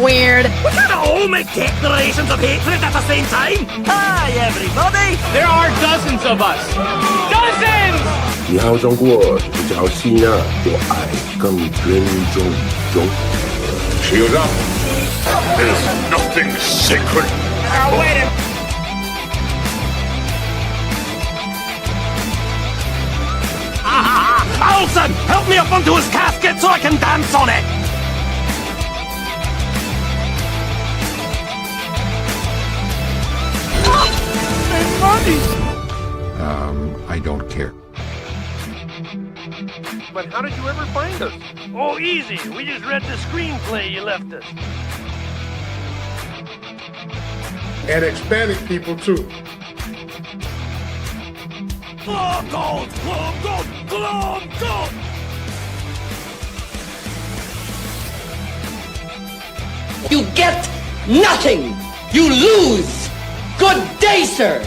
Weird. We can't all make declarations of hatred at the same time. Hi, everybody. There are dozens of us. Dozens! 你好中国，你好西纳，我爱更尊重中。Shield up. There's nothing sacred. Now wait a Alson, help me up onto his casket so I can dance on it. I don't care. But how did you ever find us? Oh, easy. We just read the screenplay you left us. And Hispanic people, too. Globe gold! Globe gold! Globe gold! You get nothing! You lose! Good day, sir!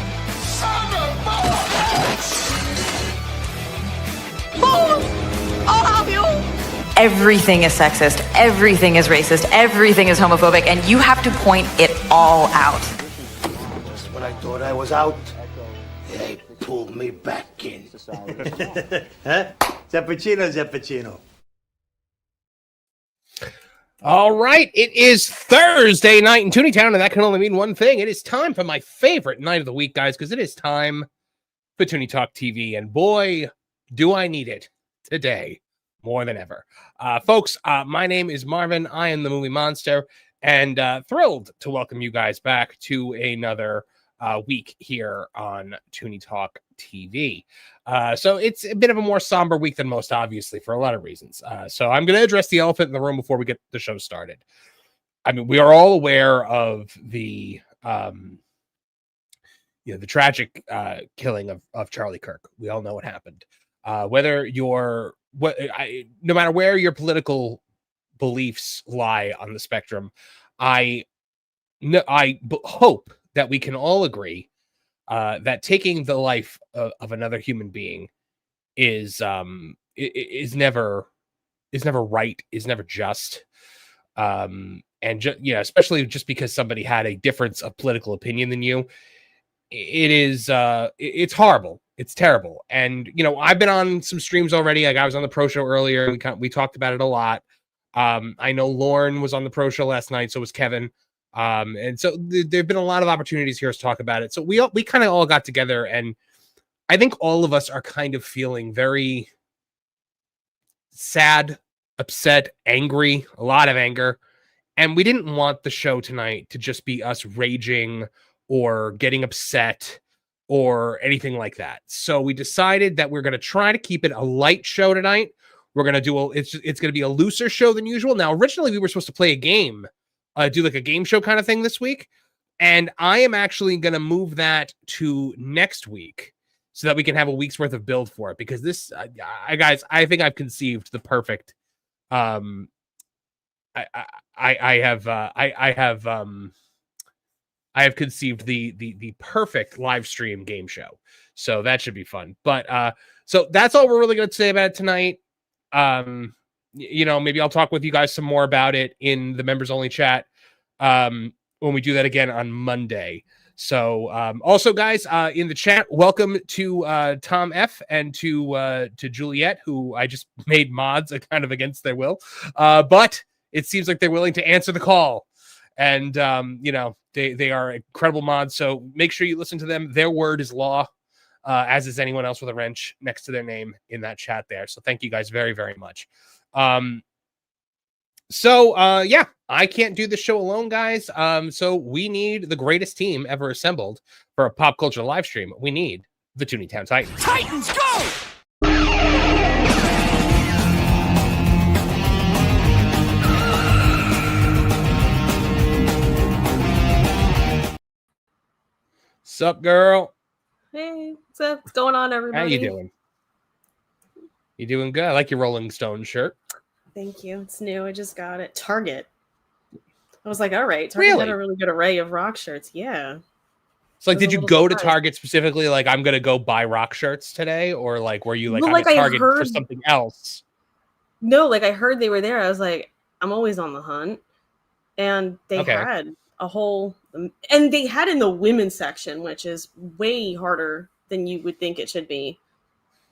I'll help you. Everything is sexist, everything is racist, everything is homophobic, and you have to point it all out. Just when I thought I was out, they pulled me back in. Huh? Zappuccino. All right, it is Thursday night in Tooney Town, and that can only mean one thing. It is time for my favorite night of the week, guys, because it is time for Tooney Talk TV, and boy, do I need it today more than ever. Folks, my name is Marvin. I am the Movie Monster, and thrilled to welcome you guys back to another week here on Tooney Talk TV. So it's a bit of a more somber week than most, obviously, for a lot of reasons. So I'm going to address the elephant in the room before we get the show started. I mean, we are all aware of the the tragic killing of Charlie Kirk. We all know what happened. No matter where your political beliefs lie on the spectrum, I hope that we can all agree that taking the life of another human being is never right, is never just, and especially just because somebody had a difference of political opinion than you, it's horrible. It's terrible. And, I've been on some streams already. Like I was on the Pro Show earlier. We talked about it a lot. I know Lauren was on the Pro Show last night. So was Kevin. And so there've been a lot of opportunities here to talk about it. So we kind of all got together, and I think all of us are kind of feeling very sad, upset, angry, a lot of anger. And we didn't want the show tonight to just be us raging or getting upset or anything like that. So we decided that we're going to try to keep it a light show tonight. We're going to do it's going to be a looser show than usual. Now, originally we were supposed to play a game, do like a game show kind of thing this week. And I am actually going to move that to next week so that we can have a week's worth of build for it, because this, guys, I think I've conceived the perfect, I have conceived the perfect live stream game show. So that should be fun. But so that's all we're really going to say about it tonight. Maybe I'll talk with you guys some more about it in the members only chat when we do that again on Monday. So also, guys, in the chat, welcome to Tom F and to Juliet, who I just made mods kind of against their will. But it seems like they're willing to answer the call. And, they are incredible mods. So make sure you listen to them. Their word is law, as is anyone else with a wrench next to their name in that chat there. So thank you guys very, very much. So, yeah, I can't do the show alone, guys. So we need the greatest team ever assembled for a pop culture live stream. We need the Tooney Town Titans. Titans, go! Sup, girl? Hey, what's going on, everybody? How you doing? You doing good? I like your Rolling Stone shirt. Thank you. It's new. I just got it. Target. I was like, all right. Target had a really good array of rock shirts. Yeah. So, like, did you go to Target specifically? Like, I'm gonna go buy rock shirts today, or like, were you like, I'm at Target for something else? No, like I heard they were there. I was like, I'm always on the hunt, and they had a whole, and they had in the women's section, which is way harder than you would think it should be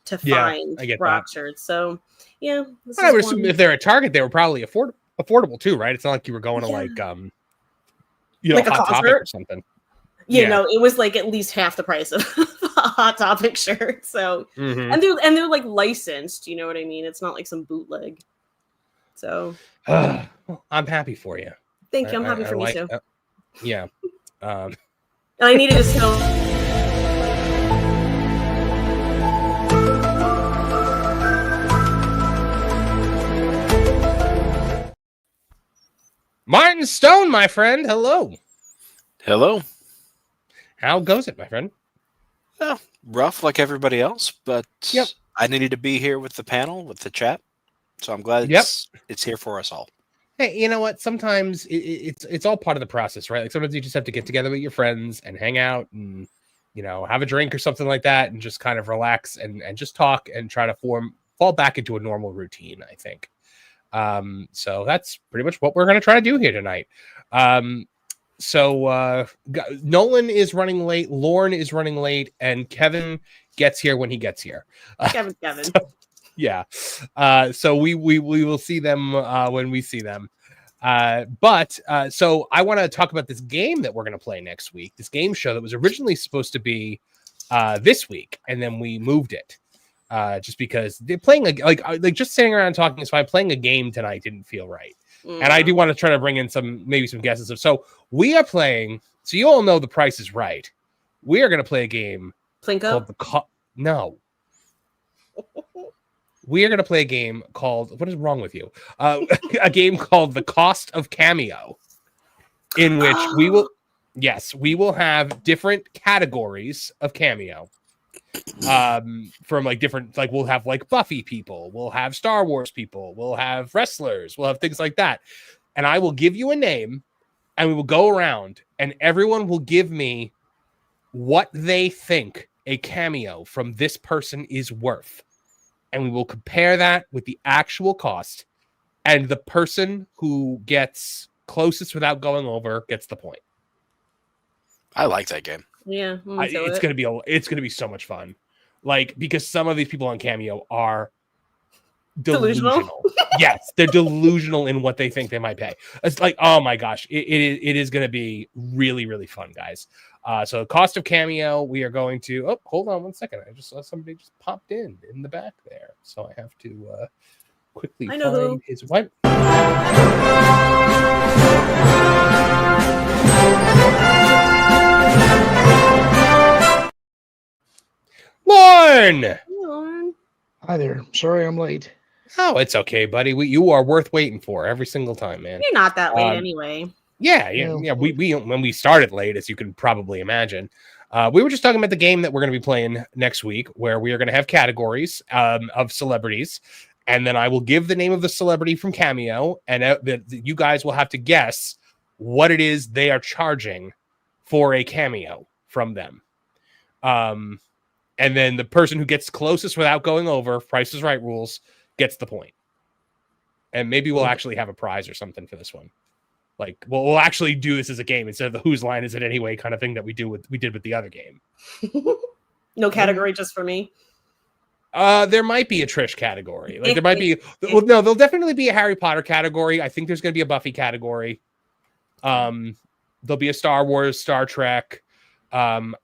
to find rock shirts. So, yeah, I would assume if they're at Target, they were probably affordable too, right? It's not like you were going to like, you know, like Hot Topic or something. Yeah, no, it was like at least half the price of a Hot Topic shirt. So, and they're like licensed. You know what I mean? It's not like some bootleg. So, I'm happy for you. Thank you. I'm happy for me too. Yeah. And I needed to snow. Martin Stone, my friend. Hello. Hello. How goes it, my friend? Well, rough like everybody else, but I needed to be here with the panel, with the chat. So I'm glad it's here for us all. Hey, you know what? Sometimes it's all part of the process, right? Like sometimes you just have to get together with your friends and hang out and, you know, have a drink or something like that and just kind of relax and just talk and try to fall back into a normal routine, I think. So that's pretty much what we're going to try to do here tonight. So Nolan is running late, Lauren is running late, and Kevin gets here when he gets here. Kevin. So we will see them when we see them. But so I want to talk about this game that we're going to play next week. This game show that was originally supposed to be this week, and then we moved it just because they're playing like just sitting around talking is fine. Playing a game tonight didn't feel right. And I do want to try to bring in maybe some guesses of. So we are playing. So you all know The Price is Right. We are going to play a game called No. We are going to play a game called. What is wrong with you? A game called The Cost of Cameo, in which we will have different categories of cameo. From like different, like we'll have like Buffy people, we'll have Star Wars people, we'll have wrestlers, we'll have things like that. And I will give you a name and we will go around and everyone will give me what they think a cameo from this person is worth. And we will compare that with the actual cost. And the person who gets closest without going over gets the point. I like that game. Yeah, it's gonna be so much fun, like because some of these people on Cameo are delusional. Yes, they're delusional in what they think they might pay. It's like, oh my gosh, it is gonna be really, really fun, guys. So cost of Cameo, we are going to. Oh, hold on one second. I just saw somebody just popped in the back there, so I have to quickly find his wife. Lauren! Hi there. Sorry I'm late. Oh, it's okay, buddy. You are worth waiting for every single time, man. You're not that late anyway. Yeah. We when we started late, as you can probably imagine. We were just talking about the game that we're going to be playing next week, where we are going to have categories of celebrities, and then I will give the name of the celebrity from Cameo, and you guys will have to guess what it is they are charging for a cameo from them. And then the person who gets closest without going over, Price is Right rules, gets the point. And maybe we'll actually have a prize or something for this one. Like, we'll actually do this as a game instead of the whose line is it anyway kind of thing that we did with the other game. No category just for me. There might be a Trish category. Like there might be. Well, no, there'll definitely be a Harry Potter category. I think there's going to be a Buffy category. There'll be a Star Wars, Star Trek. I'm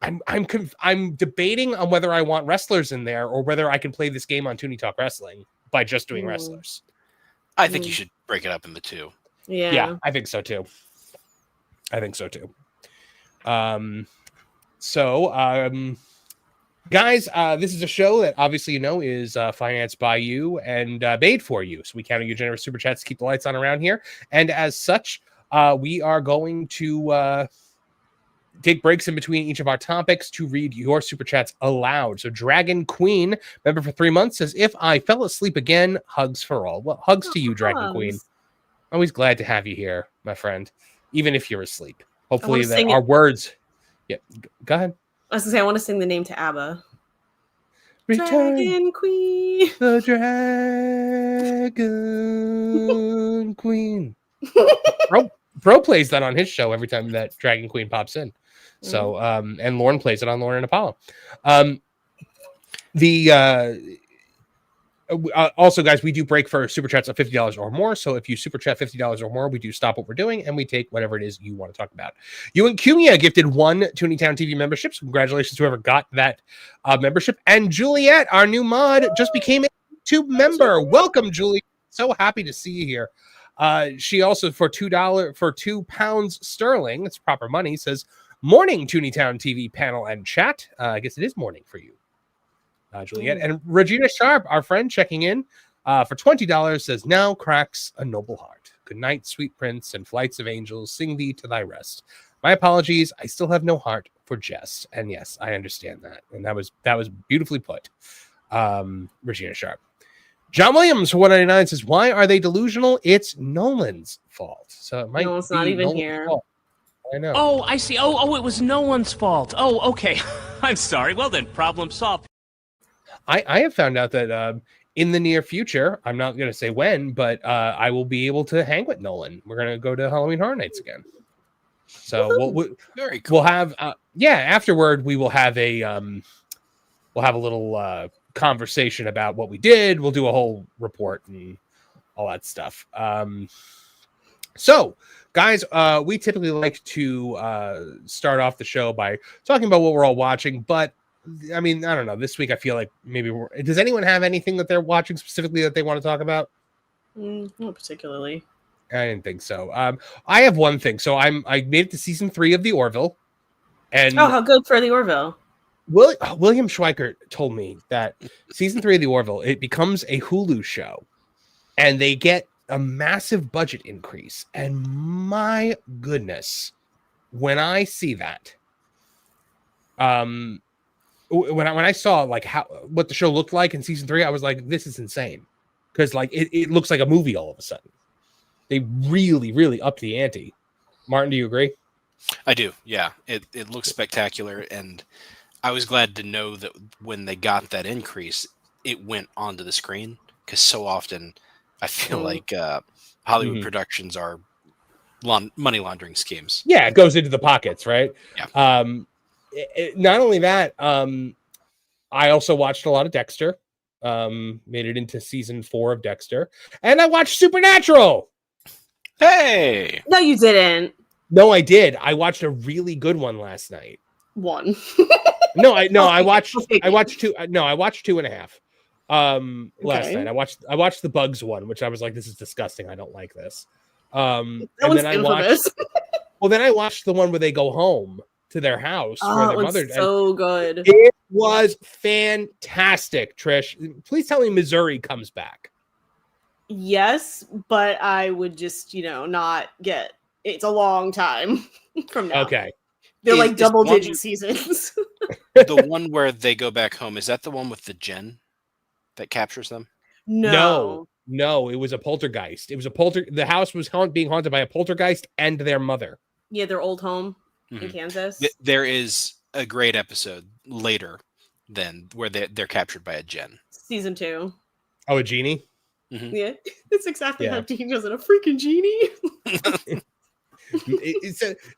debating on whether I want wrestlers in there or whether I can play this game on Tooney Talk Wrestling by just doing wrestlers. I think you should break it up into two. Yeah, I think so too. Guys, this is a show that obviously is financed by you and made for you. So we count on your generous super chats to keep the lights on around here. And as such, we are going to take breaks in between each of our topics to read your super chats aloud. So Dragon Queen, member for 3 months, says, if I fell asleep again, hugs for all. Well, hugs to you, Dragon Queen. Always glad to have you here, my friend, even if you're asleep. Hopefully that our words... Yeah, go ahead. I was going to say, I want to sing the name to ABBA. Return Dragon Queen. The Dragon Queen. Bro plays that on his show every time that Dragon Queen pops in. So, and Lauren plays it on Lauren and Apollo. Also, guys, we do break for super chats of $50 or more. So if you super chat $50 or more, we do stop what we're doing and we take whatever it is you want to talk about. You and Cumia gifted 1 Tooney Town TV membership. So congratulations to whoever got that membership. And Juliet, our new mod, just became a YouTube member. Welcome, Juliet. So happy to see you here. She also, for £2 sterling, it's proper money, says, morning Tooney Town TV panel and chat. I guess it is morning for you. Juliet. And Regina Sharp, our friend, checking in for $20, says, now cracks a noble heart. Good night, sweet prince, and flights of angels, sing thee to thy rest. My apologies, I still have no heart for jest. And yes, I understand that. And that was beautifully put. Regina Sharp. John Williams, 199, says, why are they delusional? It's Nolan's fault. So it might no, it's not even Nolan's here. fault. I know. Oh, I see. Oh, it was no one's fault. Oh, okay. I'm sorry. Well then, problem solved. I have found out that in the near future, I'm not going to say when, but I will be able to hang with Nolan. We're going to go to Halloween Horror Nights again. So very cool. We'll have afterward we will have a little conversation about what we did. We'll do a whole report and all that stuff. So guys, we typically like to start off the show by talking about what we're all watching, but I mean, I don't know. This week, I feel like maybe does anyone have anything that they're watching specifically that they want to talk about? Not particularly. I didn't think so. I have one thing. So I made it to season 3 of The Orville, and how good for The Orville! William Schweikert told me that season 3 of The Orville, it becomes a Hulu show, and they get a massive budget increase. And my goodness, when I see that, when I saw like what the show looked like in season 3, I was like, this is insane. Because like it looks like a movie all of a sudden. They really, really upped the ante. Martin, do you agree? I do, yeah. It looks spectacular, and I was glad to know that when they got that increase, it went onto the screen, because so often I feel like Hollywood productions are money laundering schemes. Yeah, it goes into the pockets, right? Yeah. Not only that, I also watched a lot of Dexter. Made it into season 4 of Dexter, and I watched Supernatural. Hey, no, you didn't. No, I did. I watched a really good one last night. One. I watched 2. No, I watched 2.5. Last night I watched the Bugs one, which I was like, this is disgusting. I don't like this. And then I watched. Well, then I watched the one where they go home to their house where their mother. So good. It was fantastic, Trish. Please tell me Missouri comes back. Yes, but I would just, not get. It's a long time from now. Okay. They're like double-digit seasons. The one where they go back home, is that the one with the djinn that captures them? No, it was a poltergeist. It was the house was being haunted by a poltergeist and their mother. Yeah, their old home in Kansas. There is a great episode later then where they're captured by a djinn. Season 2. Oh, a genie? Mm-hmm. Yeah, that's exactly how Dean goes in a freaking genie.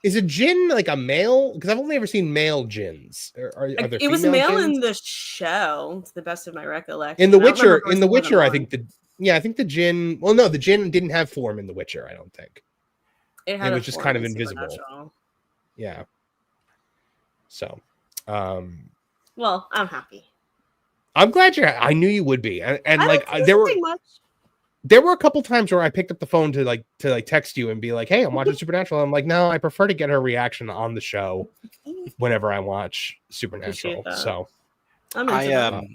Is a djinn like a male? Because I've only ever seen male djinns. It was male djinns? In the show, to the best of my recollection. In The Witcher, I think the djinn. Well, no, the djinn didn't have form in The Witcher. I don't think it was just kind of invisible. Yeah. So, well, I'm happy. I'm glad I knew you would be, and like there were. Much. there were a couple times where I picked up the phone to text you and be like, "Hey, I'm watching Supernatural." I'm like, "No, I prefer to get her reaction on the show whenever I watch Supernatural." So, I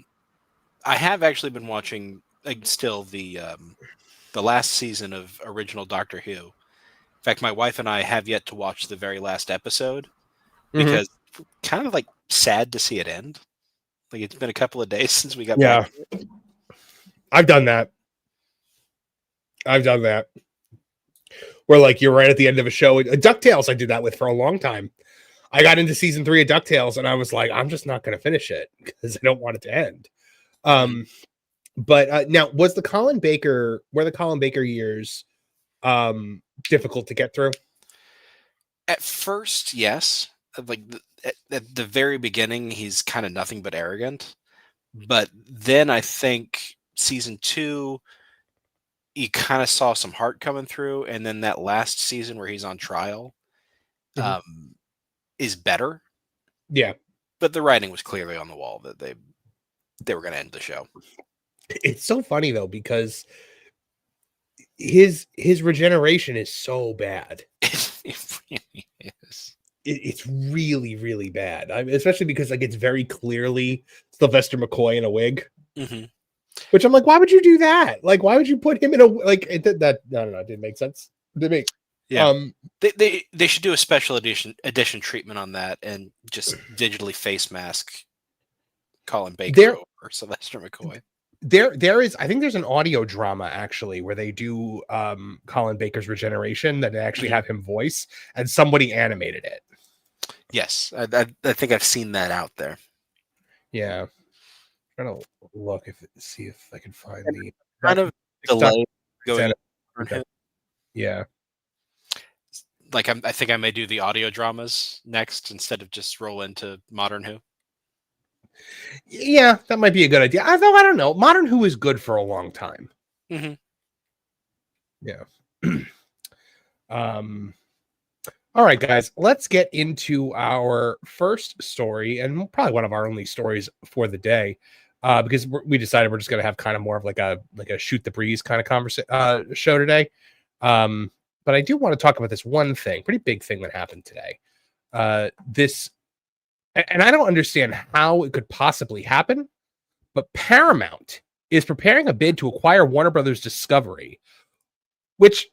have actually been watching still the last season of original Doctor Who. In fact, my wife and I have yet to watch the very last episode because kind of like sad to see it end. Like it's been a couple of days since we got back. I've done that. Where like you're right at the end of a show. DuckTales I did that with for a long time. I got into season 3 of DuckTales and I was like, I'm just not going to finish it because I don't want it to end. But now were the Colin Baker years difficult to get through? At first, yes. Like at the very beginning, he's kind of nothing but arrogant. But then I think season 2, you kind of saw some heart coming through, and then that last season where he's on trial is better. Yeah, but the writing was clearly on the wall that they were going to end the show. It's so funny though because his regeneration is so bad. It really is. It's really, really bad. I mean, especially because like it's very clearly Sylvester McCoy in a wig. Which I'm like, why would you do that? Like, why would you put him in a like? It didn't make sense. They should do a special edition treatment on that and just digitally face mask Colin Baker or Sylvester McCoy. There is, I think there's an audio drama actually where they do Colin Baker's regeneration that they actually have him voice and somebody animated it. Yes, I think I've seen that out there. Yeah. Trying to look see if I can find the kind of delay going. Yeah, like I think I may do the audio dramas next instead of just roll into Modern Who. Yeah, that might be a good idea. Although I don't know, Modern Who is good for a long time. Yeah. All right, guys, let's get into our first story and probably one of our only stories for the day. Because we decided we're just going to have kind of more of like a shoot the breeze kind of show today. But I do want to talk about this one thing, pretty big thing that happened today. And I don't understand how it could possibly happen, but Paramount is preparing a bid to acquire Warner Brothers Discovery, which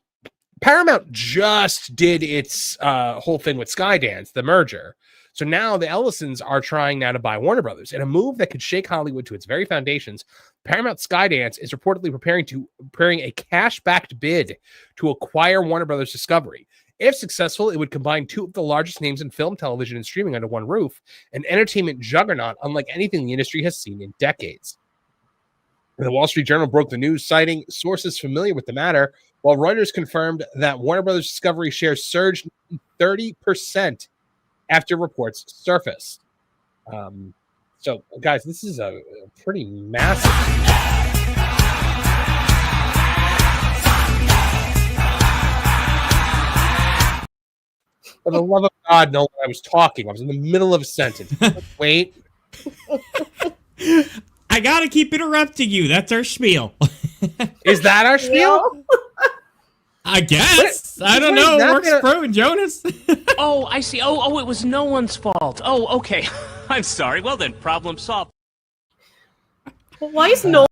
Paramount just did its whole thing with Skydance, the merger. So now the Ellisons are trying now to buy Warner Brothers. In a move that could shake Hollywood to its very foundations, Paramount Skydance is reportedly preparing a cash-backed bid to acquire Warner Brothers Discovery. If successful, it would combine two of the largest names in film, television, and streaming under one roof, an entertainment juggernaut unlike anything the industry has seen in decades. The Wall Street Journal broke the news, citing sources familiar with the matter, while Reuters confirmed that Warner Brothers Discovery shares surged 30% after reports surfaced. So, guys, this is a pretty massive. For the love of God, no, I was talking. I was in the middle of a sentence. Wait. I gotta keep interrupting you. That's our spiel. Is that our spiel? I guess. I don't know. It works for Jonas. Oh, I see. Oh, it was no one's fault. Oh, okay. I'm sorry. Well then, problem solved. Why is Nolan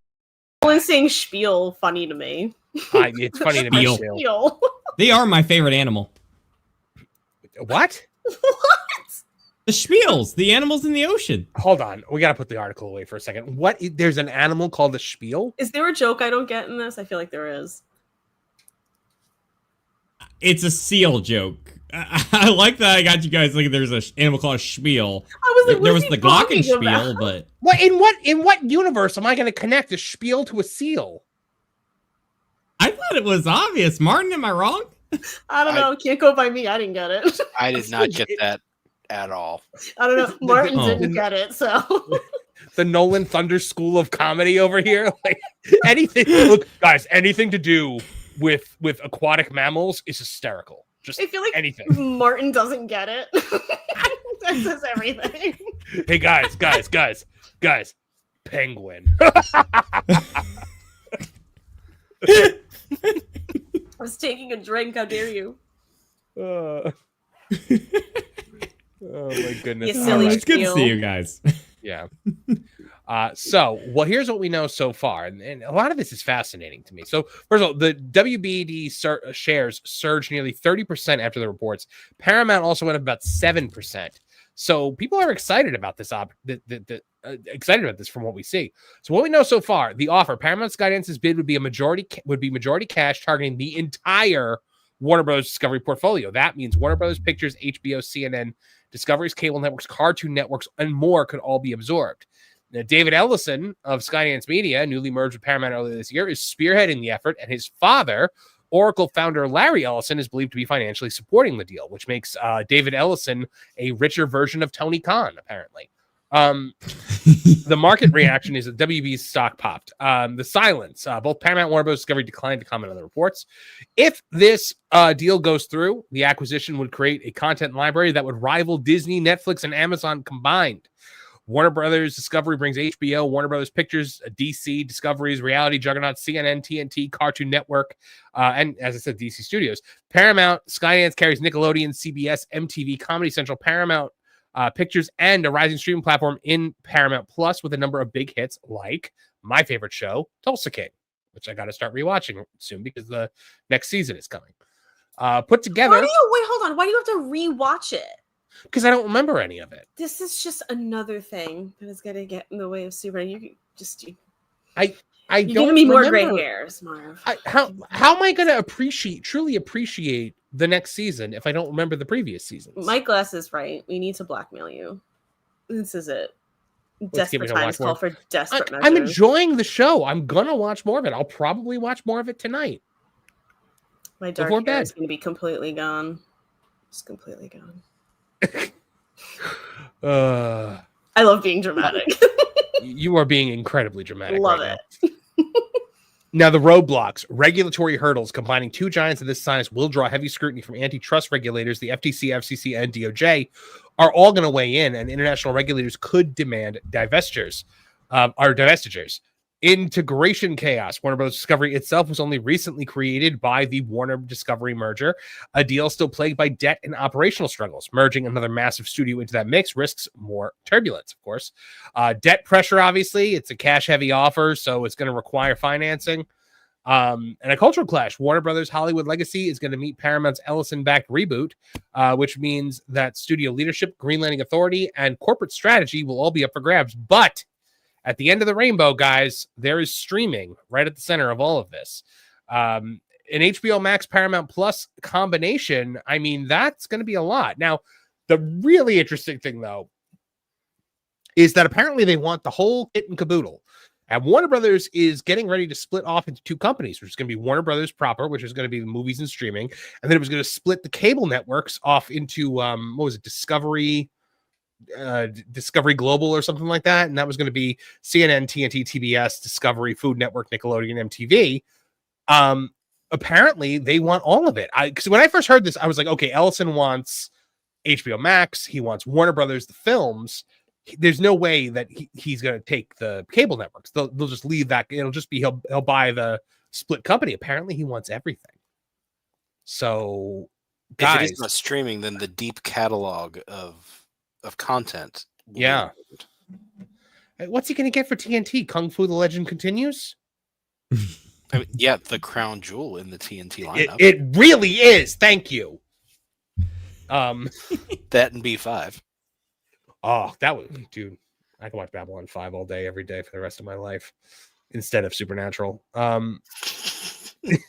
saying spiel funny to me? It's funny to me. Spiel. They are my favorite animal. What? The spiels, the animals in the ocean. Hold on. We got to put the article away for a second. What? There's an animal called a spiel? Is there a joke I don't get in this? I feel like there is. It's a seal joke. I like that I got you guys thinking there's an animal called a spiel. I was like, there was the glockenspiel, but... What, in what universe am I going to connect a spiel to a seal? I thought it was obvious. Martin, am I wrong? I don't know. Can't go by me. I didn't get it. I did not get that at all. I don't know. Martin didn't get it, so... The Nolan Thunder School of Comedy over here. Like anything. Look, guys, anything to do with aquatic mammals is hysterical. Just I feel like anything. Martin doesn't get it. That says everything. Hey guys. Penguin. I was taking a drink. How dare you? Oh my goodness! You silly It's good to see you guys. Yeah. So, here's what we know so far, and a lot of this is fascinating to me. So, first of all, the WBD shares surged nearly 30% after the reports. Paramount also went up about 7%. So, people are excited about this. Excited about this from what we see. So, what we know so far, the offer: Paramount Skydance's bid would be majority cash, targeting the entire Warner Bros. Discovery portfolio. That means Warner Bros. Pictures, HBO, CNN, Discovery's cable networks, Cartoon Networks, and more could all be absorbed. Now, David Ellison of Skydance Media, newly merged with Paramount earlier this year, is spearheading the effort, and his father, Oracle founder Larry Ellison, is believed to be financially supporting the deal, which makes David Ellison a richer version of Tony Khan, apparently. The market reaction is that WB's stock popped. The silence. Both Paramount and Warner Bros. Discovery declined to comment on the reports. If this deal goes through, the acquisition would create a content library that would rival Disney, Netflix, and Amazon combined. Warner Brothers Discovery brings HBO, Warner Brothers Pictures, DC, Discovery's reality juggernaut, CNN, TNT, Cartoon Network, and as I said, DC Studios. Paramount, Skydance carries Nickelodeon, CBS, MTV, Comedy Central, Paramount Pictures, and a rising streaming platform in Paramount Plus with a number of big hits like my favorite show, Tulsa King, which I got to start rewatching soon because the next season is coming. Put together. Wait, hold on. Why do you have to rewatch it? Because I don't remember any of it. This is just another thing that is going to get in the way of Superman. You just I you're don't giving me more remember. gray hairs, Marv. How am I going to truly appreciate the next season if I don't remember the previous seasons? Mike Glass is right. We need to blackmail you. This is it. Desperate times call for desperate measures. I'm enjoying the show. I'm gonna watch more of it. I'll probably watch more of it tonight. My dark hair is going to be completely gone. It's completely gone. I love being dramatic. You are being incredibly dramatic. Love right it. Now, the roadblocks, regulatory hurdles combining two giants of this size will draw heavy scrutiny from antitrust regulators. The FTC, FCC, and DOJ are all going to weigh in, and international regulators could demand divestitures. Integration chaos. Warner Bros. Discovery itself was only recently created by the Warner Discovery merger, a deal still plagued by debt and operational struggles. Merging another massive studio into that mix risks more turbulence, of course. Debt pressure, obviously. It's a cash-heavy offer, so it's going to require financing. And a cultural clash. Warner Brothers' Hollywood legacy is going to meet Paramount's Ellison-backed reboot, which means that studio leadership, greenlighting authority, and corporate strategy will all be up for grabs. But at the end of the rainbow, guys, there is streaming right at the center of all of this. An HBO Max Paramount Plus combination, I mean, that's going to be a lot. Now, the really interesting thing, though, is that apparently they want the whole kit and caboodle. And Warner Brothers is getting ready to split off into two companies, which is going to be Warner Brothers proper, which is going to be the movies and streaming. And then it was going to split the cable networks off into, Discovery Global or something like that, and that was going to be CNN, TNT, TBS, Discovery, Food Network, Nickelodeon, MTV. Apparently they want all of it. Because when I first heard this, I was like, okay, Ellison wants HBO Max, he wants Warner Brothers, the films. There's no way that he's going to take the cable networks. They'll just leave that. It'll just be he'll buy the split company. Apparently he wants everything. So, guys, if it is not streaming, then the deep catalog of content. Yeah. What's he going to get for TNT? Kung Fu: The Legend Continues? I mean, yeah, the crown jewel in the TNT lineup. It really is. Thank you. That and B5. Oh, that was, dude. I can watch Babylon 5 all day, every day for the rest of my life instead of Supernatural.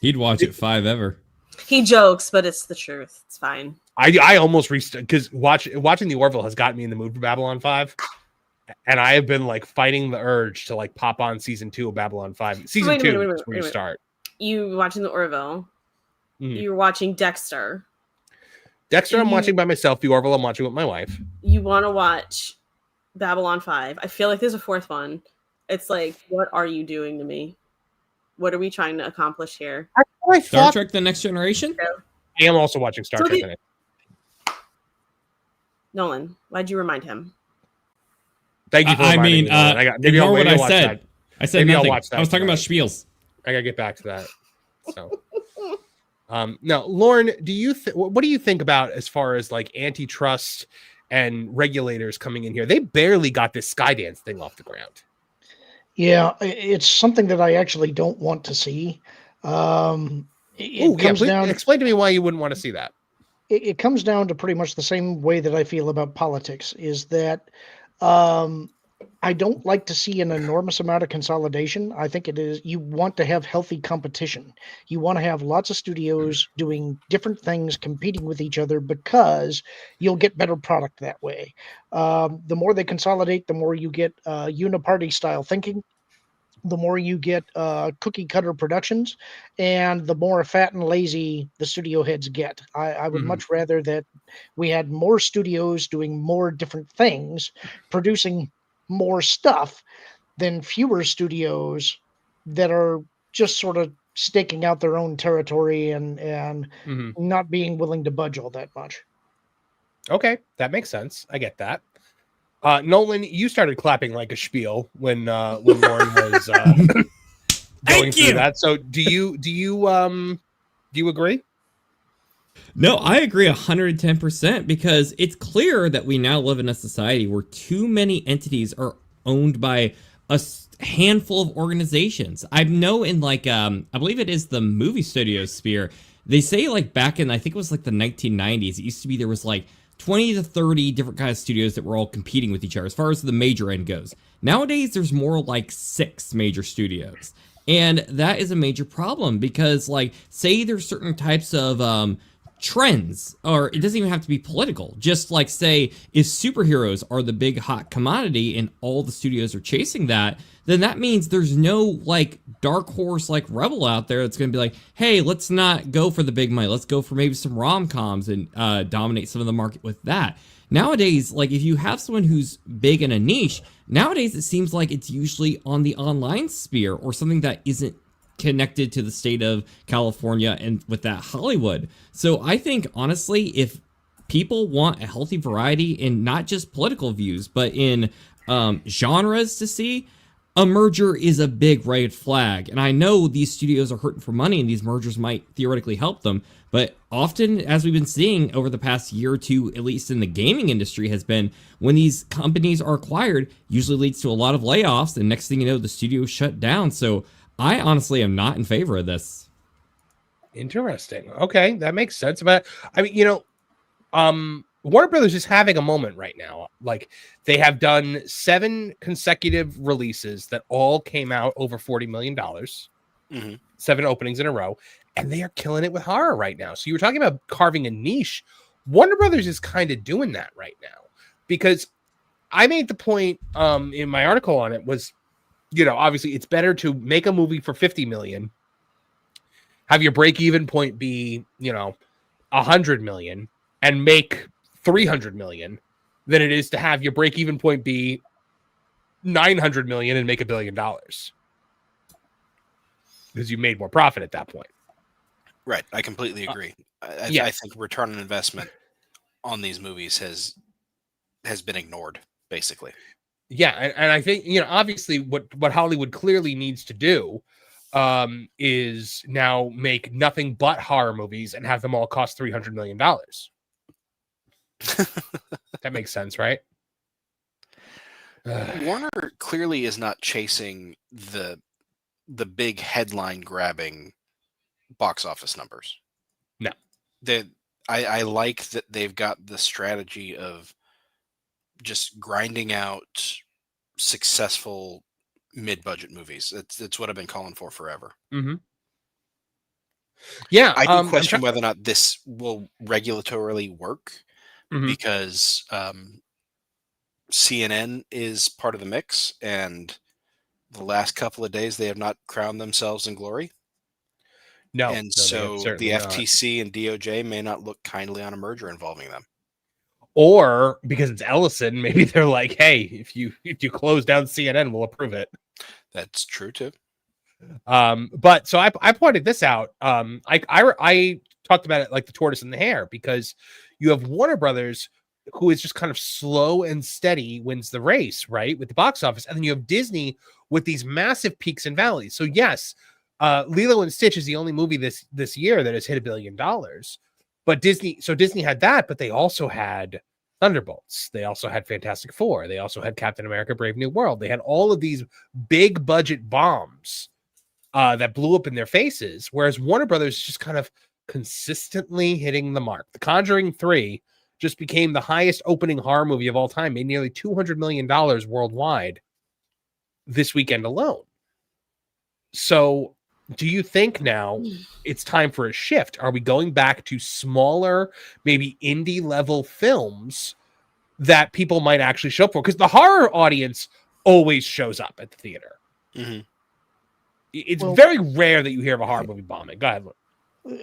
He'd watch it 5 ever. He jokes, but it's the truth. It's fine. I almost restarted because watching the Orville has gotten me in the mood for Babylon 5, and I have been like fighting the urge to like pop on season 2 of Babylon 5. Season 2 is where you start. You watching the Orville? You're watching Dexter. Dexter, I'm watching by myself. The Orville, I'm watching with my wife. You want to watch Babylon 5? I feel like there's a fourth one. It's like, what are you doing to me? What are we trying to accomplish here? Star Trek: The Next Generation. I am also watching Star Trek. Nolan, why'd you remind him? Thank you for reminding me. Ignore what I said. I said maybe nothing. I'll watch that. I was talking about spiels. I gotta get back to that. So, now, Lauren, what do you think about as far as like antitrust and regulators coming in here? They barely got this Skydance thing off the ground. Yeah, it's something that I actually don't want to see. It comes down. Explain to me why you wouldn't want to see that. It comes down to pretty much the same way that I feel about politics. Is that I don't like to see an enormous amount of consolidation. I think you want to have healthy competition. You want to have lots of studios doing different things, competing with each other, because you'll get better product that way. The more they consolidate, the more you get uniparty style thinking, the more you get cookie cutter productions, and the more fat and lazy the studio heads get. I would much rather that we had more studios doing more different things, producing more stuff, than fewer studios that are just sort of staking out their own territory and not being willing to budge all that much. Okay, that makes sense. I get that. Nolan, you started clapping like a spiel when Lauren was going through that. So do you agree? No, I agree 110% because it's clear that we now live in a society where too many entities are owned by a handful of organizations. I know in like, I believe it is the movie studio sphere, they say like back in, I think it was like the 1990s, it used to be there was like 20 to 30 different kinds of studios that were all competing with each other as far as the major end goes. Nowadays, there's more like 6 major studios. And that is a major problem because like, say there's certain types of trends, or it doesn't even have to be political. Just like say, if superheroes are the big hot commodity and all the studios are chasing that, then that means there's no like dark horse like Rebel out there that's going to be like, hey, let's not go for the big money. Let's go for maybe some rom-coms and dominate some of the market with that. Nowadays, like if you have someone who's big in a niche, nowadays it seems like it's usually on the online sphere or something that isn't connected to the state of California and with that Hollywood. So I think honestly, if people want a healthy variety in not just political views, but in genres to see, a merger is a big red flag. And I know these studios are hurting for money and these mergers might theoretically help them. But often, as we've been seeing over the past year or two, at least in the gaming industry, has been when these companies are acquired, usually leads to a lot of layoffs. And next thing you know, the studio shut down. So I honestly am not in favor of this. Interesting. Okay, that makes sense. But I mean, Warner Brothers is having a moment right now. Like they have done 7 consecutive releases that all came out over $40 million. 7 openings in a row, and they are killing it with horror right now. So you were talking about carving a niche. Warner Brothers is kind of doing that right now because I made the point in my article on it was, obviously it's better to make a movie for 50 million, have your break-even point be, 100 million and make 300 million than it is to have your break-even point be 900 million and make $1 billion because you made more profit at that point. Right. I completely agree. I think return on investment on these movies has been ignored basically. Yeah, and I think obviously what Hollywood clearly needs to do is now make nothing but horror movies and have them all cost $300 million. That makes sense, right? Warner clearly is not chasing the big headline grabbing box office numbers. No, I like that they've got the strategy of just grinding out successful mid-budget movies. It's what I've been calling for forever. Yeah, I do question whether or not this will regulatorily work because CNN is part of the mix, and the last couple of days they have not crowned themselves in glory. So the FTC and DOJ may not look kindly on a merger involving them. Or because it's Ellison, maybe they're like, "Hey, if you close down CNN, we'll approve it." That's true too. But so I pointed this out. I talked about it like the tortoise and the hare because you have Warner Brothers, who is just kind of slow and steady, wins the race, right, with the box office, and then you have Disney with these massive peaks and valleys. So yes, Lilo and Stitch is the only movie this year that has hit $1 billion. But Disney had that, but they also had Thunderbolts. They also had Fantastic Four. They also had Captain America: Brave New World. They had all of these big budget bombs that blew up in their faces, whereas Warner Brothers just kind of consistently hitting the mark. The Conjuring 3 just became the highest opening horror movie of all time, made nearly $200 million worldwide this weekend alone. So do you think now it's time for a shift? Are we going back to smaller, maybe indie level films that people might actually show up for? Because the horror audience always shows up at the theater. Mm-hmm. It's very rare that you hear of a horror movie bombing. Go ahead, Luke.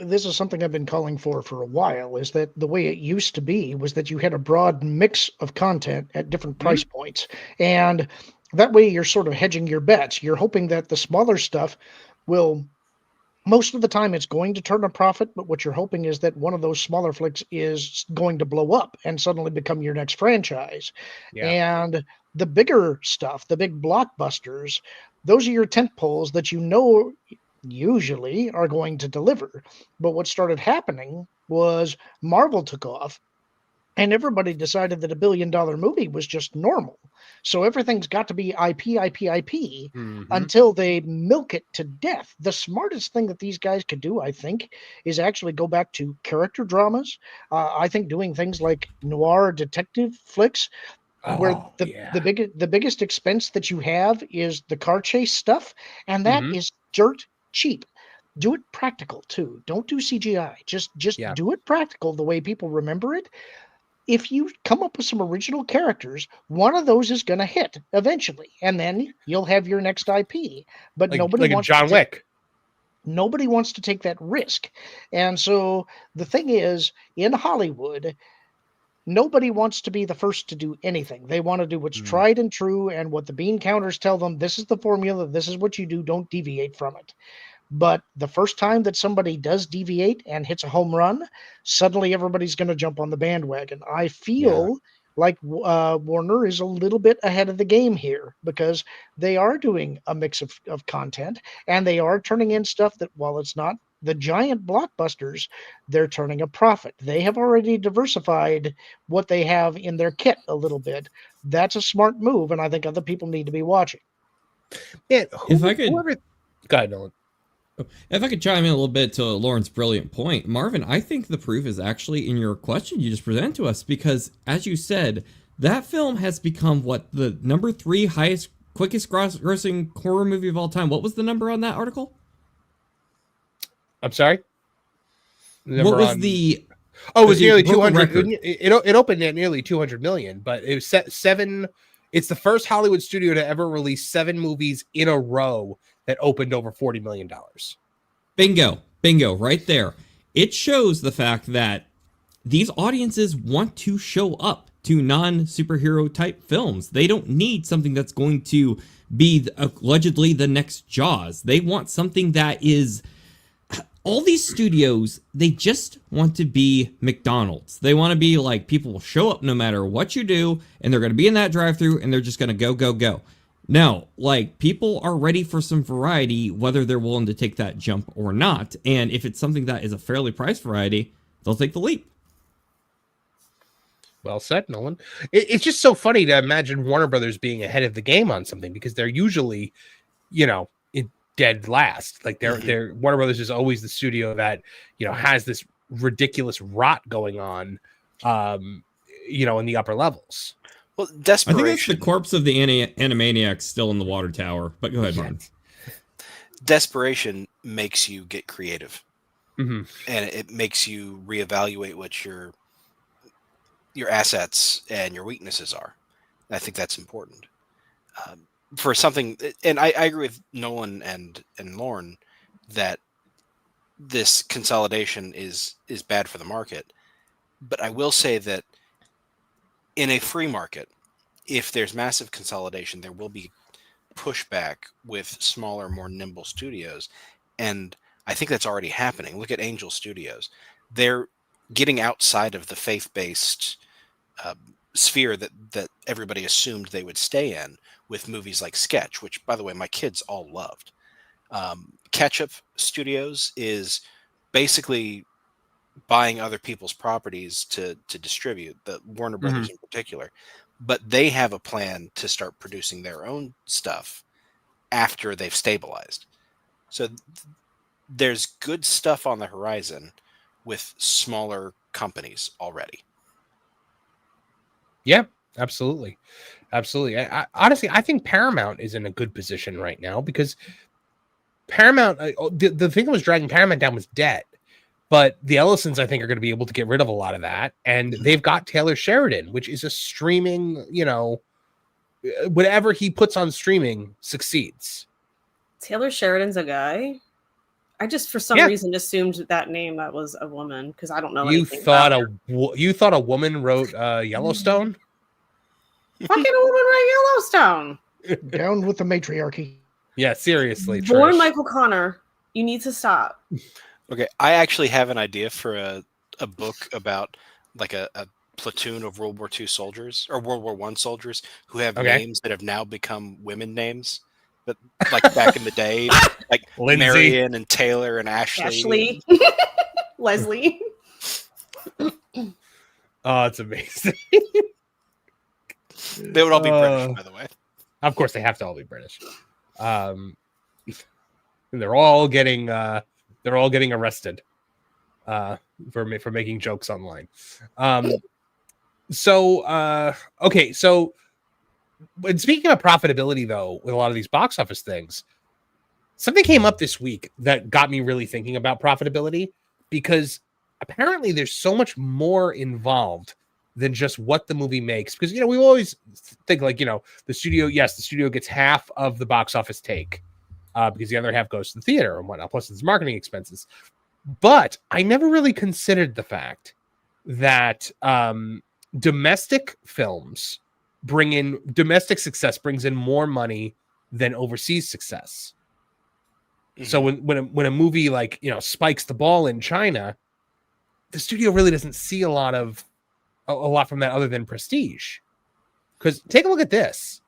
This is something I've been calling for a while, is that the way it used to be was that you had a broad mix of content at different price points. And that way you're sort of hedging your bets. You're hoping that the smaller stuff will, most of the time it's going to turn a profit, but what you're hoping is that one of those smaller flicks is going to blow up and suddenly become your next franchise. Yeah. And the bigger stuff, the big blockbusters, those are your tent poles that you know usually are going to deliver. But what started happening was Marvel took off and everybody decided that $1 billion movie was just normal. So everything's got to be IP until they milk it to death. The smartest thing that these guys could do, I think, is actually go back to character dramas. I think doing things like noir detective flicks, where the biggest expense that you have is the car chase stuff, and that is dirt cheap. Do it practical too. Don't do CGI. Just do it practical the way people remember it. If you come up with some original characters, one of those is going to hit eventually, and then you'll have your next IP. But nobody wants John Wick. Nobody wants to take that risk. And so the thing is, in Hollywood, nobody wants to be the first to do anything. They want to do what's tried and true, and what the bean counters tell them, this is the formula, this is what you do, don't deviate from it. But the first time that somebody does deviate and hits a home run, suddenly everybody's going to jump on the bandwagon. I feel like Warner is a little bit ahead of the game here, because they are doing a mix of content, and they are turning in stuff that, while it's not the giant blockbusters, they're turning a profit. They have already diversified what they have in their kit a little bit. That's a smart move, and I think other people need to be watching. Yeah, go ahead, Nolan. If I could chime in a little bit to Lauren's brilliant point, Marvin, I think the proof is actually in your question you just presented to us, because as you said, that film has become the number 3 highest, quickest grossing horror movie of all time. What was the number on that article? I'm sorry? What was the... Oh, it was nearly 200. It opened at nearly 200 million, but it was 7. It's the first Hollywood studio to ever release 7 movies in a row that opened over $40 million. Bingo, right there. It shows the fact that these audiences want to show up to non-superhero type films. They don't need something that's going to be allegedly the next Jaws. They want something that is... All these studios, they just want to be McDonald's. They want to be like, people will show up no matter what you do, and they're going to be in that drive-thru, and they're just going to go. Now, people are ready for some variety, whether they're willing to take that jump or not. And if it's something that is a fairly priced variety, they'll take the leap. Well said, Nolan. It's just so funny to imagine Warner Brothers being ahead of the game on something, because they're usually, dead last. They're Warner Brothers is always the studio that, has this ridiculous rot going on, in the upper levels. Well, desperation. I think it's the corpse of the Animaniacs still in the water tower. But go ahead, Martin. Desperation makes you get creative, and it makes you reevaluate what your assets and your weaknesses are. I think that's important for something. And I agree with Nolan and Lauren that this consolidation is bad for the market. But I will say that in a free market, if there's massive consolidation, there will be pushback with smaller, more nimble studios. And I think that's already happening. Look at Angel Studios. They're getting outside of the faith-based sphere that everybody assumed they would stay in with movies like Sketch, which, by the way, my kids all loved. Ketchup Studios is basically buying other people's properties to distribute, the Warner Brothers in particular. But they have a plan to start producing their own stuff after they've stabilized. So there's good stuff on the horizon with smaller companies already. Yeah, absolutely. Absolutely. Honestly, I think Paramount is in a good position right now because Paramount, the thing that was dragging Paramount down was debt. But the Ellisons, I think, are going to be able to get rid of a lot of that. And they've got Taylor Sheridan, which is a streaming, whatever he puts on streaming succeeds. Taylor Sheridan's a guy? I just, for some reason, assumed that name that was a woman because I don't know anything about her. You thought a woman wrote Yellowstone? Fucking a woman wrote Yellowstone. Down with the matriarchy. Yeah, seriously. Born Michael Connor. You need to stop. Okay, I actually have an idea for a book about like a platoon of World War II soldiers or World War I soldiers who have names that have now become women names. But like back in the day, like Lindsay. Marion and Taylor and Ashley. Leslie. Oh, it's amazing. They would all be British, by the way. Of course, they have to all be British. And they're all getting arrested for making jokes online. Okay, so when speaking of profitability, though, with a lot of these box office things, something came up this week that got me really thinking about profitability because apparently there's so much more involved than just what the movie makes. Because, we always think like, the studio gets half of the box office take because the other half goes to the theater and whatnot, plus it's marketing expenses. But I never really considered the fact that domestic success brings in more money than overseas success. So when a movie like spikes the ball in China, the studio really doesn't see a lot from that other than prestige. Because take a look at this.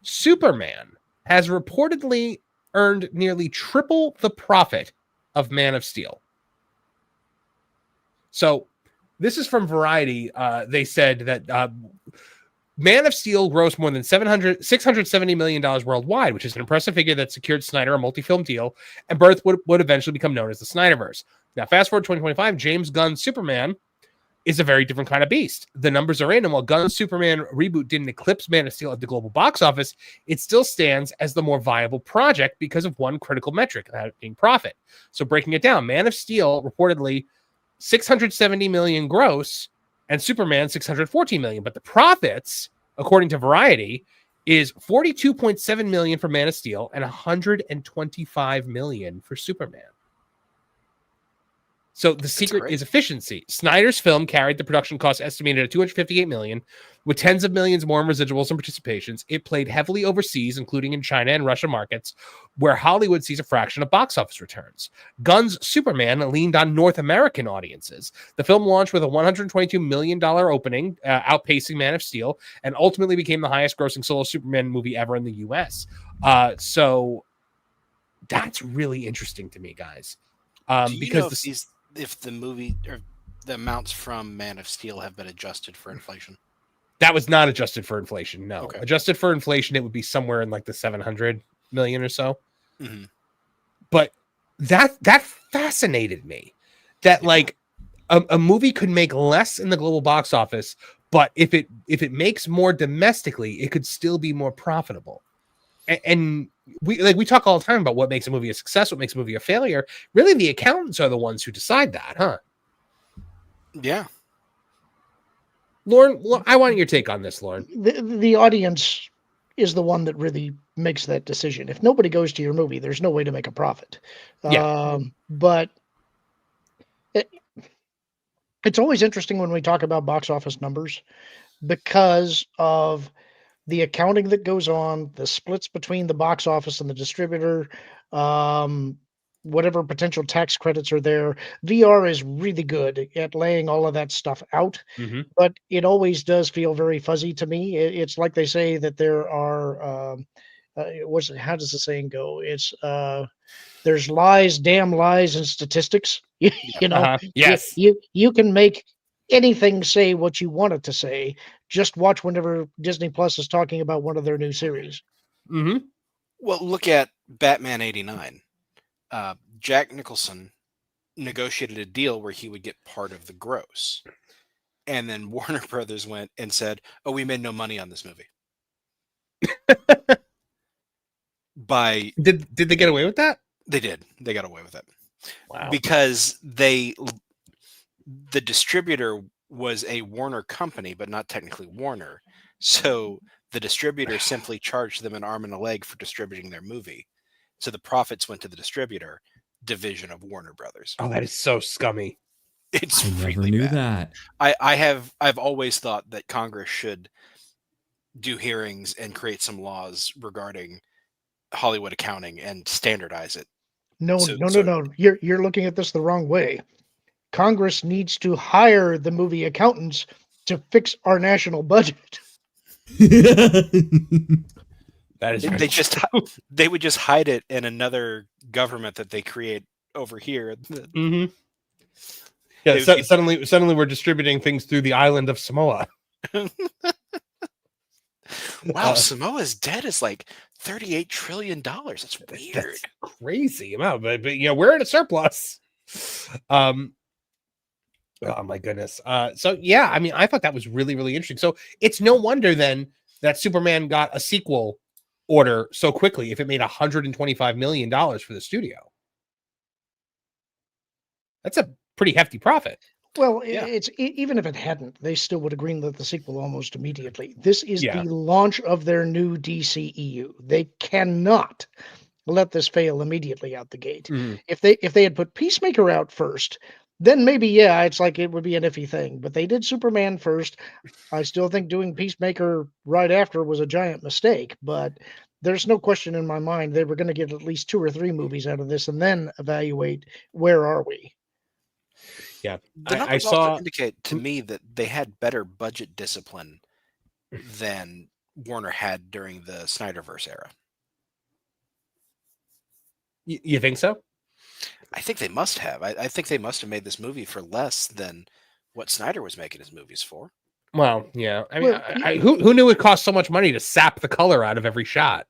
Superman has reportedly earned nearly triple the profit of Man of Steel. So this is from Variety. They said that Man of Steel grossed more than $670 million worldwide, which is an impressive figure that secured Snyder a multi-film deal, and Birth would eventually become known as the Snyderverse. Now, fast forward 2025, James Gunn's Superman is a very different kind of beast. The numbers are in, and while Gunn's Superman reboot didn't eclipse Man of Steel at the global box office, it still stands as the more viable project because of one critical metric, that being profit. So breaking it down, Man of Steel reportedly $670 million gross, and Superman $614 million. But the profits, according to Variety, is $42.7 million for Man of Steel and $125 million for Superman. So the secret is efficiency. Snyder's film carried the production cost estimated at $258 million, with tens of millions more in residuals and participations. It played heavily overseas, including in China and Russia markets, where Hollywood sees a fraction of box office returns. Gunn's Superman leaned on North American audiences. The film launched with a $122 million opening, outpacing Man of Steel, and ultimately became the highest-grossing solo Superman movie ever in the U.S. So that's really interesting to me, guys. Because if the movie or the amounts from Man of Steel have been adjusted for inflation? That was not adjusted for inflation. No, okay. Adjusted for inflation, it would be somewhere in like the 700 million or so. Mm-hmm. But that fascinated me. That like a movie could make less in the global box office, but if it makes more domestically, it could still be more profitable. And we talk all the time about what makes a movie a success, what makes a movie a failure. Really, the accountants are the ones who decide that, huh? Yeah. Lauren, I want your take on this, Lauren. The audience is the one that really makes that decision. If nobody goes to your movie, there's no way to make a profit. Yeah. But it's always interesting when we talk about box office numbers because of the accounting that goes on, the splits between the box office and the distributor, whatever potential tax credits are there. VR is really good at laying all of that stuff out, but it always does feel very fuzzy to me. It's like they say that there are how does the saying go? It's there's lies, damn lies, and statistics. You know, Yes. you can make anything say what you want it to say. Just watch whenever Disney Plus is talking about one of their new series. Mm-hmm. Well, look at Batman '89. Jack Nicholson negotiated a deal where he would get part of the gross. And then Warner Brothers went and said, "Oh, we made no money on this movie." Did they get away with that? They did. They got away with it. Wow. Because the distributor was a Warner company, but not technically Warner. So the distributor simply charged them an arm and a leg for distributing their movie. So the profits went to the distributor division of Warner Brothers. Oh, that is so scummy. It's I never really knew bad. that. I've always thought that Congress should do hearings and create some laws regarding Hollywood accounting and standardize it. No. You're looking at this the wrong way. Congress needs to hire the movie accountants to fix our national budget. That is they would just hide it in another government that they create over here. Mm-hmm. Yeah, suddenly we're distributing things through the island of Samoa. Wow, Samoa's debt is like $38 trillion. That's weird. That's crazy amount, but we're in a surplus. Oh my goodness. So yeah, I mean, I thought that was really, really interesting. So it's no wonder then that Superman got a sequel order so quickly if it made $125 million for the studio. That's a pretty hefty profit. Well, it's even if it hadn't, they still would have greenlit the sequel almost immediately. This is the launch of their new DCEU. They cannot let this fail immediately out the gate. Mm-hmm. If they had put Peacemaker out first, then maybe it's like it would be an iffy thing. But they did Superman first. I still think doing Peacemaker right after was a giant mistake. But there's no question in my mind they were going to get at least 2 or 3 movies out of this and then evaluate where are we. Yeah, the numbers also indicate to me that they had better budget discipline than Warner had during the Snyderverse era. You think so? I think they must have. I think they must have made this movie for less than what Snyder was making his movies for. Well, yeah. I mean, who knew it cost so much money to sap the color out of every shot?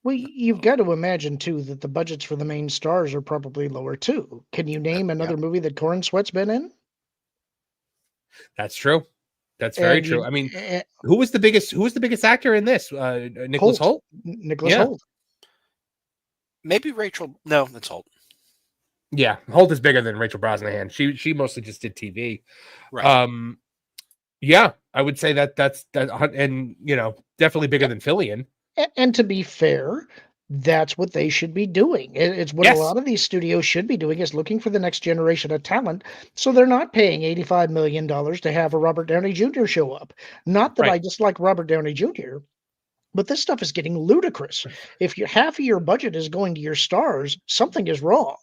Well, you've got to imagine, too, that the budgets for the main stars are probably lower, too. Can you name another movie that Corn Sweat's been in? That's true. That's very true. I mean, who was the biggest actor in this? Nicholas Hoult? Nicholas Hoult. Maybe Rachel. No, that's Hoult. Yeah, Hoult is bigger than Rachel Brosnahan. She mostly just did TV. Right. Yeah, I would say that's and definitely bigger than Fillion. And to be fair, that's what they should be doing. It's what a lot of these studios should be doing, is looking for the next generation of talent. So they're not paying $85 million to have a Robert Downey Jr. show up. Not that I dislike Robert Downey Jr., but this stuff is getting ludicrous. If half of your budget is going to your stars, something is wrong.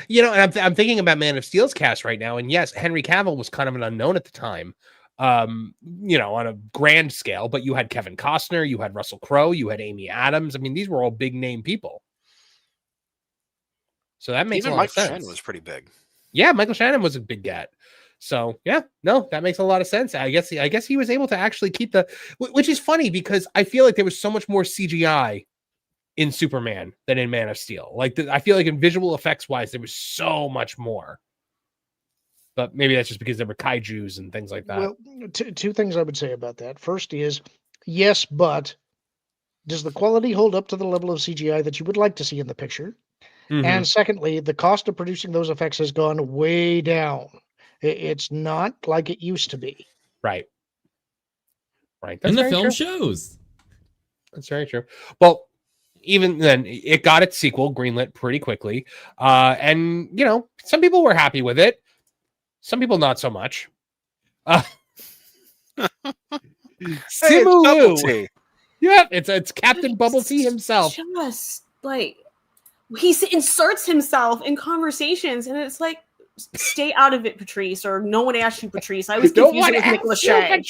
And I'm thinking about Man of Steel's cast right now, and yes, Henry Cavill was kind of an unknown at the time. On a grand scale, but you had Kevin Costner, you had Russell Crowe, you had Amy Adams. I mean, these were all big name people. So that makes a lot of sense. Michael Shannon was pretty big. Yeah, Michael Shannon was a big get. So yeah, no, that makes a lot of sense. I guess he was able to actually keep which is funny because I feel like there was so much more CGI in Superman than in Man of Steel. I feel like in visual effects wise, there was so much more. But maybe that's just because there were kaijus and things like that. Well, two things I would say about that. First is, yes, but does the quality hold up to the level of CGI that you would like to see in the picture? Mm-hmm. And secondly, the cost of producing those effects has gone way down. It's not like it used to be. Right. That's and the film shows. That's very true. Well, even then, it got its sequel greenlit pretty quickly. And, some people were happy with it. Some people not so much. Simu. Yeah, it's Captain Bubble Tea himself. Just he inserts himself in conversations, and it's like, stay out of it, Patrice, or no one asked you, Patrice. I was confused with Nicholas Shea.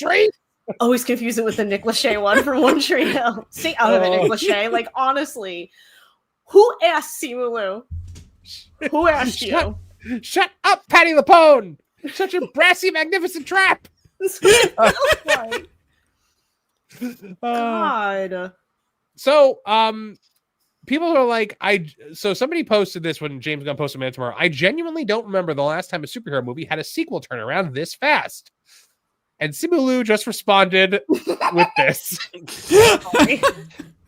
always confuse it with the Nick Lachey one from One Tree Hill. Stay out of it, Nick Lachey. Like, honestly, who asked Simu Liu? Who asked you? Shut up, Patty LaPone! Such a brassy, magnificent trap! God. So, people are like, so somebody posted this when James Gunn posted Man Tomorrow. I genuinely don't remember the last time a superhero movie had a sequel turnaround this fast. And Simu Liu just responded with this.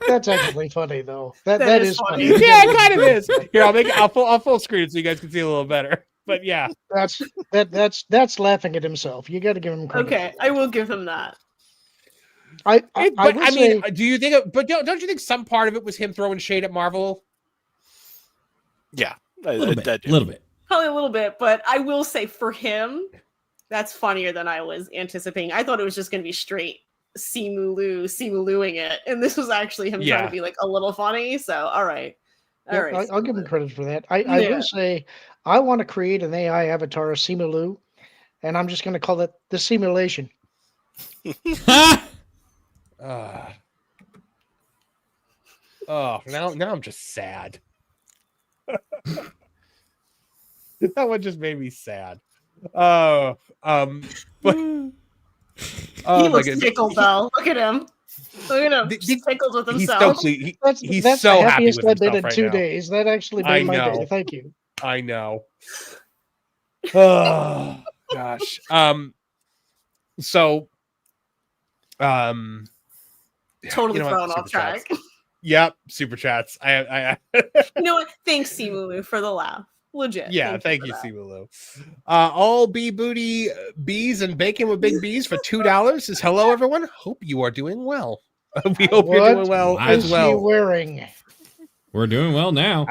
That's actually funny, though. That is funny. Yeah, it kind of is. Here, I'll full screen it so you guys can see a little better. But yeah, that's laughing at himself. You got to give him credit. Okay, I will give him that. I mean, do you think? But don't you think some part of it was him throwing shade at Marvel? Yeah, a little bit. Probably a little bit, but I will say for him, that's funnier than I was anticipating. I thought it was just going to be straight Simu Liuing it, and this was actually him trying to be like a little funny. So, all right. I'll give him credit for that. I will say, I want to create an AI avatar of Simu Liu, and I'm just going to call it the simulation. Now I'm just sad. That one just made me sad. But he looks tickled though. Look at him. Look at him. He's tickled with himself. He's that's so the happy with happiest I've been in right 2 now. days. That actually made my day. Thank you. I know. Oh gosh. Totally thrown off track. Yep, super chats. I You know what? Thanks, Simu Liu, for the laugh. Legit. Yeah, thank you, Simu Liu. All bee booty bees and bacon with big bees for $2 says hello, everyone. Hope you are doing well. We hope you're doing well as well. What is he wearing? We're doing well now.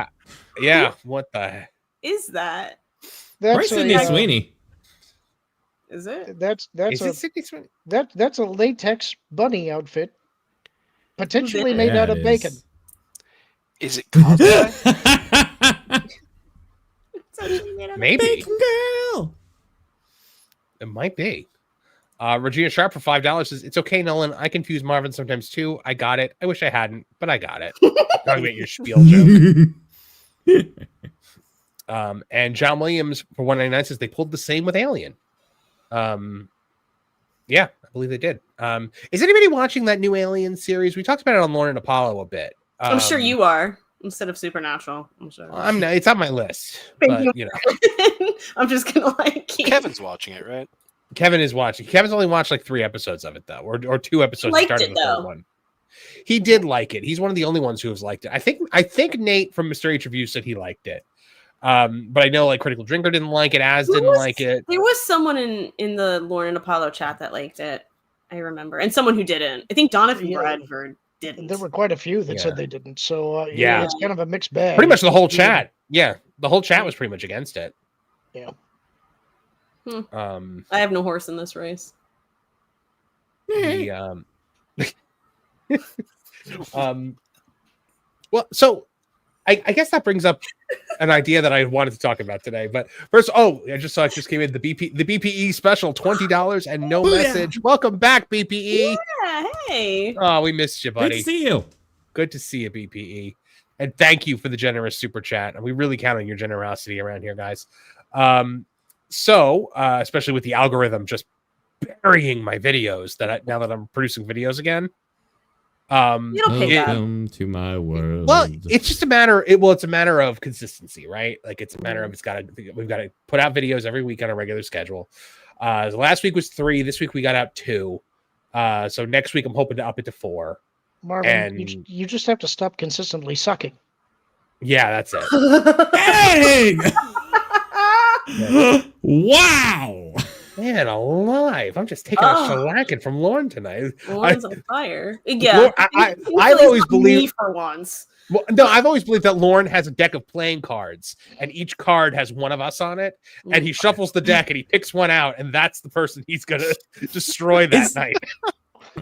Yeah. What the heck is that? That's Sydney Sweeney. Is it? That's is it Sydney Sweeney? That's a latex bunny outfit, potentially made out of bacon. Is it cosplay? Maybe. Bacon girl. It might be. Regina Sharp for $5 says, it's okay, Nolan. I confuse Marvin sometimes too. I got it. I wish I hadn't, but I got it. Talking about your spiel joke. And John Williams for $1.99 says they pulled the same with Alien. Yeah, I believe they did. Is anybody watching that new Alien series? We talked about it on Lauren and Apollo a bit. I'm sure you are. Instead of Supernatural, I'm sure. I'm not. It's on my list. But, you know, I'm just gonna Kevin's watching it, right? Kevin is watching. Kevin's only watched like 3 episodes of it though, or 2 episodes. He liked starting it, the 3rd though. one. He did like it. He's one of the only ones who has liked it. I think Nate from Mr. H Review said he liked it. But I know like Critical Drinker didn't like it. Didn't like it. There was someone in the Lauren and Apollo chat that liked it. I remember, and someone who didn't. I think Donovan Bradford didn't. There were quite a few that said they didn't. So yeah, it's kind of a mixed bag. Pretty much the whole chat. Yeah, the whole chat was pretty much against it. Yeah. I have no horse in this race. Well, so I guess that brings up an idea that I wanted to talk about today. But first, I just saw it just came in the BPE special, $20 and no message. Yeah. Welcome back, BPE. Yeah, hey. Oh, we missed you, buddy. Good to see you. Good to see you, BPE. And thank you for the generous super chat. And we really count on your generosity around here, guys. So especially with the algorithm just burying my videos now that I'm producing videos again. Welcome to my world. Well, it's just a matter. It's a matter of consistency, right? Like it's a matter of we've got to put out videos every week on a regular schedule. Last week was 3. This week we got out 2. So next week I'm hoping to up it to 4. Marvin, and you just have to stop consistently sucking. Yeah, that's it. Dang! Wow. Man alive. I'm just taking a shellacking from Lauren tonight. Lauren's on fire. Yeah. I've always believed for once. Well, no, I've always believed that Lauren has a deck of playing cards, and each card has one of us on it, and he shuffles the deck and he picks one out, and that's the person he's gonna destroy that night.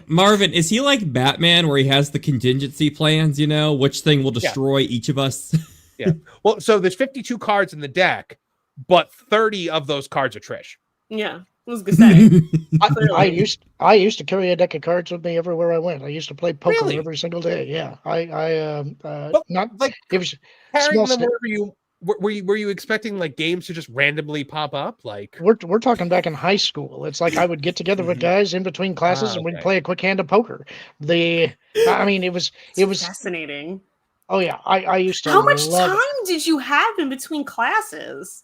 Marvin, is he like Batman where he has the contingency plans, which thing will destroy each of us? Yeah. Well, so there's 52 cards in the deck, but 30 of those cards are Trish. Yeah. I was gonna say. I used to carry a deck of cards with me everywhere I went. I used to play poker Really? every single day. Yeah, But, not like it was carrying small. them wherever you were you expecting like games to just randomly pop up? Like We're talking back in high school. It's like I would get together with guys in between classes and we'd okay. play a quick hand of poker. It was fascinating. Oh yeah, I used to. How much love time it. did you have in between classes?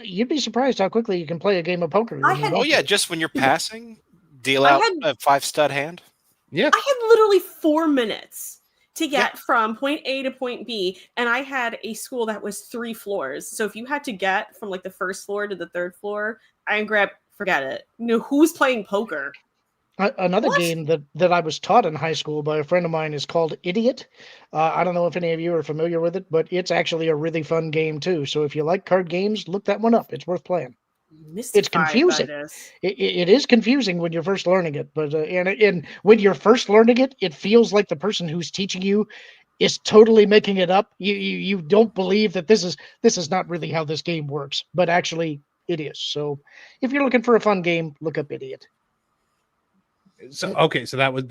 You'd be surprised how quickly you can play a game of poker. Oh yeah, just when you're passing, deal out a 5-stud hand. Yeah, I had literally 4 minutes to get from point A to point B, and I had a school that was 3 floors. So if you had to get from like the first floor to the 3rd floor, forget it. Who's playing poker? Another game that I was taught in high school by a friend of mine is called Idiot. I don't know if any of you are familiar with it, but it's actually a really fun game too. So if you like card games, look that one up. It's worth playing. It's confusing. It is confusing when you're first learning it, but and when you're first learning it, it feels like the person who's teaching you is totally making it up. You don't believe that this is not really how this game works, but actually it is. So if you're looking for a fun game, look up Idiot. So okay, so that was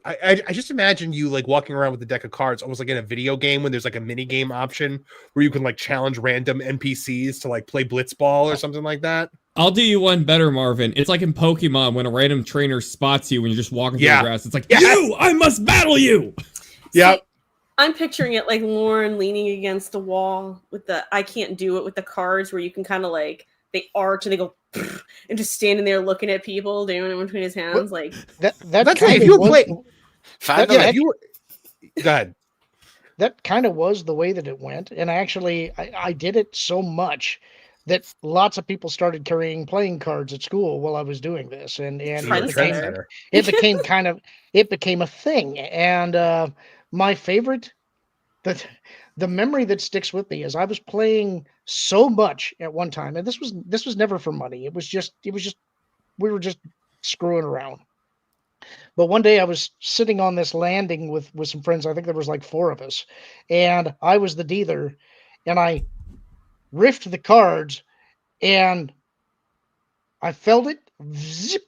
I just imagine you like walking around with a deck of cards, almost like in a video game when there's like a mini game option where you can like challenge random NPCs to like play blitzball or something like that. I'll do you one better, Marvin. It's like in Pokemon when a random trainer spots you when you're just walking through the grass. It's like, you! I must battle you! Yeah. I'm picturing it like Lauren leaning against the wall with the I can't do it with the cards where you can kind of like they arch and they go and just standing there looking at people doing it between his hands. Like that's if you play. Go ahead. That kind of was the way that it went, and I did it so much that lots of people started carrying playing cards at school while I was doing this, and it became a thing. And my favorite, the memory that sticks with me is I was playing so much at one time, and this was never for money. It was just we were just screwing around. But one day I was sitting on this landing with some friends. I think there was like 4 of us, and I was the dealer, and I riffed the cards, and I felt it, zip,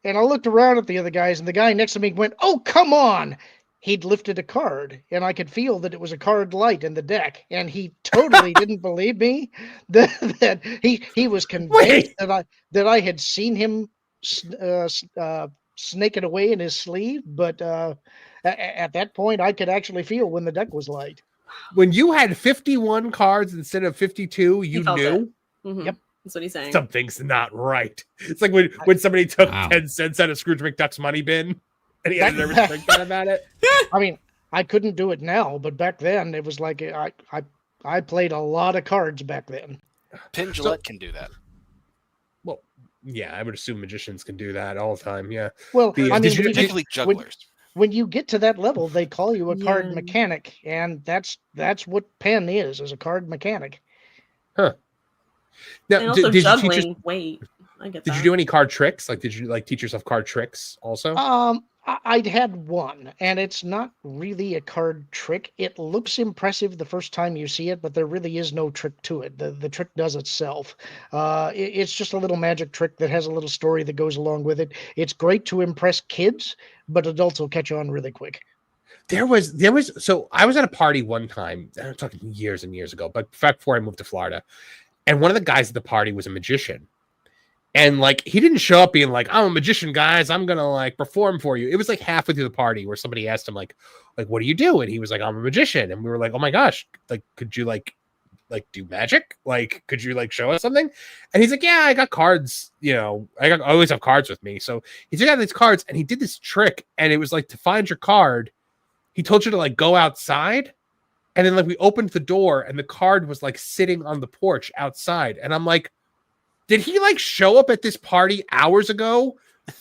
and I looked around at the other guys, and the guy next to me went, "Oh, come on!" He'd lifted a card, and I could feel that it was a card light in the deck, and he totally didn't believe me. That he was convinced that I had seen him snake it away in his sleeve, but at that point, I could actually feel when the deck was light. When you had 51 cards instead of 52, you knew. Mm-hmm. Yep, that's what he's saying. Something's not right. It's like when somebody took 10 cents out of Scrooge McDuck's money bin. And he had a nervous breakdown about it. I mean, I couldn't do it now, but back then it was like I played a lot of cards back then. Penn Jillette can do that. Well, yeah, I would assume magicians can do that all the time. Yeah. Well, particularly jugglers. When you get to that level, they call you a card mechanic, and that's what Penn is a card mechanic. Huh. Now, and also did juggling. You Wait, I get did that. you do any card tricks? Like, did you like teach yourself card tricks also? I'd had one, and it's not really a card trick. It looks impressive the first time you see it, but there really is no trick to it. The trick does itself. It's just a little magic trick that has a little story that goes along with it. It's great to impress kids, but adults will catch on really quick. There was so I was at a party one time, I'm talking years and years ago, but back before I moved to Florida, and one of the guys at the party was a magician. And like he didn't show up being like, I'm a magician, guys, I'm gonna like perform for you. It was like halfway through the party where somebody asked him like what do you do? And he was like, I'm a magician. And we were like, oh my gosh, like could you like do magic? Like could you like show us something? And he's like, yeah, I got cards, I always have cards with me. So he took out these cards and he did this trick, and it was like to find your card, he told you to like go outside, and then like we opened the door and the card was like sitting on the porch outside. And I'm like, did he like show up at this party hours ago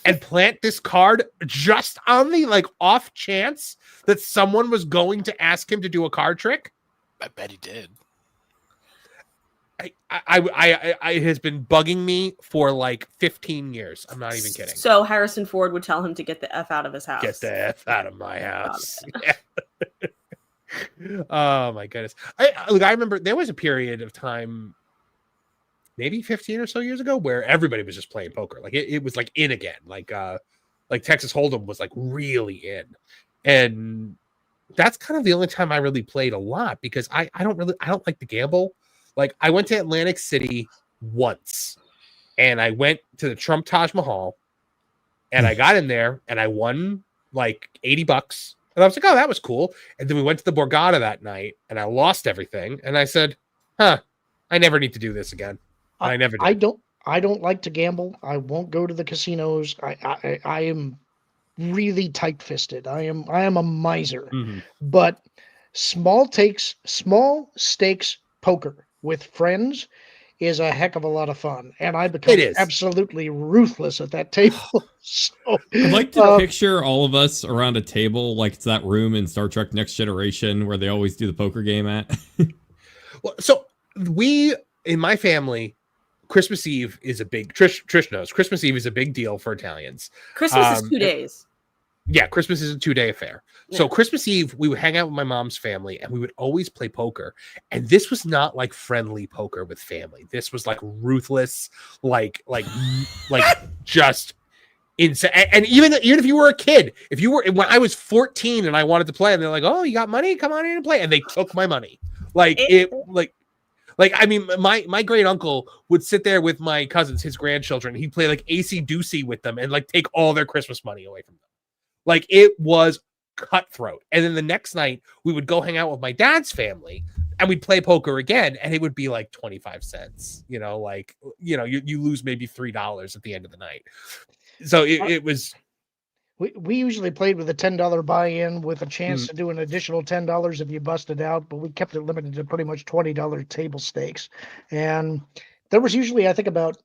and plant this card just on the like off chance that someone was going to ask him to do a card trick? I bet he did. It has been bugging me for like 15 years. I'm not even kidding. So Harrison Ford would tell him to get the F out of his house. Get the F out of my house. Yeah. Oh my goodness. I remember there was a period of time maybe 15 or so years ago, where everybody was just playing poker. Like it was like in again, like Texas Hold'em was like really in. And that's kind of the only time I really played a lot, because I don't like to gamble. Like I went to Atlantic City once, and I went to the Trump Taj Mahal, and I got in there and I won like $80. And I was like, oh, that was cool. And then we went to the Borgata that night and I lost everything. And I said, I never need to do this again. And I never did. I don't like to gamble. I won't go to the casinos. I am really tight-fisted. I am a miser. Mm-hmm. But small stakes poker with friends is a heck of a lot of fun, and I become absolutely ruthless at that table. So, I'd like to picture all of us around a table like it's that room in Star Trek Next Generation where they always do the poker game at. Well, so we, in my family, Christmas Eve is a big, Trish knows, Christmas Eve is a big deal for Italians. Christmas is 2 days. Yeah, Christmas is a 2-day affair. Yeah. So Christmas Eve, we would hang out with my mom's family, and we would always play poker. And this was not like friendly poker with family. This was like ruthless, like just insane. And even if you were a kid, when I was 14 and I wanted to play, and they're like, "Oh, you got money? Come on in and play." And they took my money. I mean, my great uncle would sit there with my cousins, his grandchildren. He'd play like AC Doocy with them and like take all their Christmas money away from them. Like it was cutthroat. And then the next night we would go hang out with my dad's family and we'd play poker again, and it would be like 25 cents, you lose maybe $3 at the end of the night. So it was. We usually played with a $10 buy-in with a chance to do an additional $10 if you busted out, but we kept it limited to pretty much $20 table stakes. And there was usually, I think, about,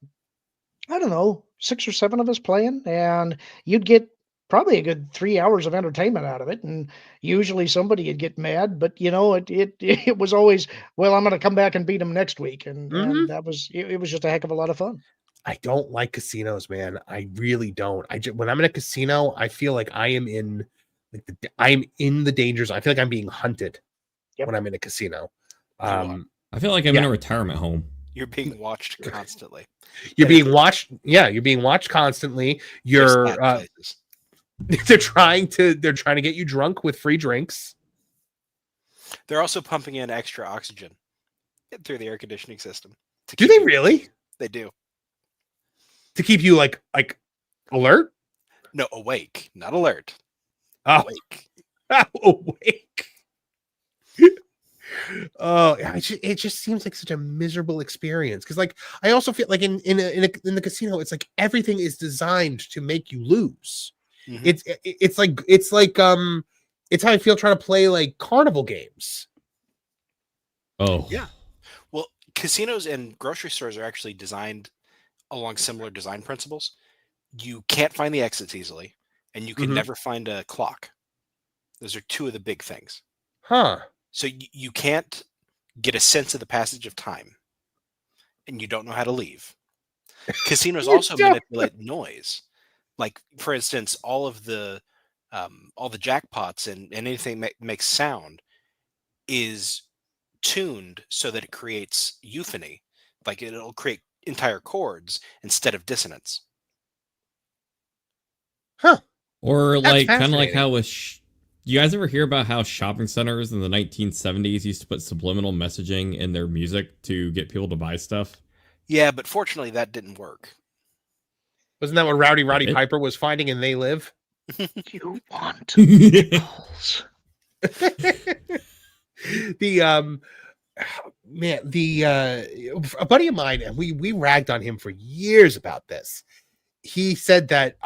6 or 7 of us playing, and you'd get probably a good 3 hours of entertainment out of it. And usually somebody would get mad, but it was always, well, I'm going to come back and beat them next week. And that was, it was just a heck of a lot of fun. I don't like casinos, man. I really don't. When I'm in a casino, I feel like I am in the danger zone. I feel like I'm being hunted when I'm in a casino. I feel like I'm in a retirement home. You're being watched constantly. You're being watched. Yeah, you're being watched constantly. They're trying to get you drunk with free drinks. They're also pumping in extra oxygen through the air conditioning system. Do they really? They do. To keep you like alert? No, awake, not alert. Oh. Awake. Awake. Oh, it just seems like such a miserable experience, because like I also feel like in the casino, it's like everything is designed to make you lose. Mm-hmm. It's how I feel trying to play like carnival games. Oh yeah. Well, casinos and grocery stores are actually designed along similar design principles. You can't find the exits easily, and you can never find a clock. Those are two of the big things. Huh. So you can't get a sense of the passage of time, and you don't know how to leave. Casinos also manipulate noise. Like, for instance, all the jackpots and anything that makes sound is tuned so that it creates euphony. Like it'll create entire chords instead of dissonance. Huh. Or like kind of like how you guys ever hear about how shopping centers in the 1970s used to put subliminal messaging in their music to get people to buy stuff? Yeah, but fortunately that didn't work. Wasn't that what Rowdy Piper was finding in They Live? You want balls. A buddy of mine, and we ragged on him for years about this. He said that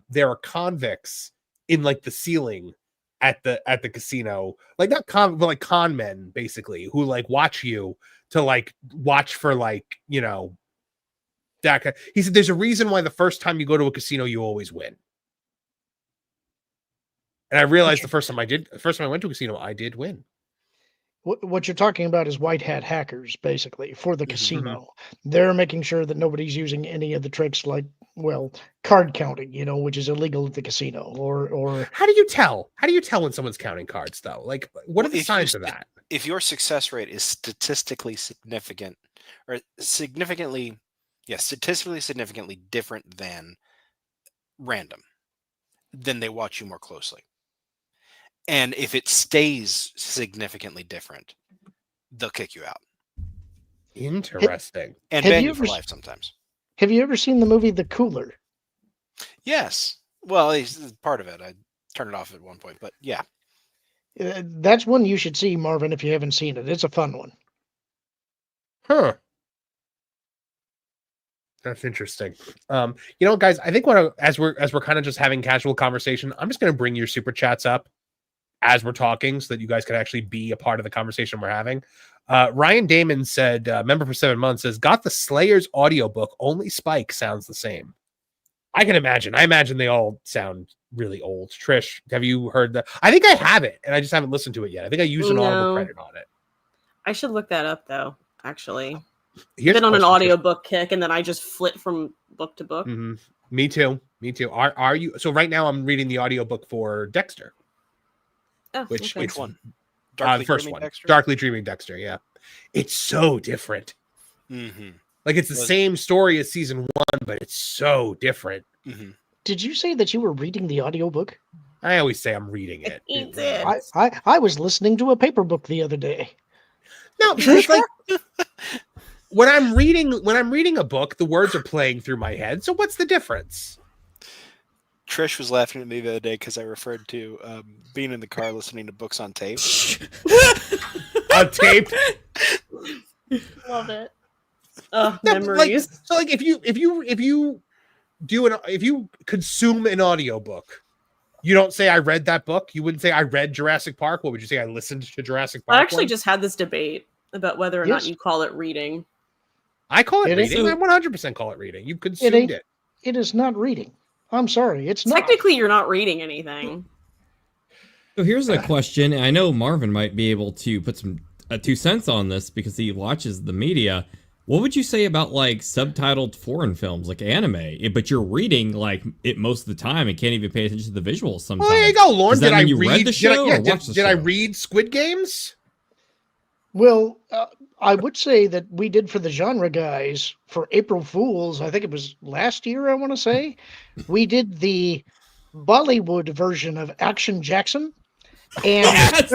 there are convicts in like the ceiling at the casino, like not but like con men basically, who like watch you to like watch for like that kind. He said there's a reason why the first time you go to a casino you always win. And I realized the first time I went to a casino, I did win. What you're talking about is white hat hackers, basically, for the casino. They're making sure that nobody's using any of the tricks like, well, card counting, which is illegal at the casino. Or how do you tell? How do you tell when someone's counting cards, though? Like, what are the signs of that? If your success rate is statistically significant or statistically significantly different than random, then they watch you more closely. And if it stays significantly different, they'll kick you out. Interesting. And ban you for life sometimes. Have you ever seen the movie The Cooler? Yes. Well, it's part of it. I turned it off at one point, but yeah. That's one you should see, Marvin, if you haven't seen it. It's a fun one. Huh. That's interesting. You know, guys, I think as we're kind of just having casual conversation, I'm just going to bring your super chats up as we're talking so that you guys can actually be a part of the conversation we're having. Ryan Damon said, member for 7 months, says, got the Slayers audiobook. Only Spike sounds the same. I can imagine. I imagine they all sound really old. Trish, have you heard that? I think I have it, and I just haven't listened to it yet. I think I used an Audible credit on it. I should look that up, though, actually. Here's been on an audiobook kick, and then I just flit from book to book. Mm-hmm. Me too. Are you? So right now I'm reading the audiobook for Dexter. Oh, which one? The first one. Dexter? Darkly Dreaming Dexter, yeah. It's so different. Mm-hmm. Like it's the same story as season 1, but it's so different. Mm-hmm. Did you say that you were reading the audiobook? I always say I'm reading it. He did. I was listening to a paper book the other day. No, it's like when I'm reading a book, the words are playing through my head. So what's the difference? Trish was laughing at me the other day because I referred to being in the car listening to books on tape. On tape? Love it. Memories. Like if you consume an audiobook, you don't say I read that book. You wouldn't say I read Jurassic Park. What would you say? I listened to Jurassic Park. I actually just had this debate about whether or not you call it reading. I call it reading. I 100% call it reading. You consumed it. It is not reading. I'm sorry. It's not. Technically, you're not reading anything. So here's a question. I know Marvin might be able to put some 2 cents on this because he watches the media. What would you say about like subtitled foreign films, like anime? But you're reading like it most of the time and can't even pay attention to the visuals sometimes. Well, there you go, Lauren. Did I read the show or watch the show? Did I read Squid Games? Well, I would say that we did for the genre guys for April Fools. I think it was last year, I want to say. We did the Bollywood version of Action Jackson, and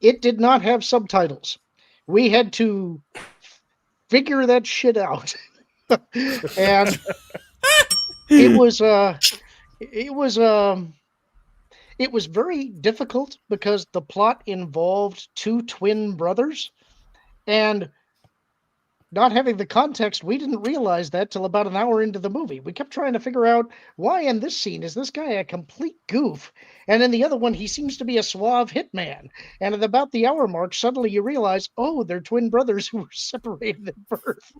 it did not have subtitles. We had to figure that shit out. And it was very difficult because the plot involved 2 twin brothers, and not having the context, we didn't realize that till about an hour into the movie. We kept trying to figure out why in this scene is this guy a complete goof, and in the other one he seems to be a suave hitman. And at about the hour mark, suddenly you realize, oh, they're twin brothers who were separated at birth.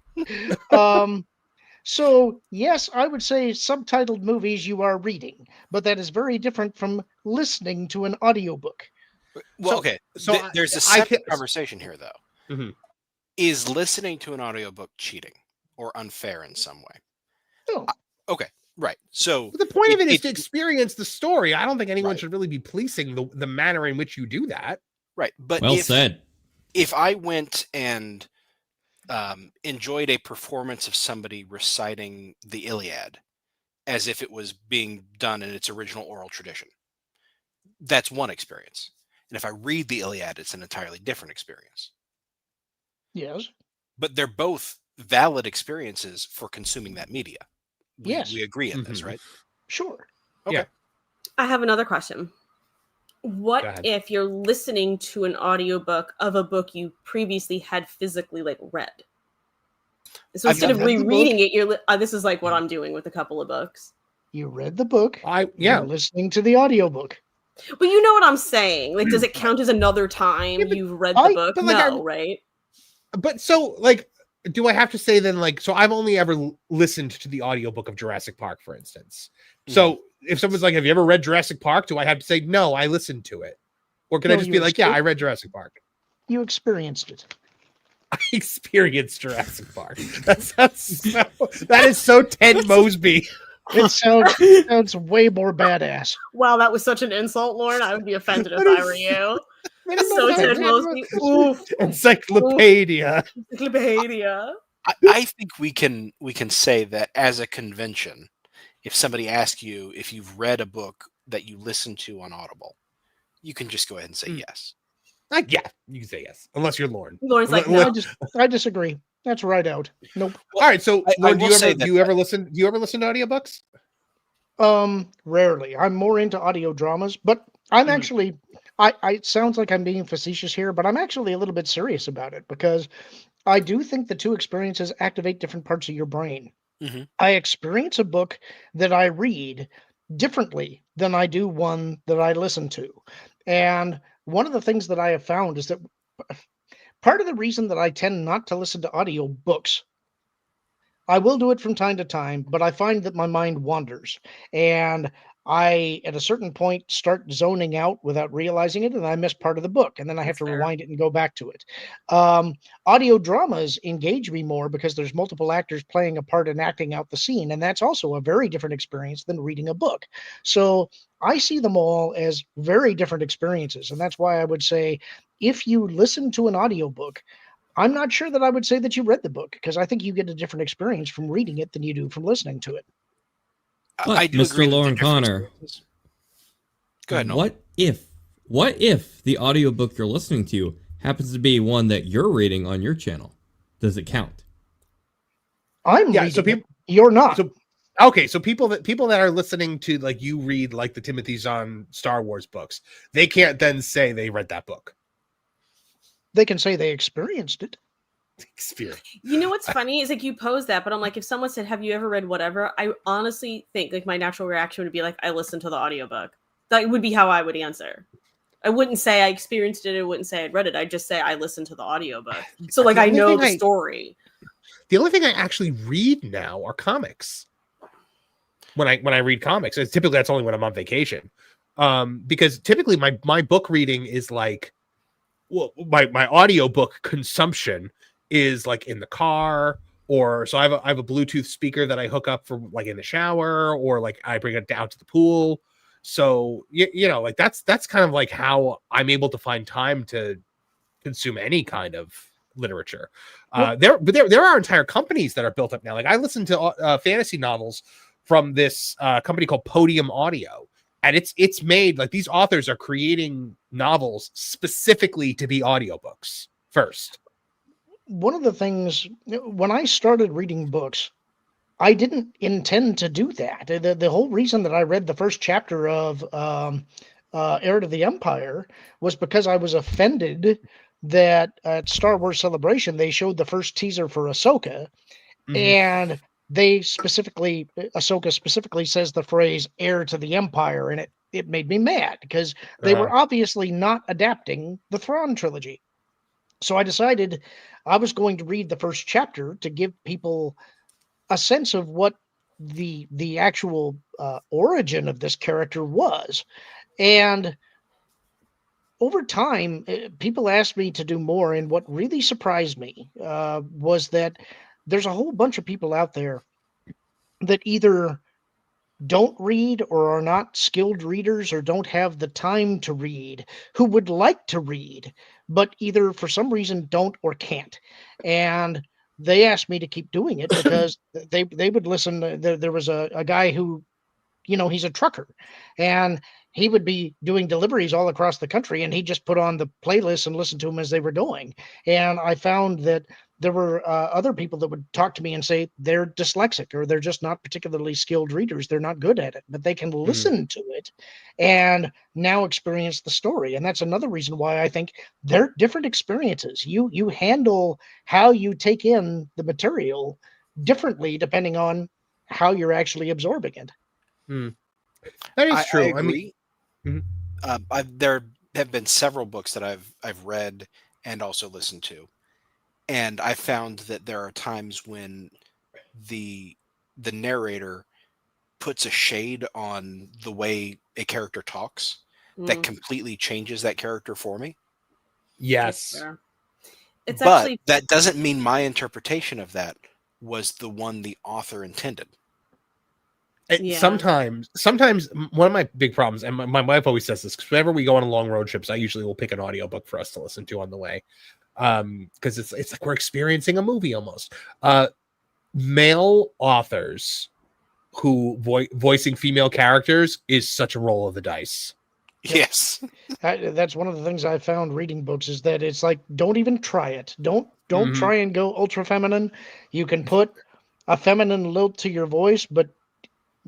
So, yes, I would say subtitled movies you are reading, but that is very different from listening to an audiobook. Well, so there's a separate conversation here, though. Mm-hmm. Is listening to an audiobook cheating or unfair in some way? No. Okay, right. So but the point of it is to experience the story. I don't think anyone should really be policing the manner in which you do that. Right, but well said. If I went and enjoyed a performance of somebody reciting the Iliad as if it was being done in its original oral tradition, that's one experience. And if I read the Iliad, it's an entirely different experience. Yes. But they're both valid experiences for consuming that media. We agree on this, right? Sure. Okay. Yeah. I have another question. What if you're listening to an audiobook of a book you previously had physically read? So instead of rereading it, you're this is like what I'm doing with a couple of books. You read the book. You're listening to the audiobook. But you know what I'm saying? Like, does it count as another time you've read the book? No, right? But so, do I have to say then, so I've only ever listened to the audiobook of Jurassic Park, for instance. So if someone's like, have you ever read Jurassic Park? Do I have to say, no, I listened to it? Or can I just be like, yeah, I read Jurassic Park? You experienced it. I experienced Jurassic Park. That is so Ted Mosby. It sounds way more badass. Wow, that was such an insult, Lauren. I would be offended if I were you. So Ted Mosby. Oof. Encyclopedia. Encyclopedia. I think we can say that as a convention, if somebody asks you if you've read a book that you listen to on Audible, you can just go ahead and say yes. Yeah, you can say yes, unless you're Lauren. Lauren's like, no. I disagree. That's right out. Nope. All right, so Lauren, do you ever listen to audiobooks? Rarely. I'm more into audio dramas, but I'm actually it sounds like I'm being facetious here, but I'm actually a little bit serious about it because I do think the two experiences activate different parts of your brain. Mm-hmm. I experience a book that I read differently than I do one that I listen to. And one of the things that I have found is that part of the reason that I tend not to listen to audio books, I will do it from time to time, but I find that my mind wanders and I, at a certain point, start zoning out without realizing it, and I miss part of the book, and then I have to rewind it and go back to it. Audio dramas engage me more because there's multiple actors playing a part and acting out the scene, and that's also a very different experience than reading a book. So I see them all as very different experiences, and that's why I would say if you listen to an audiobook, I'm not sure that I would say that you read the book because I think you get a different experience from reading it than you do from listening to it. But, Mr. Lauren Connor, go ahead. What if the audiobook you're listening to happens to be one that you're reading on your channel? Does it count? I'm reading. So people, you're not. So, okay, so people that are listening to like you read like the Timothy Zahn Star Wars books, they can't then say they read that book. They can say they experienced it. You know what's funny is like you pose that, but I'm like, if someone said, "Have you ever read whatever?" I honestly think like my natural reaction would be like, "I listened to the audiobook." That would be how I would answer. I wouldn't say I experienced it. I wouldn't say I'd read it. I'd just say I listened to the audiobook. So like I know the story. The only thing I actually read now are comics. When I read comics, it's typically that's only when I'm on vacation. Because typically my book reading is like, well, my audiobook consumption is like in the car, or so I have a Bluetooth speaker that I hook up for like in the shower, or like I bring it down to the pool. So you know, like that's kind of like how I'm able to find time to consume any kind of literature. There are entire companies that are built up now. Like I listen to fantasy novels from this company called Podium Audio. And it's made like these authors are creating novels specifically to be audiobooks first. One of the things when I started reading books, I didn't intend to do that. The whole reason that I read the first chapter of Heir to the Empire was because I was offended that at Star Wars Celebration they showed the first teaser for Ahsoka, and Ahsoka specifically says the phrase "heir to the Empire," and it made me mad because they were obviously not adapting the Thrawn trilogy. So I decided I was going to read the first chapter to give people a sense of what the actual origin of this character was. And over time, people asked me to do more, and what really surprised me was that there's a whole bunch of people out there that either don't read or are not skilled readers or don't have the time to read, who would like to read, but either for some reason don't or can't. And they asked me to keep doing it because they would listen. There was a guy who, you know, he's a trucker, and he would be doing deliveries all across the country, and he just put on the playlist and listened to them as they were going. And I found that there were other people that would talk to me and say they're dyslexic or they're just not particularly skilled readers. They're not good at it, but they can listen to it and now experience the story. And that's another reason why I think they're different experiences. You handle how you take in the material differently depending on how you're actually absorbing it. That is true. I agree. There have been several books that I've read and also listened to. And I found that there are times when the narrator puts a shade on the way a character talks that completely changes that character for me. Yes. But that doesn't mean my interpretation of that was the one the author intended. Sometimes one of my big problems, and my wife always says this, because whenever we go on long road trips, I usually will pick an audiobook for us to listen to on the way. Because it's like we're experiencing a movie almost. Male authors who voicing female characters is such a roll of the dice. Yes. That's one of the things I found reading books, is that it's like, don't even try it. Don't try and go ultra feminine. You can put a feminine lilt to your voice, but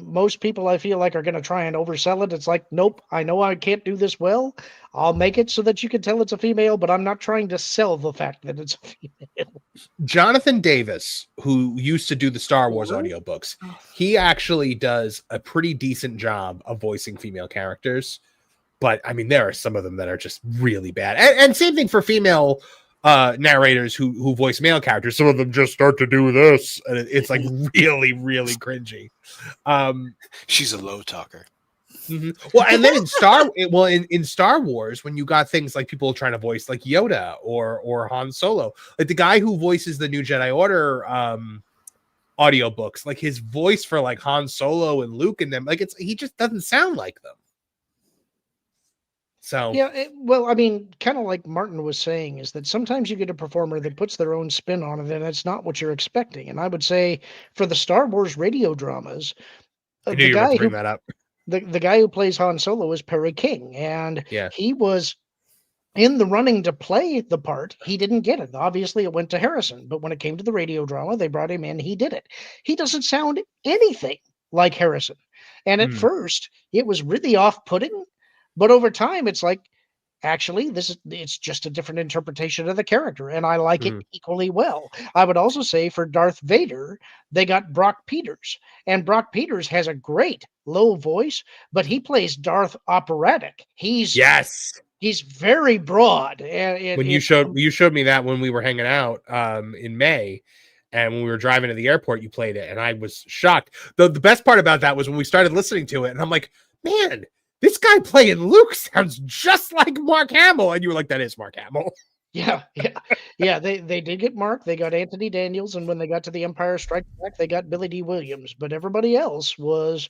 most people, I feel like, are going to try and oversell it. It's like, nope, I know I can't do this well. I'll make it so that you can tell it's a female, but I'm not trying to sell the fact that it's a female. Jonathan Davis, who used to do the Star Wars audiobooks, he actually does a pretty decent job of voicing female characters. But I mean, there are some of them that are just really bad. And same thing for female narrators who voice male characters. Some of them just start to do this, and it's like really, really cringy. She's a low talker. Mm-hmm. Well, and then in Star Wars, when you got things like people trying to voice like Yoda or Han Solo, like the guy who voices the New Jedi Order audiobooks, like his voice for like Han Solo and Luke and them, like he just doesn't sound like them. So yeah, well, I mean, kind of like Martin was saying, is that sometimes you get a performer that puts their own spin on it, and it's not what you're expecting. And I would say for the Star Wars radio dramas, I knew you were about to bring that up. The guy who plays Han Solo is Perry King, and he was in the running to play the part. He didn't get it. Obviously, it went to Harrison, but when it came to the radio drama, they brought him in. He did it. He doesn't sound anything like Harrison, and at first, it was really off-putting. But over time, it's like, actually, it's just a different interpretation of the character, and I like it equally well. I would also say for Darth Vader, they got Brock Peters, and Brock Peters has a great low voice, but he plays Darth operatic. He's very broad. And you showed me that when we were hanging out in May. And when we were driving to the airport, you played it, and I was shocked. The best part about that was when we started listening to it, and I'm like, man, this guy playing Luke sounds just like Mark Hamill. And you were like, that is Mark Hamill. Yeah. They did get Mark. They got Anthony Daniels. And when they got to The Empire Strikes Back, they got Billy D. Williams. But everybody else was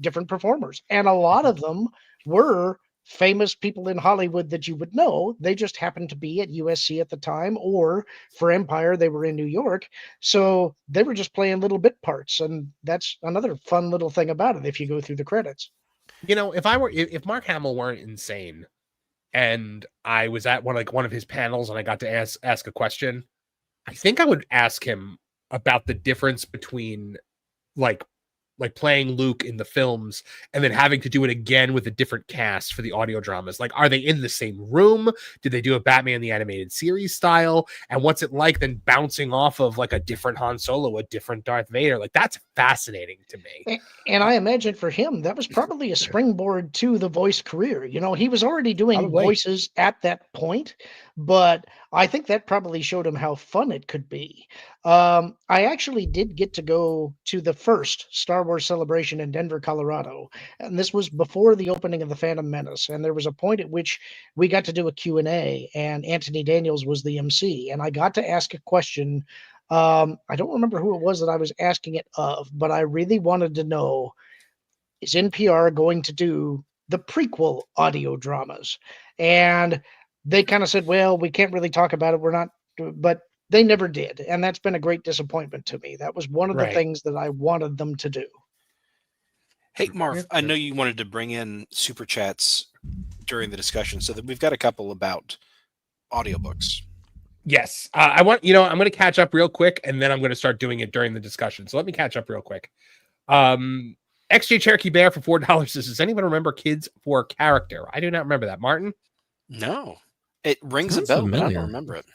different performers. And a lot of them were famous people in Hollywood that you would know. They just happened to be at USC at the time, or for Empire, they were in New York. So they were just playing little bit parts. And that's another fun little thing about it if you go through the credits. You know, if Mark Hamill weren't insane and I was at one of his panels and I got to ask a question, I think I would ask him about the difference between like playing Luke in the films and then having to do it again with a different cast for the audio dramas. Like, are they in the same room? Did they do a Batman the Animated Series style? And what's it like then bouncing off of like a different Han Solo, a different Darth Vader? Like, that's fascinating to me. And I imagine for him, that was probably a springboard to the voice career. You know, he was already doing voices at that point, but I think that probably showed him how fun it could be. I actually did get to go to the first Star Wars celebration in Denver, Colorado. And this was before the opening of the Phantom Menace. And there was a point at which we got to do a Q&A, and Anthony Daniels was the MC. And I got to ask a question. I don't remember who it was that I was asking it of, but I really wanted to know, is NPR going to do the prequel audio dramas? And they kind of said, well, we can't really talk about it. We're not, but they never did. And that's been a great disappointment to me. That was one of the things that I wanted them to do. Hey, Marv, I know you wanted to bring in super chats during the discussion, so that we've got a couple about audiobooks. Yes. I'm going to catch up real quick, and then I'm going to start doing it during the discussion. So let me catch up real quick. XJ Cherokee Bear for $4 says, does anyone remember Kids for Character? I do not remember that. Martin? No. It rings a bell, but I don't remember it.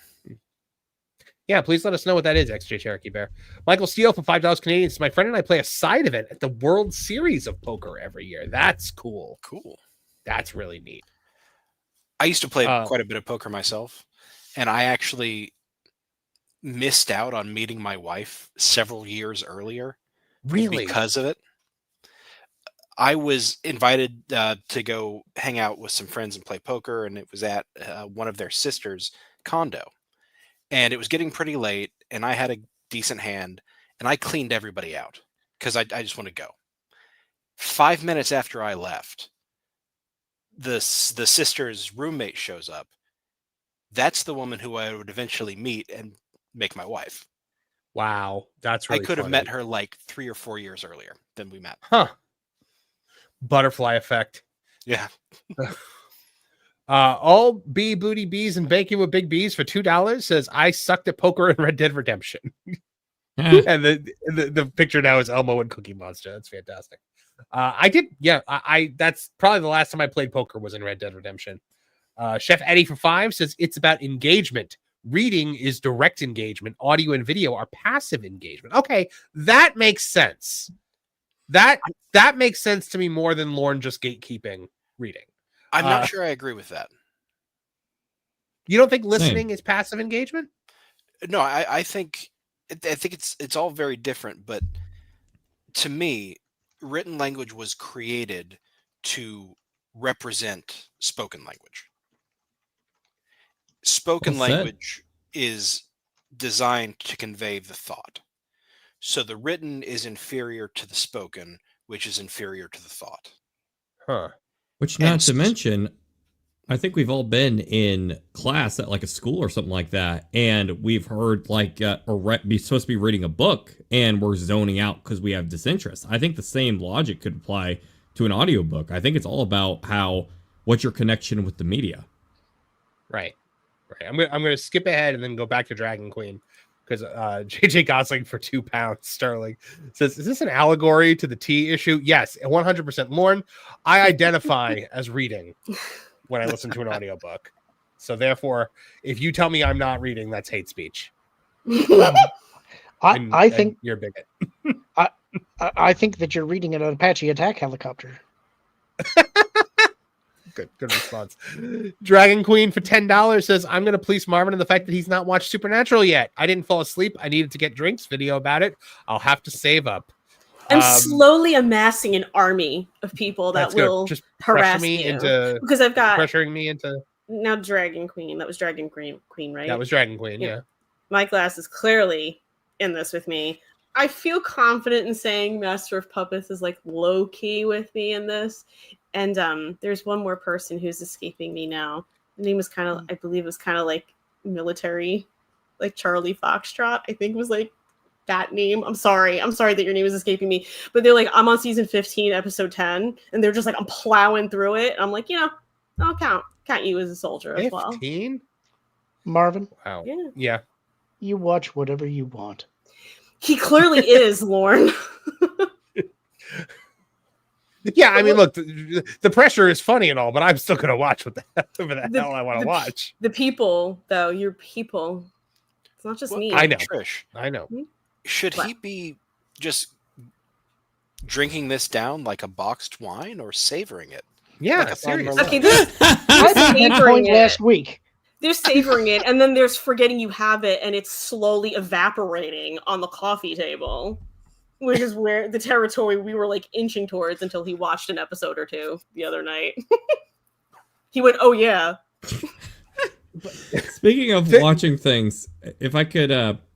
Yeah, please let us know what that is, XJ Cherokee Bear. Michael Steele for $5 Canadian says, my friend and I play a side event at the World Series of Poker every year. That's cool. Cool. That's really neat. I used to play quite a bit of poker myself, and I actually missed out on meeting my wife several years earlier. Really? Because of it. I was invited to go hang out with some friends and play poker, and it was at one of their sisters' condo. And it was getting pretty late, and I had a decent hand, and I cleaned everybody out because I just want to go. 5 minutes after I left, the sister's roommate shows up. That's the woman who I would eventually meet and make my wife. Wow, that's really I could have funny. met her like 3 or 4 years earlier than we met. Huh. Butterfly effect. Yeah. All B booty bees and bacon with big B's for $2 says I sucked at poker in Red Dead Redemption. And the picture now is Elmo and Cookie Monster. That's fantastic. I did, yeah. I that's probably the last time I played poker was in Red Dead Redemption. Chef Eddie for 5 says it's about engagement. Reading is direct engagement. Audio and video are passive engagement. Okay, that makes sense. That makes sense to me more than Lorne just gatekeeping reading. I'm not sure I agree with that. You don't think listening is passive engagement? No, I think it's all very different, but to me, written language was created to represent spoken language. Spoken language is designed to convey the thought. So the written is inferior to the spoken, which is inferior to the thought. Huh. Which, not to mention, I think we've all been in class at like a school or something like that, and we've heard like be supposed to be reading a book, and we're zoning out because we have disinterest. I think the same logic could apply to an audiobook. I think it's all about what's your connection with the media. Right. I'm gonna skip ahead and then go back to Dragon Queen because JJ Gosling for £2 sterling says, is this an allegory to the tea issue? Yes, 100%. Lorne, I identify as reading when I listen to an audiobook. So therefore, if you tell me I'm not reading, that's hate speech. I think you're a bigot. I think that you're reading an Apache attack helicopter. Good response. Dragon Queen for $10 says, I'm going to police Marvin on the fact that he's not watched Supernatural yet. I didn't fall asleep. I needed to get drinks. Video about it. I'll have to save up. I'm slowly amassing an army of people that will just harass me you. Because I've got pressuring me into now Dragon Queen. That was Dragon Queen, right? That was Dragon Queen, yeah. My class is clearly in this with me. I feel confident in saying Master of Puppets is like low key with me in this. And there's one more person who's escaping me now. The name was kind of, I believe it was kind of like military, like Charlie Foxtrot, I think was like that name. I'm sorry that your name is escaping me. But they're like, I'm on season 15, episode 10. And they're just like, I'm plowing through it. And I'm like, I'll count you as a soldier as well. 15? Marvin? Wow. Yeah. You watch whatever you want. He clearly is, Lorne. Yeah, I mean, look, the pressure is funny and all, but I'm still going to watch what the hell I want to watch. The people, though, your people. It's not just me. I know. Trish, I know. Should he be just drinking this down like a boxed wine or savoring it? Yeah, like seriously. Okay, they're savoring it last week. They're savoring it, and then there's forgetting you have it, and it's slowly evaporating on the coffee table. Which is where the territory we were like inching towards until he watched an episode or two the other night. He went, oh yeah. Speaking of watching things, if I could,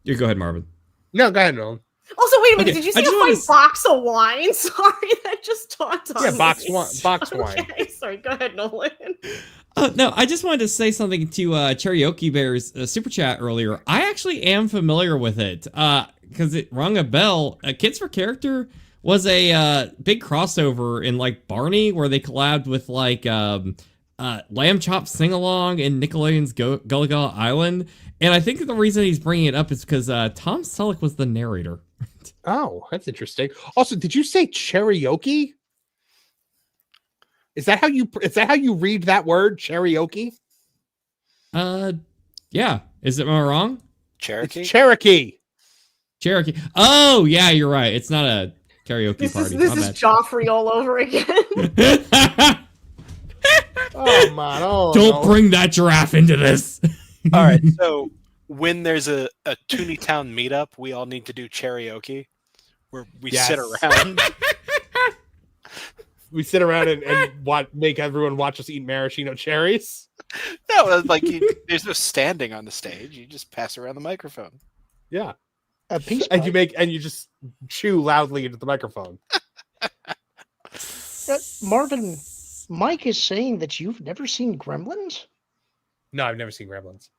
you go ahead, Marvin. No, go ahead, Nolan. Also, wait a minute. Okay, Did you see a fine box of wine? Sorry, that just dawned on me. Yeah, box wine. Sorry, go ahead, Nolan. No, I just wanted to say something to Cherokee Bear's super chat earlier. I actually am familiar with it because it rung a bell. Kids for Character was a big crossover in like Barney where they collabed with like Lamb Chop Sing Along and Nickelodeon's Gullah Gullah Island. And I think the reason he's bringing it up is because Tom Selleck was the narrator. Oh, that's interesting. Also, did you say karaoke? Is that how you read that word, karaoke? Yeah. Am I wrong? Cherokee? It's Cherokee. Oh, yeah, you're right. It's not a karaoke party. This is Joffrey all over again. Oh man! Oh, don't bring that giraffe into this. All right, so when there's a Tooney Town meetup, we all need to do karaoke, where we sit around. We sit around and make everyone watch us eat maraschino cherries. No, like there's no standing on the stage. You just pass around the microphone. Yeah. A peace and pipe. you just chew loudly into the microphone. Marvin, Mike is saying that you've never seen Gremlins? No, I've never seen Gremlins.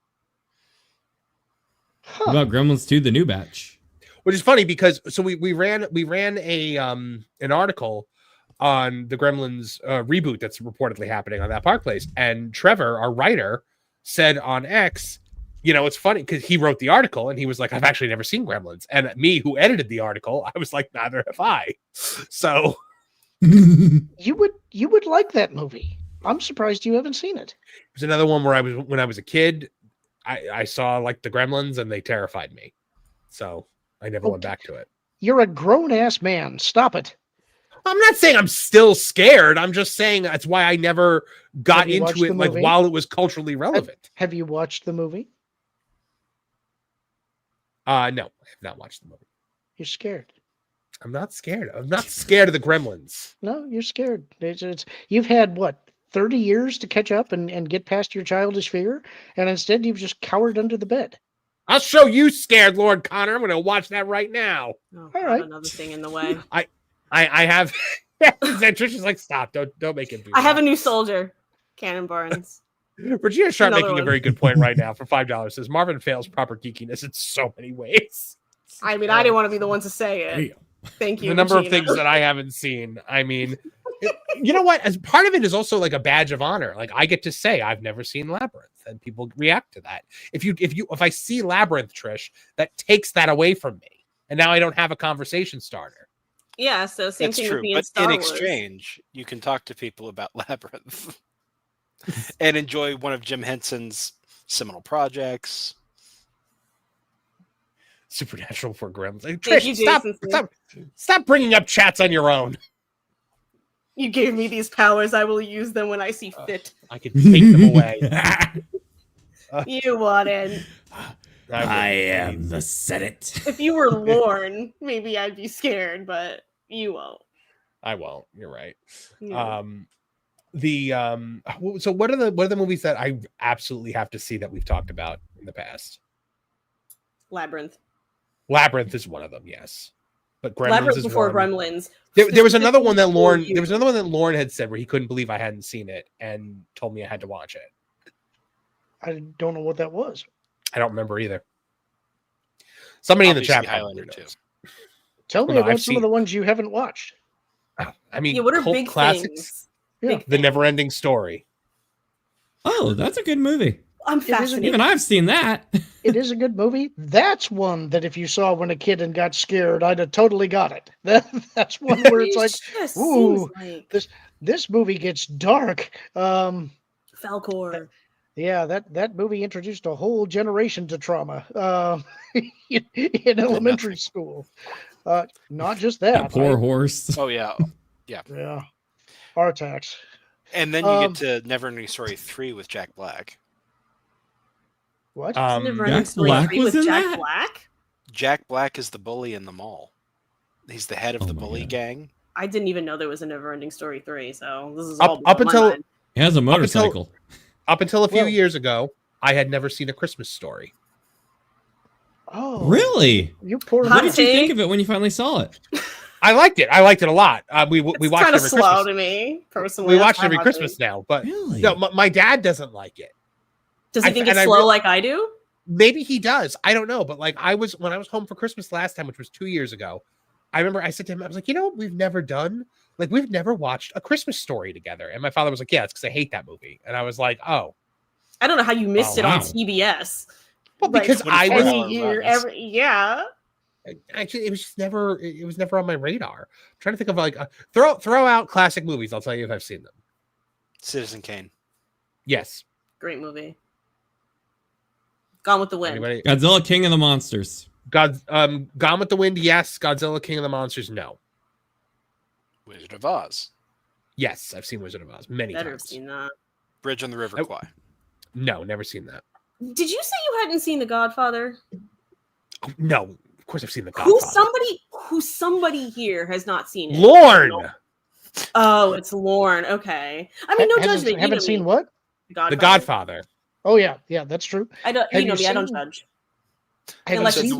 What about Gremlins 2, the new batch? Which is funny because we ran a an article on the Gremlins reboot that's reportedly happening on that Park Place, and Trevor, our writer, said on X, it's funny because he wrote the article and he was like, I've actually never seen Gremlins, and me, who edited the article, I was like, neither have I. So you would like that movie. I'm surprised you haven't seen it. It was another one where when I was a kid, I saw like the Gremlins and they terrified me, so I never went back to it. You're a grown-ass man. Stop it. I'm not saying I'm still scared. I'm just saying that's why I never got into it like while it was culturally relevant. Have you watched the movie? No, I have not watched the movie. You're scared. I'm not scared. I'm not scared of the Gremlins. No, you're scared. You've had, 30 years to catch up and get past your childish fear, and instead you've just cowered under the bed. I'll show you scared, Lord Connor. I'm going to watch that right now. Oh, all right. Another thing in the way. I have. Trisha's like, stop! Don't make it. I have a new soldier, Cannon Barnes. Regina Sharp making a very good point right now for $5. Says Marvin fails proper geekiness in so many ways. I mean, I didn't want to be the one to say it. Thank you. The number Regina. of things that I haven't seen. I mean, you know what? As part of it is also like a badge of honor. Like I get to say I've never seen Labyrinth, and people react to that. If I see Labyrinth, Trish, that takes that away from me, and now I don't have a conversation starter. Yeah, so same That's thing true, with me but in Star in Wars. exchange, you can talk to people about Labyrinth and enjoy one of Jim Henson's seminal projects. Supernatural for Gremlins. Like, Trish, stop bringing up chats on your own. You gave me these powers. I will use them when I see fit. I can take them away. You wouldn't. I am the Senate. If you were Lorne, maybe I'd be scared, but you won't. I won't. You're right. Yeah. So what are the movies that I absolutely have to see that we've talked about in the past? Labyrinth. Labyrinth is one of them, yes. But Gremlins Labyrinth is before one. Gremlins. There was another one that Lorne. There was another one that Lorne had said where he couldn't believe I hadn't seen it and told me I had to watch it. I don't know what that was. I don't remember either. Somebody in the chat highlighted too. Tell me about some of the ones you haven't watched. I mean, what are cult big classics? Yeah. The Never-Ending Story. Oh, that's a good movie. I'm fascinated. Even I've seen that. It is a good movie. That's one that if you saw when a kid and got scared, I'd have totally got it. That's one where it's like, ooh, this movie gets dark. Falcor. Yeah, that movie introduced a whole generation to trauma in elementary school. Not just that. Poor horse. Oh yeah. Yeah. Artax. And then you get to Neverending Story 3 with Jack Black. What? Jack Black was in Jack that? Black? Jack Black is the bully in the mall. He's the head of the bully gang. I didn't even know there was a Neverending Story 3, so this is Up until he has a motorcycle. Up until a few years ago, I had never seen A Christmas Story. Oh, really? You poor. What did you think of it when you finally saw it? I liked it. I liked it a lot. We watched it kind of every slow Christmas. to me personally. We watch it every Christmas now, but no, my dad doesn't like it. Does he think it's slow like I do? Maybe he does. I don't know. But like when I was home for Christmas last time, which was 2 years ago, I remember I said to him, I was like, you know what we've never done? Like we've never watched A Christmas Story together. And my father was like, yeah, it's because I hate that movie. And I was like, oh. I don't know how you missed it on TBS. Well, because I was Actually, it was just never. It was never on my radar. I'm trying to think of like throw out classic movies. I'll tell you if I've seen them. Citizen Kane. Yes. Great movie. Gone with the Wind. Anybody? Godzilla King of the Monsters. Gone with the Wind. Yes. Godzilla King of the Monsters. No. Wizard of Oz. Yes, I've seen Wizard of Oz many Better times. have seen that. Bridge on the River Kwai. No, never seen that. Did you say you hadn't seen The Godfather? No, of course I've seen The Godfather. Who somebody here has not seen it? Lorne. Oh, it's Lorne. Okay. I mean, no judgment. Haven't seen what? The Godfather. Oh yeah, that's true. I don't. I don't judge. Unless So it's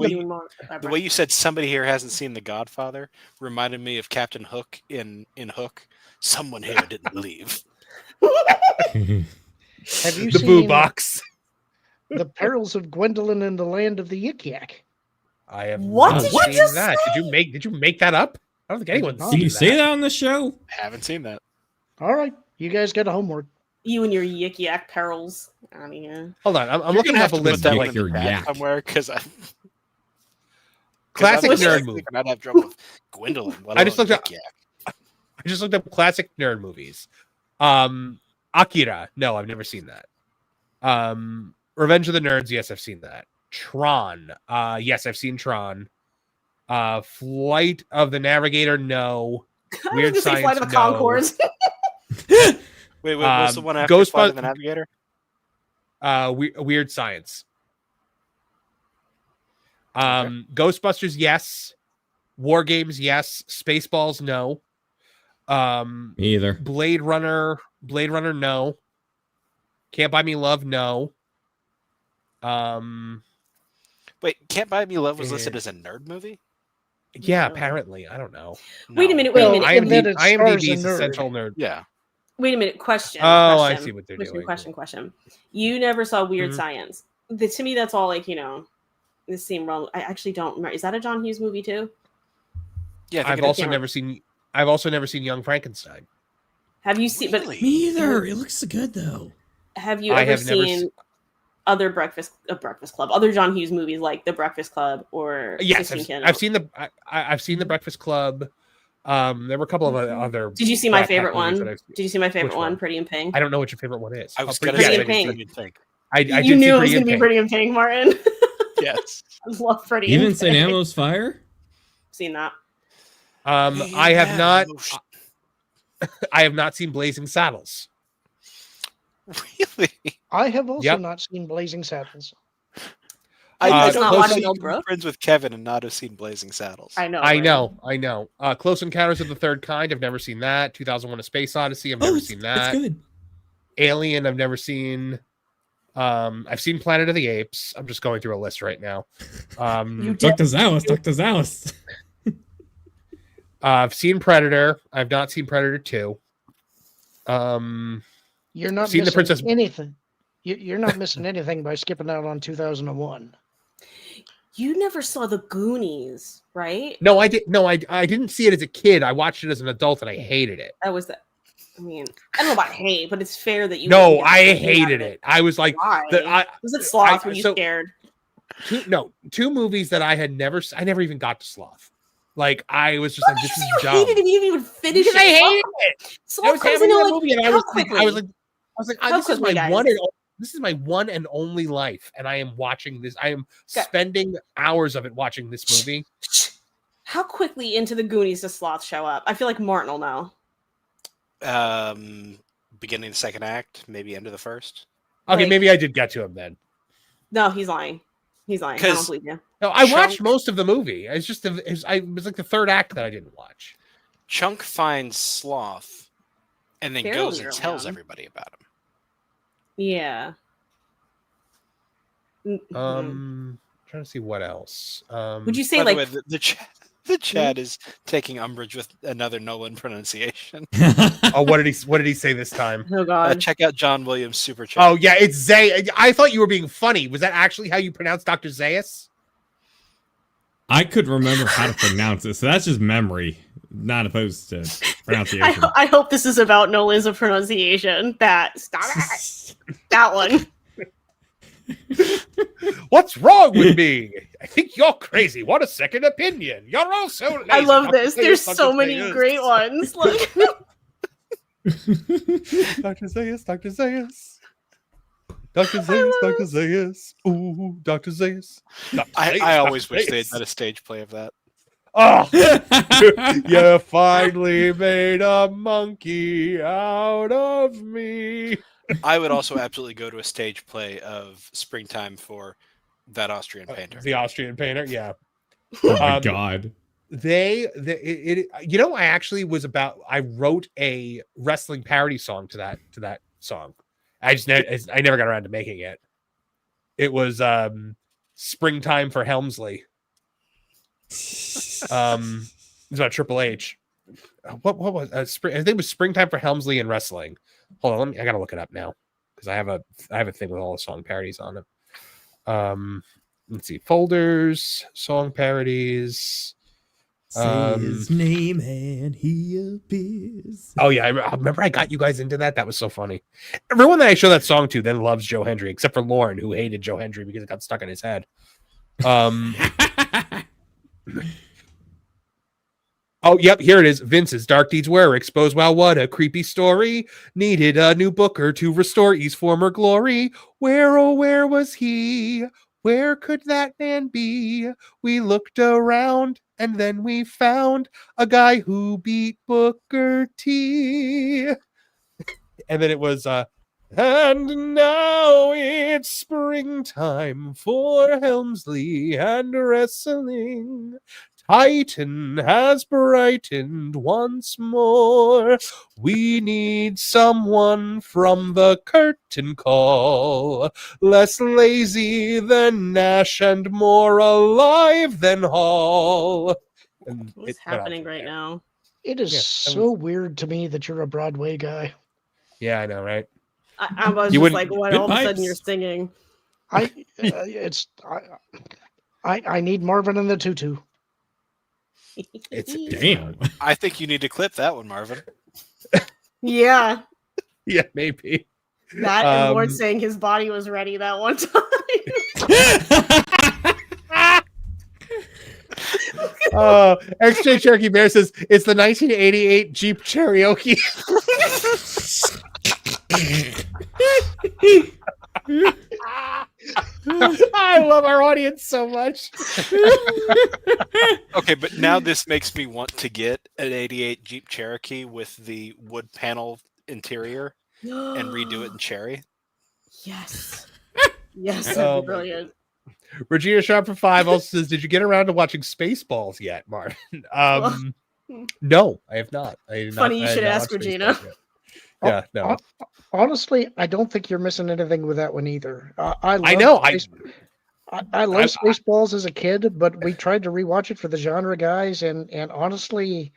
the way you said somebody here hasn't seen The Godfather reminded me of Captain Hook in Hook. Someone here didn't leave. Have you the seen boo box? The Perils of Gwendolyn in the Land of the Yik Yak? I have What not did you seen just that. say? Did you make that up? I don't think anyone's Did seen Did you that. say that on the show? I haven't seen that. All right, you guys got a homework. You and your yik yak perils. I mean, Hold on, I'm looking up a list that of like like your yak. somewhere because I classic nerd movie. movies. I'd have trouble with Gwendolyn. I just looked up classic nerd movies. Akira. No, I've never seen that. Revenge of the Nerds. Yes, I've seen that. Tron. Yes, I've seen Tron. Flight of the Navigator. No. Weird Science. Flight of the no. Conchords. Wait, what's the one after Flight of the Navigator? Weird Science. Ghostbusters, yes. War Games, yes. Spaceballs, no. Me either. Blade Runner, no. Can't Buy Me Love, no. Wait, Can't Buy Me Love was listed as a nerd movie? Yeah, apparently. I don't know. Wait a minute. Wait a minute. IMDb is essential nerd. Yeah. Wait a minute. Question. Oh, question. I see what they're doing. Question. You never saw Weird Mhm. Science. To me, that's all like, the same realm. I actually don't remember. Is that a John Hughes movie too? Yeah, I've also never seen Young Frankenstein. Have you seen? But Me either. It looks good though. Have you ever seen other Breakfast Club, other John Hughes movies like The Breakfast Club or Yes, I've seen the Breakfast Club. There were a couple of other. Did you see my Rat Pack favorite movies one? that I've seen. Did you see my favorite Which one? Pretty in Pink. I don't know what your favorite one is. I was Pretty gonna say in Pink. Pretty in Pink. I you did knew see it was Pretty going in to be Pink. Pretty in Pink, Martin. Yes. I love Pretty in Even Pink. St. Elmo's Fire? Seen that. I have not. I have not seen Blazing Saddles. Really? I have also not seen Blazing Saddles. I not watching Old Grove? friends with Kevin and not have seen Blazing Saddles. I know. I know. Close Encounters of the Third Kind. I've never seen that. 2001: A Space Odyssey. I've never seen that. It's good. Alien. I've never seen. I've seen Planet of the Apes. I'm just going through a list right now. Dr. Zalus. I've seen Predator. I've not seen Predator 2. You're not seen missing the Princess. anything. You're not missing anything by skipping out on 2001. You never saw The Goonies, right? No, I did. No, I didn't see it as a kid. I watched it as an adult, and I hated it. That was the. I mean, I don't know about hate, but it's fair that you. No, wouldn't get I anything out hated of it. I was like, Why? Was it Sloth? Were you scared? Two movies that I never even got to Sloth. Like I was just like, this is dumb. Hated it. You didn't even finish it. I hated it. Sloth comes in like movie, and I was like, How this is quickly, my guys? one. This is my one and only life, and I am watching this. I am spending hours of it watching this movie. How quickly into the Goonies does Sloth show up? I feel like Martin will know. Beginning of the second act, maybe end of the first. Okay, maybe I did get to him then. No, he's lying. He's lying. I don't believe you. No, I watched most of the movie. It's just it was like the third act that I didn't watch. Chunk finds Sloth, and then goes and tells everybody about him. Yeah. Trying to see what else. Would you say By the like way, the chat is taking umbrage with another Nolan pronunciation. Oh, what did he say this time? Oh God! Check out John Williams' super chat. Oh yeah, it's Zay. I thought you were being funny. Was that actually how you pronounce Dr. Zayas? I could remember how to pronounce it, so that's just memory, not opposed to pronunciation. I hope this is about Nolan's pronunciation. That one. What's wrong with me? I think you're crazy. Want a second opinion? You're all so lazy. I love Dr. this. Zayas, There's Dr. so many Zayas. great ones. Look. Dr. Zayas, Dr. Zayas. Dr. Zayas, Dr. Zayas. Ooh, Dr. Zayas. I always wish they had done a stage play of that. Oh, you finally made a monkey out of me. I would also absolutely go to a stage play of Springtime for that Austrian painter. The Austrian painter, yeah. Oh my God. I actually I wrote a wrestling parody song to that song. I never got around to making it. It was Springtime for Helmsley. It's about Triple H. What was I think it was Springtime for Helmsley in wrestling. Hold on, I gotta look it up now because I have a thing with all the song parodies on it. Let's see, folders, song parodies. Say his name and he appears. Oh yeah, I remember I got you guys into that. That was so funny. Everyone that I show that song to then loves Joe Hendry, except for Lauren, who hated Joe Hendry because it got stuck in his head. Oh, yep, here it is. Vince's Dark Deeds were exposed. Wow, what a creepy story. Needed a new booker to restore E's former glory. Where, oh, where was he? Where could that man be? We looked around, and then we found a guy who beat Booker T. And then it was, and now it's springtime for Helmsley and wrestling. Titan has brightened once more. We need someone from the curtain call. Less lazy than Nash and more alive than Hall. And what's happening right now? It is so weird to me that you're a Broadway guy. Yeah, I know, right? I was just like, what? All of a sudden you're singing. I need Marvin and the Tutu. It's damn. I think you need to clip that one, Marvin. Yeah. Yeah, maybe. That and Lord saying his body was ready that one time. XJ Cherokee Bear says it's the 1988 Jeep Cherokee. I love our audience so much. Okay, but now this makes me want to get an 88 Jeep Cherokee with the wood panel interior and redo it in cherry. Yes. Yes, that'd be brilliant. Regina Sharp for 5 also says, did you get around to watching Spaceballs yet, Martin? No, I have not. Funny you should ask Regina. Yeah, no. Honestly, I don't think you're missing anything with that one either. I love Spaceballs as a kid, but we tried to rewatch it for the genre guys, and honestly,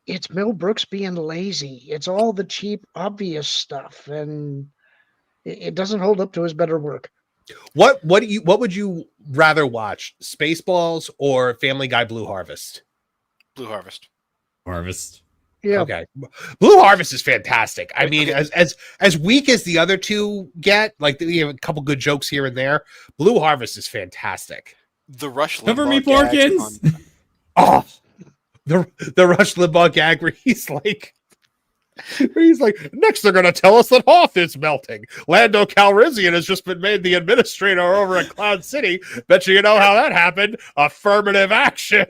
it's Mel Brooks being lazy. It's all the cheap, obvious stuff, and it doesn't hold up to his better work. What would you rather watch, Spaceballs or Family Guy Blue Harvest? Blue Harvest. Yeah. Okay. Blue Harvest is fantastic. I mean, as weak as the other two get, like we have a couple good jokes here and there. Blue Harvest is fantastic. The Rush Limbaugh Cover me, gag Porkins. Oh, the Rush Limbaugh gag where he's like, next they're going to tell us that Hoth is melting. Lando Calrissian has just been made the administrator over at Cloud City. Bet you know how that happened. Affirmative action.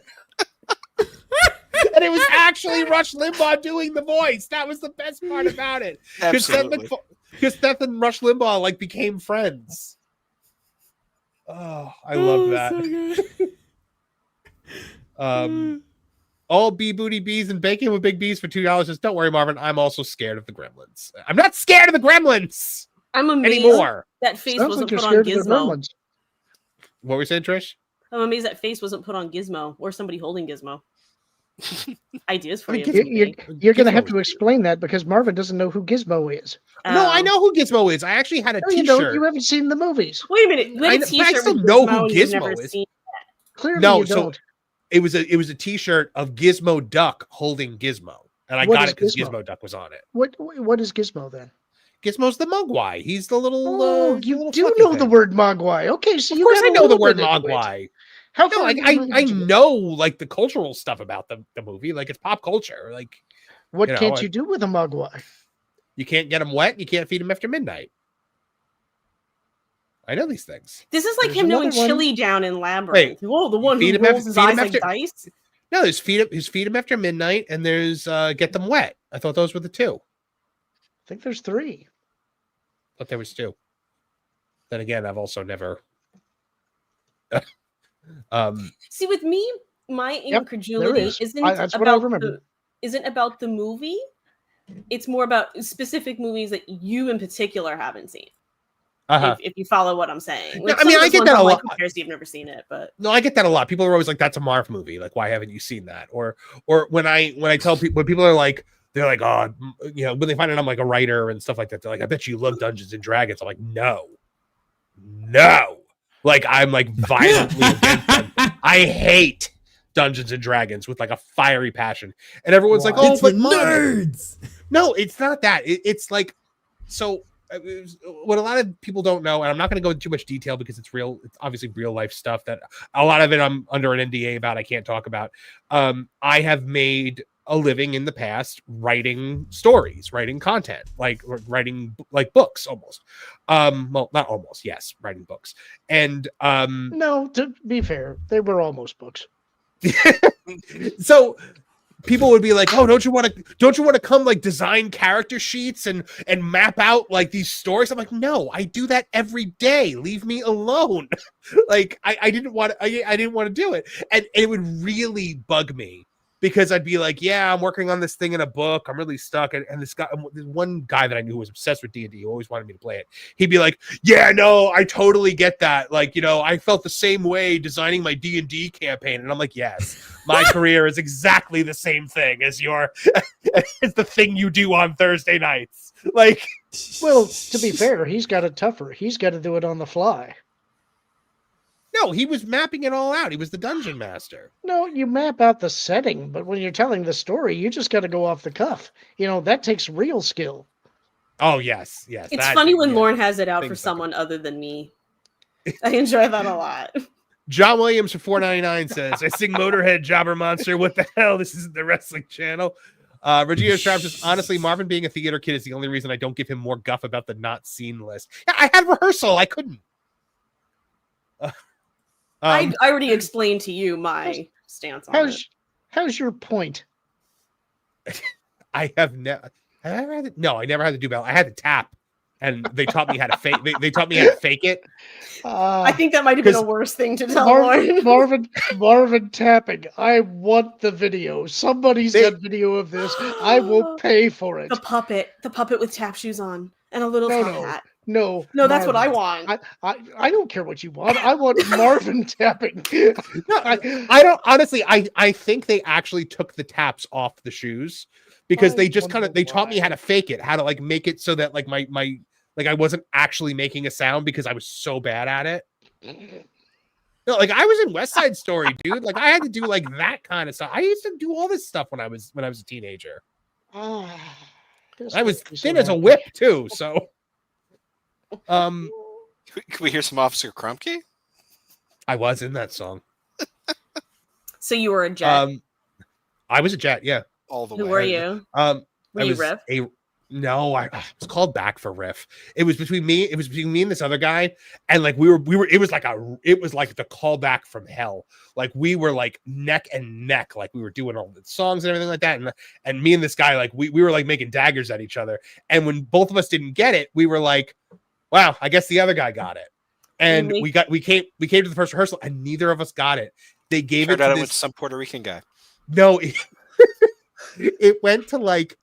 And it was actually Rush Limbaugh doing the voice. That was the best part about it. Absolutely. Because Seth and Rush Limbaugh became friends. Oh, I love that. So all bee booty bees and bacon with big bees for $2 says, don't worry, Marvin. I'm also scared of the gremlins. I'm not scared of the gremlins. I'm amazed anymore. That face Sounds wasn't like put you're on scared of the Gizmo. Gremlins. What were you saying, Trish? I'm amazed that face wasn't put on Gizmo or somebody holding Gizmo. Ideas for you. You're going to have to explain that because Marvin doesn't know who Gizmo is. No, I know who Gizmo is. I actually had a No, T-shirt. you haven't seen the movies. Wait a minute. I still know who Gizmo is. Clearly No, you so don't. it was a T-shirt of Gizmo Duck holding Gizmo, and I What got is it because Gizmo? Gizmo Duck was on it. What is Gizmo then? Gizmo's the Mogwai. He's the little. Oh, you do know the word Mogwai. Okay, so Of you course, got I a know the little word bit into it. Mogwai. How No, far like I know the cultural stuff about the movie. Like it's pop culture. Like what can't you do with a Mogwai? You can't get them wet. You can't feed them after midnight. I know these things. This is like There's him knowing another one. Chili down in Labyrinth. Wait, Whoa, the one who feed him rolls after- his feed him eyes like after- dice. No, there's feed them after midnight, and there's get them wet. I thought those were the two. I think there's 3. But there was 2. Then again, I've also never. See, with me, my incredulity there is. isn't That's what I about remember. isn't about the movie. It's more about specific movies that you in particular haven't seen. if you follow what I'm saying. Like, I mean, I get that a lot. Who cares if you've never seen it? But no, I get that a lot. People are always like, "That's a Marv movie. Like, why haven't you seen that?" Or when I tell people, when people are like, they're like, "Oh, you know," when they find out I'm like a writer and stuff like that, they're like, "I bet you love Dungeons and Dragons." I'm like, no. Like, I'm like violently against them. I hate Dungeons and Dragons with like a fiery passion, and everyone's like, "Oh, it's but nerds." No, it's not that. It's like so. What a lot of people don't know, and I'm not going to go into too much detail because it's obviously real life stuff that a lot of it I'm under an NDA about. I can't talk about. I have made a living in the past writing stories, writing content, like writing like books almost. Well, not almost, yes, writing books. And no, to be fair, they were almost books. So people would be like, "Oh, don't you want to come like design character sheets and map out like these stories?" I'm like, "No, I do that every day. Leave me alone." Like I didn't want to do it, and it would really bug me because I'd be like, "Yeah, I'm working on this thing in a book. I'm really stuck." And this one guy that I knew who was obsessed with D&D, who always wanted me to play it. He'd be like, "Yeah, no, I totally get that. Like, you know, I felt the same way designing my D&D campaign." And I'm like, "Yes, my career is exactly the same thing as it's the thing you do on Thursday nights." Like, well, to be fair, he's got it tougher. He's got to do it on the fly. No, he was mapping it all out. He was the dungeon master. No, you map out the setting, but when you're telling the story, you just got to go off the cuff. You know, that takes real skill. Oh, yes. It's funny when Lauren has it out for someone other than me. I enjoy that a lot. John Williams for $4.99 says, "I sing Motorhead, Jobber Monster. What the hell? This isn't the wrestling channel." Regina Trapp says, "Honestly, Marvin being a theater kid is the only reason I don't give him more guff about the not seen list." Yeah, I had rehearsal. I couldn't. I already explained to you my stance on it. How's your point? I never had to do bell. I had to tap, and they taught me how to fake. They taught me how to fake it. I think that might have been a worse thing to tell Lauren. Marvin tapping. I want the video. Somebody's got video of this. I will pay for it. The puppet with tap shoes on and a little hat. No, that's what I want. I don't care what you want. I want Marvin tapping. No, I don't. Honestly, I think they actually took the taps off the shoes because they just they taught me how to fake it, how to like make it so that like my like I wasn't actually making a sound because I was so bad at it. No, like I was in West Side Story, dude. Like I had to do like that kind of stuff. I used to do all this stuff when I was a teenager. I was thin as a whip too, so. Can we hear some Officer Krumke? I was in that song. So you were a jet? I was a jet, yeah. All the way. Who were you? Were you Riff? No, I was called back for Riff. It was between me and this other guy, and like we were. It was like the callback from hell. Like we were like neck and neck. Like we were doing all the songs and everything like that. And me and this guy, like we were like making daggers at each other. And when both of us didn't get it, we were like, "Wow, I guess the other guy got it." And we came to the first rehearsal, and neither of us got it. They gave it to some Puerto Rican guy. No, it went to like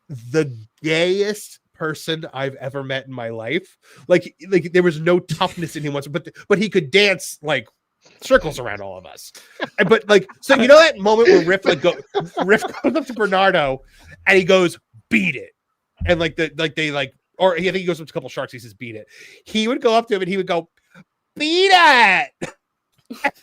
the gayest person I've ever met in my life. Like there was no toughness in him whatsoever, but he could dance like circles around all of us. But like, so you know that moment where Riff goes up to Bernardo and he goes, "Beat it," and or I think he goes up to a couple sharks. He says, "Beat it." He would go up to him and he would go, "Beat it."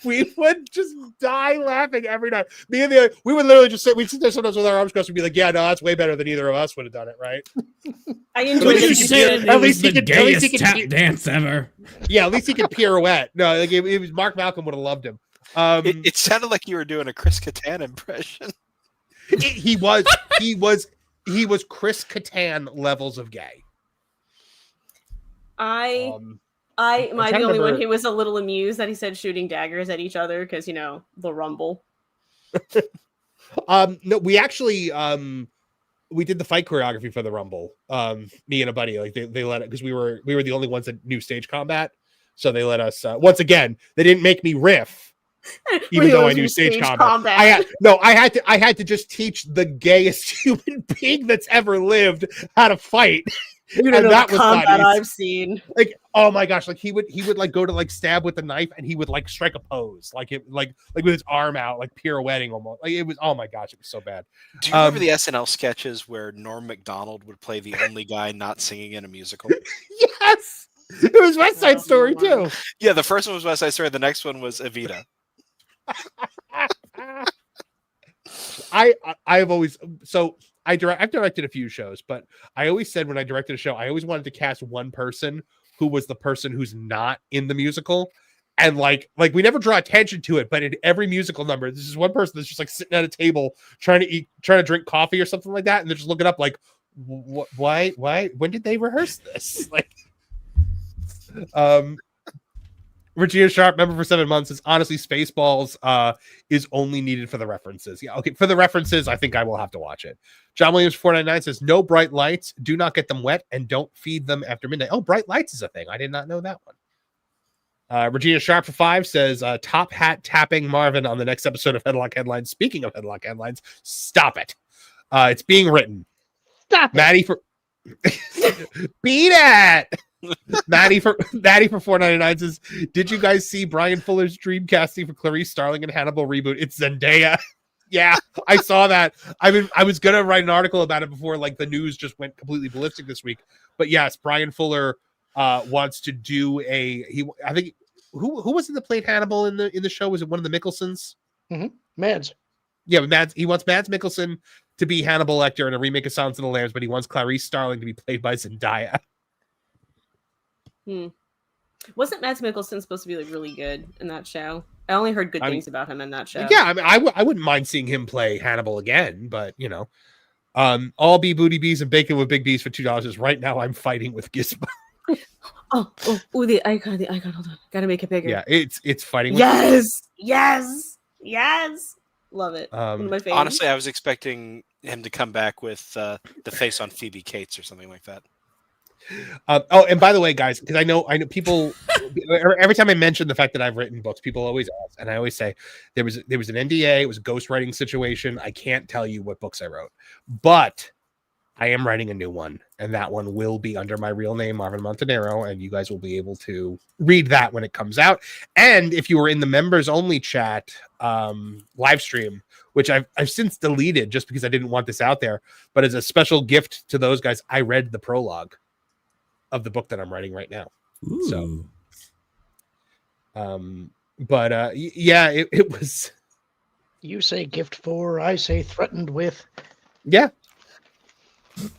We would just die laughing every night. We would literally just we'd sit there sometimes with our arms crossed and be like, "Yeah, no, that's way better than either of us would have done it, right?" I enjoyed it. At least he could tap dance ever. Yeah, at least he could pirouette. No, like it was Mark Malcolm would have loved him. It sounded like you were doing a Chris Kattan impression. He was Chris Kattan levels of gay. Am I the only one who was a little amused that he said shooting daggers at each other because, you know, the Rumble? No, we actually we did the fight choreography for the Rumble. Me and a buddy, like they let it because we were the only ones that knew stage combat, so they let us. Once again, they didn't make me riff, even though I knew stage combat. I had to just teach the gayest human being that's ever lived how to fight. You don't know the combat I've seen. Like, oh my gosh, like he would like go to like stab with the knife, and he would like strike a pose, like with his arm out, like pirouetting almost. Like it was, oh my gosh, it was so bad. Do you remember the SNL sketches where Norm Macdonald would play the only guy not singing in a musical? Yes, it was West Side Story too. Yeah, the first one was West Side Story. The next one was Evita. I've always I've directed a few shows, but I always said when I directed a show, I always wanted to cast one person who was the person who's not in the musical. And like we never draw attention to it, but in every musical number, this is one person that's just like sitting at a table trying to drink coffee or something like that, and they're just looking up like, why, when did they rehearse this? Like, Regina Sharp, member for 7 months, says honestly, Spaceballs is only needed for the references. Yeah, okay, for the references, I think I will have to watch it. John Williams 499 says no bright lights, do not get them wet, and don't feed them after midnight. Oh, bright lights is a thing. I did not know that one. Regina Sharp for 5 says top hat tapping Marvin on the next episode of Headlock Headlines. Speaking of Headlock Headlines, stop it. It's being written. Stop it. Maddie for beat it. Maddie for 499 says, did you guys see Brian Fuller's dream casting for Clarice Starling and Hannibal reboot? It's Zendaya. Yeah, I saw that. I was gonna write an article about it before like the news just went completely ballistic this week. But yes, Brian Fuller wants to do I think who was it that played Hannibal in the show? Was it one of the Mickelsons? Mm-hmm. Mads. Yeah, he wants Mads Mikkelsen to be Hannibal Lecter in a remake of Silence of the Lambs, but he wants Clarice Starling to be played by Zendaya. Wasn't Mads Mikkelsen supposed to be like really good in that show? I only heard good things about him in that show. Yeah, I mean, I wouldn't mind seeing him play Hannibal again, but you know, all be booty bees and bacon with big bees for $2 is right now. I'm fighting with Gizmo. the icon. Hold on, gotta make it bigger. Yeah, it's fighting. With yes, love it. One of my favorites. Honestly, I was expecting him to come back with the face on Phoebe Cates or something like that. And by the way, guys, because I know people every time I mention the fact that I've written books, people always ask, and I always say there was an NDA, it was a ghostwriting situation. I can't tell you what books I wrote, but I am writing a new one, and that one will be under my real name, Marvin Montanaro, and you guys will be able to read that when it comes out. And if you were in the members only chat live stream, which I've since deleted just because I didn't want this out there, but as a special gift to those guys, I read the prologue of the book that I'm writing right now. Ooh. So, yeah, it was. You say gift for, I say threatened with. Yeah.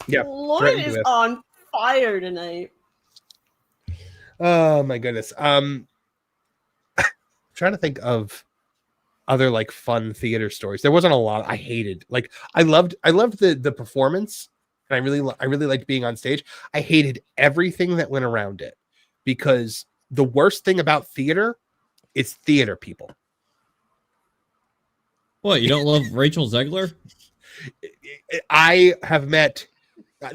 Lloyd is on fire tonight. Oh my goodness. Trying to think of other like fun theater stories. There wasn't a lot. I hated. Like I loved the performance. And I really liked being on stage. I hated everything that went around it because the worst thing about theater is theater people. What, you don't love Rachel Zegler? I have met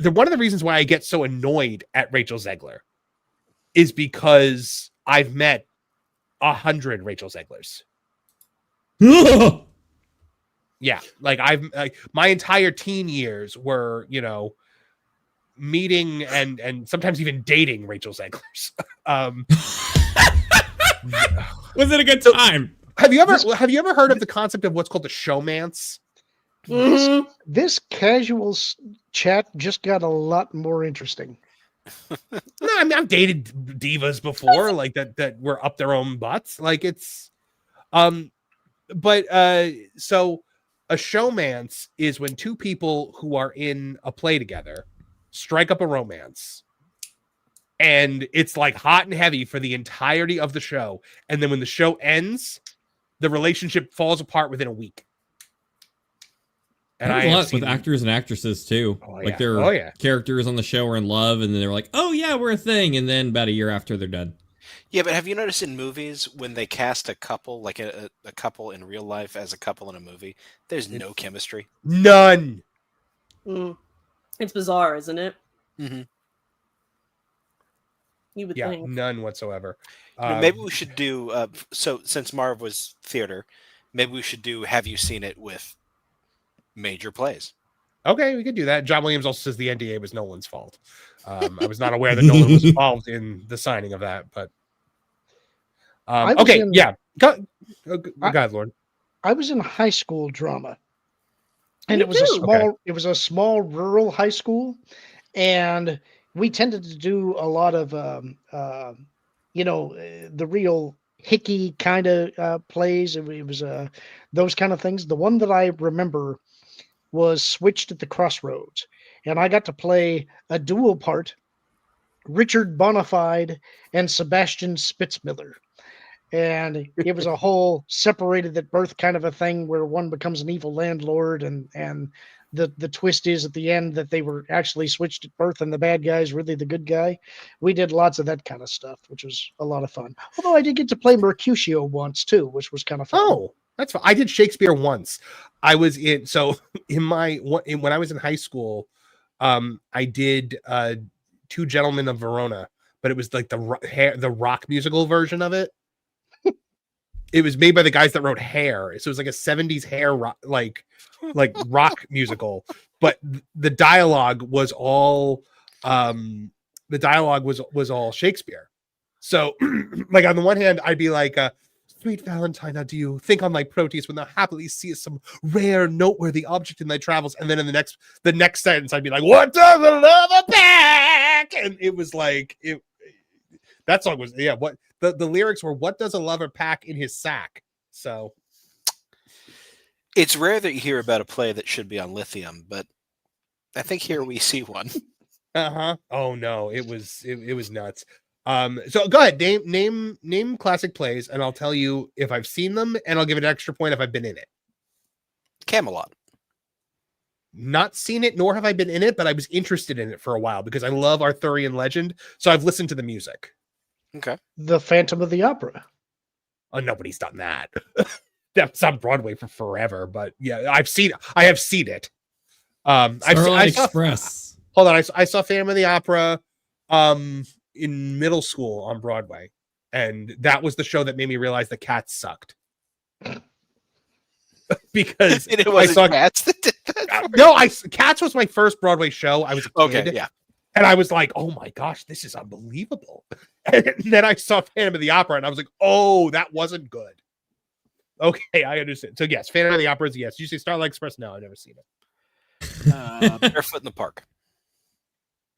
one of the reasons why I get so annoyed at Rachel Zegler is because I've met 100 Rachel Zeglers. Yeah, like my entire teen years were, you know, meeting and sometimes even dating Rachel Zeglers. Was it a good time? Have you ever heard of the concept of what's called the showmance? Mm-hmm. This casual chat just got a lot more interesting. No, I mean I've dated divas before, like that were up their own butts. Like it's, so. A showmance is when two people who are in a play together strike up a romance. And it's like hot and heavy for the entirety of the show. And then when the show ends, the relationship falls apart within a week. And I a lot with actors and actresses too. Like their characters on the show are in love and then they're like, oh yeah, we're a thing. And then about a year after they're done. Yeah, but have you noticed in movies when they cast a couple, like a couple in real life as a couple in a movie, there's no chemistry? None. It's bizarre, isn't it? Mm-hmm. You would think. None whatsoever. Maybe we should do, so since Marv was theater, maybe we should do Have You Seen It with major plays. Okay, we could do that. John Williams also says the NDA was Nolan's fault. I was not aware that Nolan was involved in the signing of that, but okay, yeah. Go ahead, Lauren. I was in high school drama, and Me it was too. a small rural high school, and we tended to do a lot of the real hickey kind of plays. It was those kind of things. The one that I remember was Switched at the Crossroads, and I got to play a dual part, Richard Bonafide and Sebastian Spitzmiller. And it was a whole separated at birth kind of a thing where one becomes an evil landlord, and the twist is at the end that they were actually switched at birth and the bad guy is really the good guy. We did lots of that kind of stuff, which was a lot of fun. Although I did get to play Mercutio once too, which was kind of fun. Oh, that's fine. I did Shakespeare once. I was in when I was in high school, I did Two Gentlemen of Verona, but it was like the rock musical version of it. It was made by the guys that wrote Hair, so it was like a 70s hair rock, like rock musical. But the dialogue was all Shakespeare. So, like on the one hand, I'd be like, "Sweet Valentine, now do you think on thy Proteus when thou happily seest some rare, noteworthy object in thy travels?" And then in the next sentence, I'd be like, "What does a lover pack?" And it was like that song was what. The lyrics were, "What does a lover pack in his sack?" So it's rare that you hear about a play that should be on lithium, but I think here we see one. Oh no, it was nuts. So go ahead, name classic plays, and I'll tell you if I've seen them, and I'll give it an extra point if I've been in it. Camelot. Not seen it, nor have I been in it, but I was interested in it for a while because I love Arthurian legend, so I've listened to the music. Okay. The Phantom of the Opera. Oh, nobody's done that. That's on Broadway for forever, but yeah, I have seen it. Starlight Express. Hold on, I saw Phantom of the Opera in middle school on Broadway, and that was the show that made me realize that Cats sucked. Because I saw Cats that did that. No, Cats was my first Broadway show. I was a kid. Okay, yeah. And I was like, "Oh my gosh, this is unbelievable." And then I saw Phantom of the Opera, and I was like, "Oh, that wasn't good." Okay, I understand. So yes, Phantom of the Opera is yes. You say Starlight Express? No, I've never seen it. Barefoot in the Park.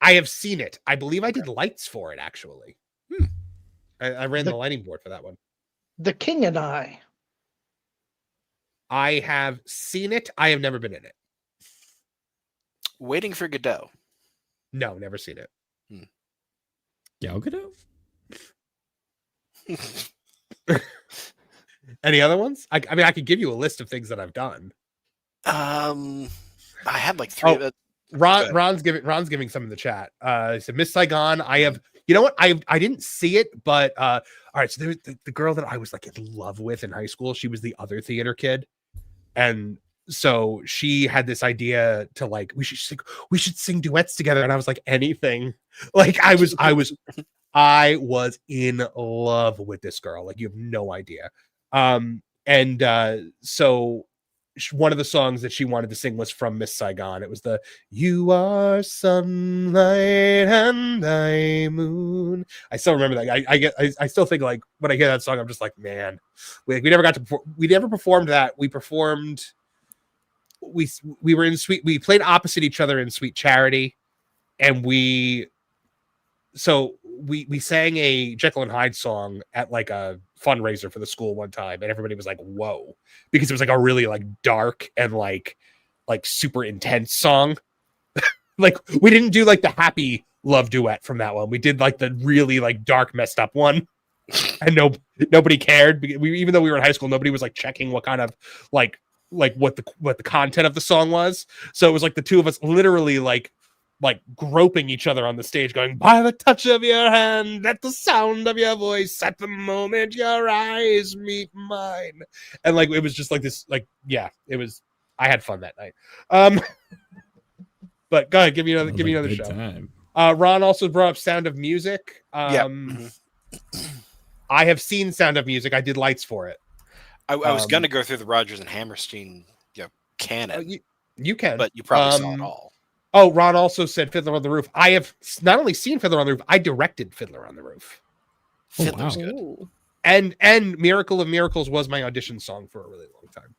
I have seen it. I believe I did lights for it, actually. I ran the lighting board for that one. The King and I. I have seen it. I have never been in it. Waiting for Godot. No, never seen it. Gal Gadot? Any other ones? I mean, I could give you a list of things that I've done. I had like three. Ron's giving some in the chat. He said Miss Saigon. I have. You know what? I didn't see it, but all right. So there's the girl that I was like in love with in high school. She was the other theater kid, and so she had this idea to like we should sing duets together, and I was like anything. Like I was in love with this girl. Like you have no idea. So one of the songs that she wanted to sing was from Miss Saigon. It was the "You Are Sunlight and I Moon." I still remember that. I still think like when I hear that song, I'm just like, man, we never got to we never performed that. We performed. We were in we played opposite each other in Sweet Charity, and we sang a Jekyll and Hyde song at like a fundraiser for the school one time, and everybody was like, whoa, because it was like a really like dark and like super intense song. Like we didn't do like the happy love duet from that one. We did like the really like dark messed up one, and nobody cared. Even though we were in high school, nobody was like checking what kind of like what the content of the song was. So it was like the two of us literally like groping each other on the stage going, "By the touch of your hand, at the sound of your voice, at the moment your eyes meet mine." And like it was just like this, like, yeah, it was. I had fun that night. But go ahead, give me another show. Time. Ron also brought up Sound of Music. Yeah. I have seen Sound of Music. I did lights for it. I was gonna go through the Rodgers and Hammerstein canon. You can, but you probably saw it all. Oh, Ron also said Fiddler on the Roof. I have not only seen Fiddler on the Roof, I directed Fiddler on the Roof. Fiddler's good. Ooh. And Miracle of Miracles was my audition song for a really long time.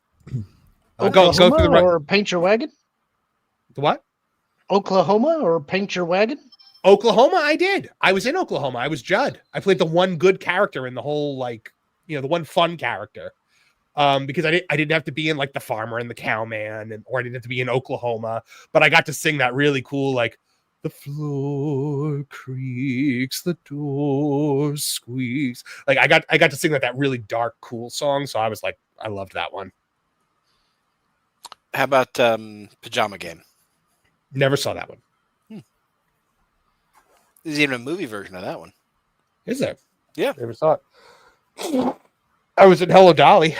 Oklahoma go through the or Paint Your Wagon? The what? Oklahoma or Paint Your Wagon? Oklahoma, I did. I was in Oklahoma. I was Judd. I played the one good character in the whole, like, the one fun character. Because I didn't have to be in like the farmer and the cowman, or I didn't have to be in Oklahoma, but I got to sing that really cool, like, the floor creaks, the door squeaks. Like I got to sing that really dark, cool song. So I was like, I loved that one. How about Pajama Game? Never saw that one. There's even a movie version of that one. Is there? Yeah. Never saw it. I was in Hello Dolly.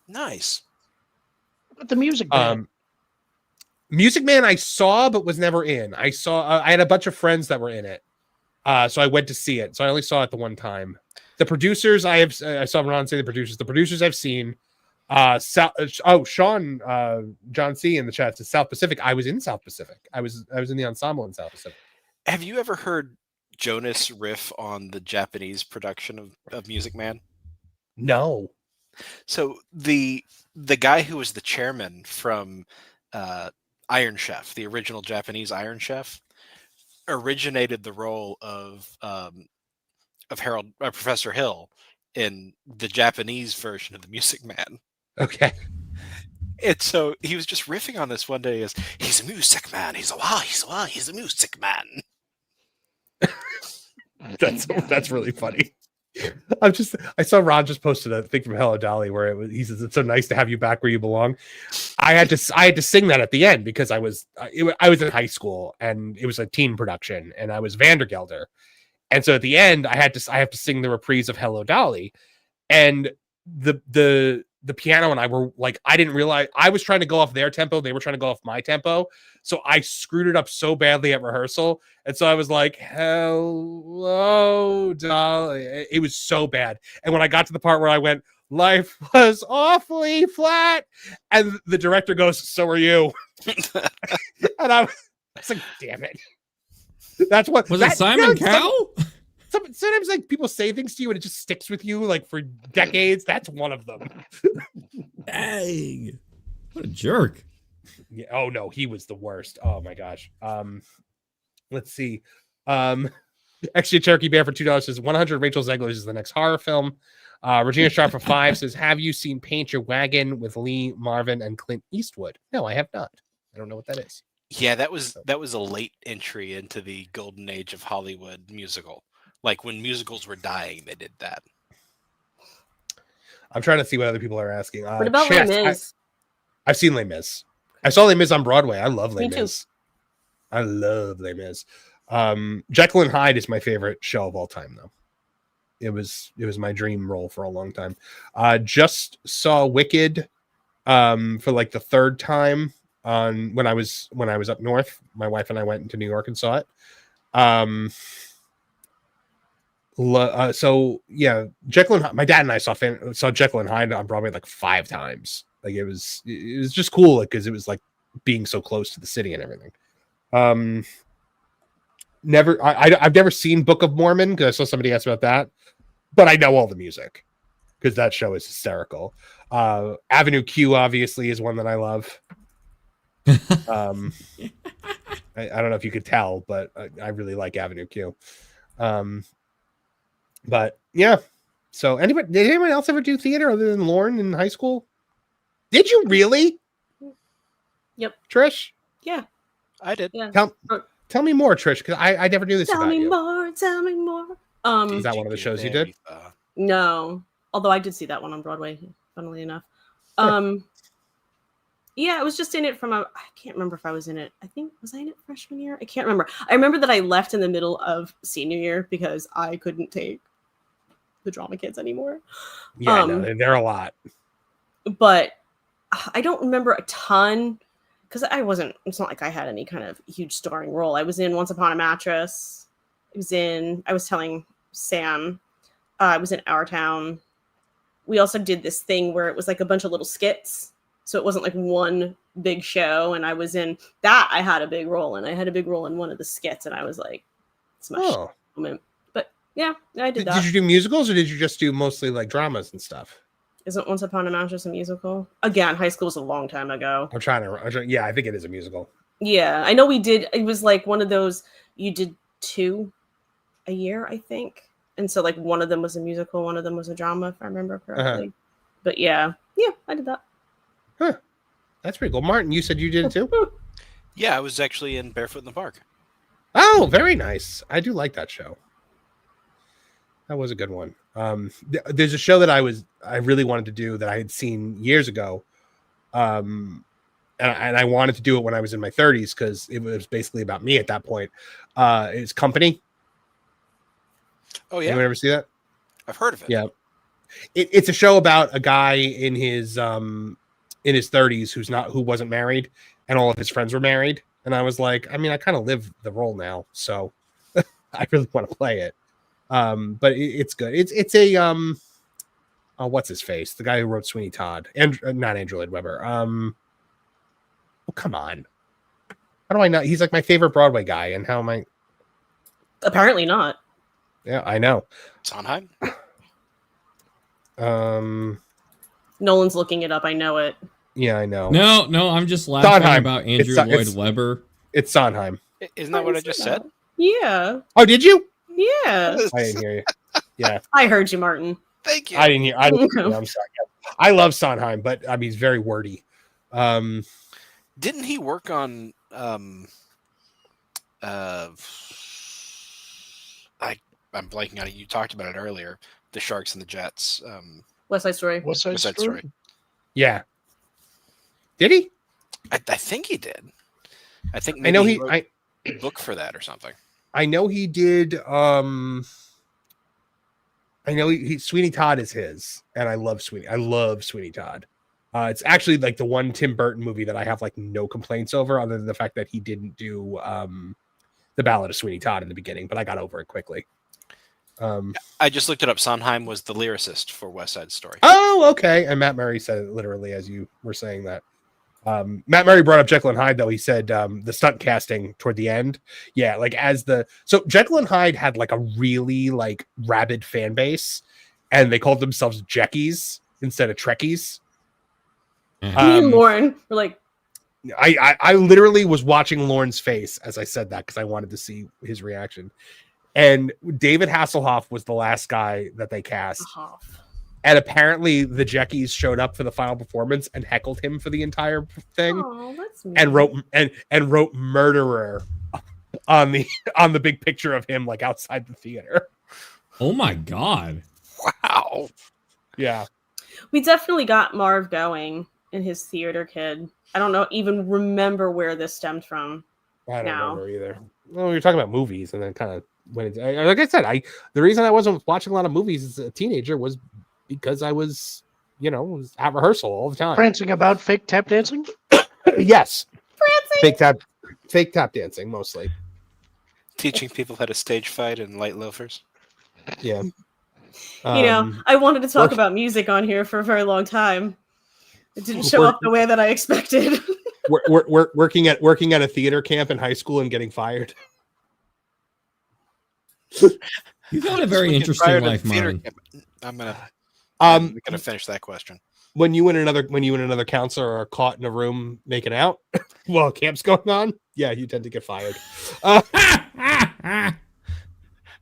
Nice. But the Music Man. Music Man I saw but was never in. I saw I had a bunch of friends that were in it. So I went to see it. So I only saw it the one time. The producers I saw Ron say the producers. The producers I've seen. Sean John C in the chat says South Pacific. I was in South Pacific. I was in the ensemble in South Pacific. Have you ever heard Jonas riff on the Japanese production of Music Man? No. So the guy who was the chairman from Iron Chef, the original Japanese Iron Chef, originated the role of Harold Professor Hill in the Japanese version of the Music Man. Okay. And so he was just riffing on this one day as he's a music man. He's a music man. That's really funny. I saw Ron just posted a thing from Hello Dolly where he says it's so nice to have you back where you belong. I had to sing that at the end because I was in high school and it was a teen production and I was Vandergelder, and so at the end I have to sing the reprise of Hello Dolly, and the piano and I were like, I didn't realize I was trying to go off their tempo. They were trying to go off my tempo. So I screwed it up so badly at rehearsal. And so I was like, hello, Dolly. It was so bad. And when I got to the part where I went, life was awfully flat. And the director goes, so are you. And I was like, damn it. That's what was it Simon Cowell? Sometimes like people say things to you and it just sticks with you like for decades. That's one of them. Dang. What a jerk. Yeah. Oh no, he was the worst. Oh my gosh. Let's see. Extra Cherokee Bear for $2 says 100 Rachel Zegler is the next horror film. Regina Sharp for $5 says, have you seen Paint Your Wagon with Lee Marvin and Clint Eastwood? No, I have not. I don't know what that is. Yeah, that was a late entry into the golden age of Hollywood musical. Like when musicals were dying, they did that. I'm trying to see what other people are asking. What about Les Mis? I've seen Les Mis. I saw Les Mis on Broadway. I love Les Me too. Mis. I love Les Mis. Jekyll and Hyde is my favorite show of all time, though. It was my dream role for a long time. Just saw Wicked for like the third time when I was up north. My wife and I went into New York and saw it. So yeah, Jekyll and Hyde, my dad and I saw Jekyll and Hyde on Broadway like 5 times. Like it was just cool because it was like being so close to the city and everything. I've never seen Book of Mormon because I saw somebody ask about that, but I know all the music because that show is hysterical. Avenue Q obviously is one that I love. I don't know if you could tell, but I really like Avenue Q. But yeah, so did anyone else ever do theater other than Lauren in high school? Did you really? Yep. Trish? Yeah. I did. Yeah. Tell me more, Trish, because I never knew this Tell about me you. more. Tell me more. Is that one of the shows you did? No. Although I did see that one on Broadway, funnily enough. Yeah, I was just in it I can't remember if I was in it. Was I in it freshman year? I can't remember. I remember that I left in the middle of senior year because I couldn't take the drama kids anymore. Yeah, no, they're a lot. But I don't remember a ton because it's not like I had any kind of huge starring role. I was in Once Upon a Mattress. I was telling Sam, I was in Our Town. We also did this thing where it was like a bunch of little skits So it wasn't like one big show. And I was in that. I had a big role, and I had a big role in one of the skits, and I was like, it's my moment. But yeah, I did that. Did you do musicals, or did you just do mostly like dramas and stuff? Isn't Once Upon a Mattress a musical? Again, high school was a long time ago. Yeah, I think it is a musical. Yeah, I know we did. It was like one of those, you did 2 a year, I think. And so like one of them was a musical, one of them was a drama, if I remember correctly. But yeah, I did that. Huh. That's pretty cool. Martin, you said you did it too? Yeah, I was actually in Barefoot in the Park. Oh, very nice. I do like that show. That was a good one. There's a show that I really wanted to do that I had seen years ago. And I wanted to do it when I was in my 30s because it was basically about me at that point. It's Company. Oh, yeah. Anyone ever see that? I've heard of it. Yeah. It's a show about a guy in his 30s who wasn't married, and all of his friends were married. And I was like, I mean, I kind of live the role now, so I really want to play it. But it's good. It's a what's his face? The guy who wrote Sweeney Todd, and not Andrew Lloyd Webber. Oh, come on. How do I not? He's like my favorite Broadway guy, and how am I? Apparently not. Yeah, I know. Sondheim. Nolan's looking it up. I know it. Yeah, I know. No, I'm just laughing Sondheim. about Andrew Lloyd Webber. It's Sondheim. Isn't that what I just said? Yeah. Oh, did you? Yeah. I didn't hear you. Yeah. I heard you, Martin. Thank you. I didn't hear. I'm sorry. I love Sondheim, but I mean, he's very wordy. Didn't he work on I'm blanking on it. You talked about it earlier. The Sharks and the Jets. West Side Story. West Side Story. Yeah. Did he? I think he did. I think maybe I know he wrote a book for that or something. I know he did. I know he Sweeney Todd is his, and I love Sweeney Todd. It's actually like the one Tim Burton movie that I have like no complaints over, other than the fact that he didn't do the Ballad of Sweeney Todd in the beginning, but I got over it quickly. I just looked it up. Sondheim was the lyricist for West Side Story. Oh, okay. And Matt Murray said it literally as you were saying that. Matt Murray brought up Jekyll and Hyde, though. He said the stunt casting toward the end. Yeah, like so Jekyll and Hyde had like a really like rabid fan base, and they called themselves Jeckies instead of Trekkies. Me and Lauren were like, I literally was watching Lauren's face as I said that because I wanted to see his reaction. And David Hasselhoff was the last guy that they cast. And apparently the Jeckies showed up for the final performance and heckled him for the entire thing. Oh, that's mean. And wrote murderer on the big picture of him like outside the theater. Oh my God. Wow. Yeah. We definitely got Marv going in his theater kid. I don't even remember where this stemmed from. I don't remember either. Well, we were talking about movies and then kind of went into, like I said, the reason I wasn't watching a lot of movies as a teenager was because I was, was at rehearsal all the time. Prancing about fake tap dancing? Yes. Prancing? Fake tap dancing, mostly. Teaching people how to stage fight in light loafers. Yeah. I wanted to talk about music on here for a very long time. It didn't show up the way that I expected. Working at a theater camp in high school and getting fired. You've had a very interesting life, Martin. I'm gonna finish that question. When you and another counselor are caught in a room making out while camp's going on, yeah, you tend to get fired.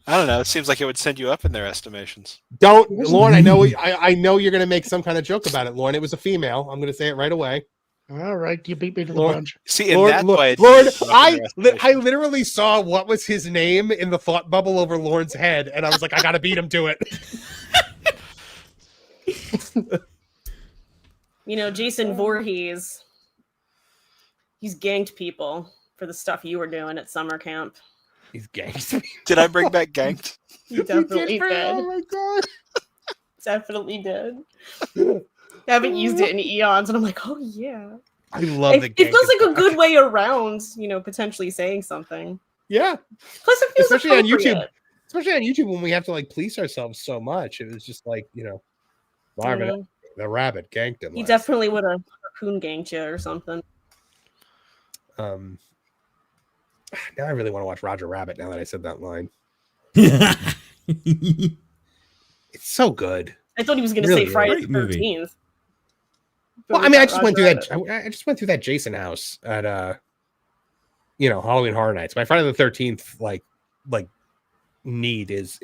I don't know. It seems like it would send you up in their estimations. Don't, Lauren. I know you're going to make some kind of joke about it, Lauren. It was a female. I'm going to say it right away. All right, you beat me to the punch. See, Lord, Lord, I literally saw what was his name in the thought bubble over Lauren's head, and I was like, I got to beat him to it. Jason Voorhees, he's ganked people for the stuff you were doing at summer camp. He's ganked. Did I bring back ganked? You definitely did. Oh my God. Definitely did. I haven't used it in eons, and I'm like, oh yeah. I love the It feels like a good way around, potentially saying something. Yeah. Plus, it feels especially on YouTube when we have to like police ourselves so much. It was just like, Marvin, the rabbit ganked him. He definitely would have harpoon ganked you or something. Now I really want to watch Roger Rabbit now that I said that line. It's so good. I thought he was going to say Friday the 13th. Well, I mean, I just went through that. I just went through that Jason house at Halloween Horror Nights. My Friday the 13th like need is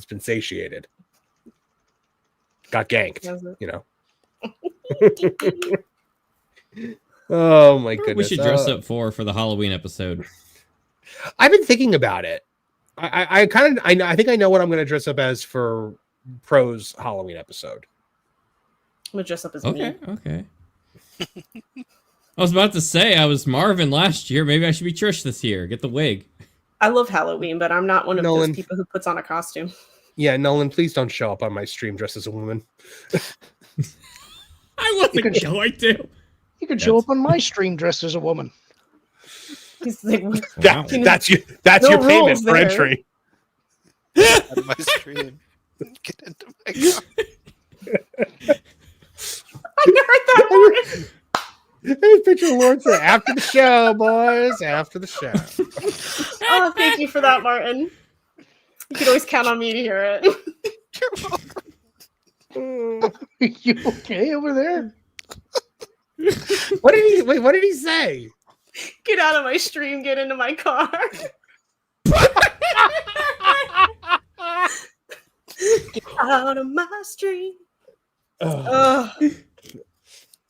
been satiated. Got ganked, Oh my goodness! We should dress up for the Halloween episode. I've been thinking about it. I think I know what I'm going to dress up as for Pro's Halloween episode. I'm gonna dress up as me. Okay. I was about to say I was Marvin last year. Maybe I should be Trish this year. Get the wig. I love Halloween, but I'm not one of those people who puts on a costume. Yeah, Nolan, please don't show up on my stream dressed as a woman. I wasn't going to. You could show up on my stream dressed as a woman. He's like, that's your payment for entry. Out of my stream. Get into my car. I heard that word. There's a picture of Lauren say, after the show, boys. After the show. Oh, thank you for that, Martin. You can always count on me to hear it. You're welcome. You okay over there? What did he say? Get out of my stream, get into my car. Get out of my stream.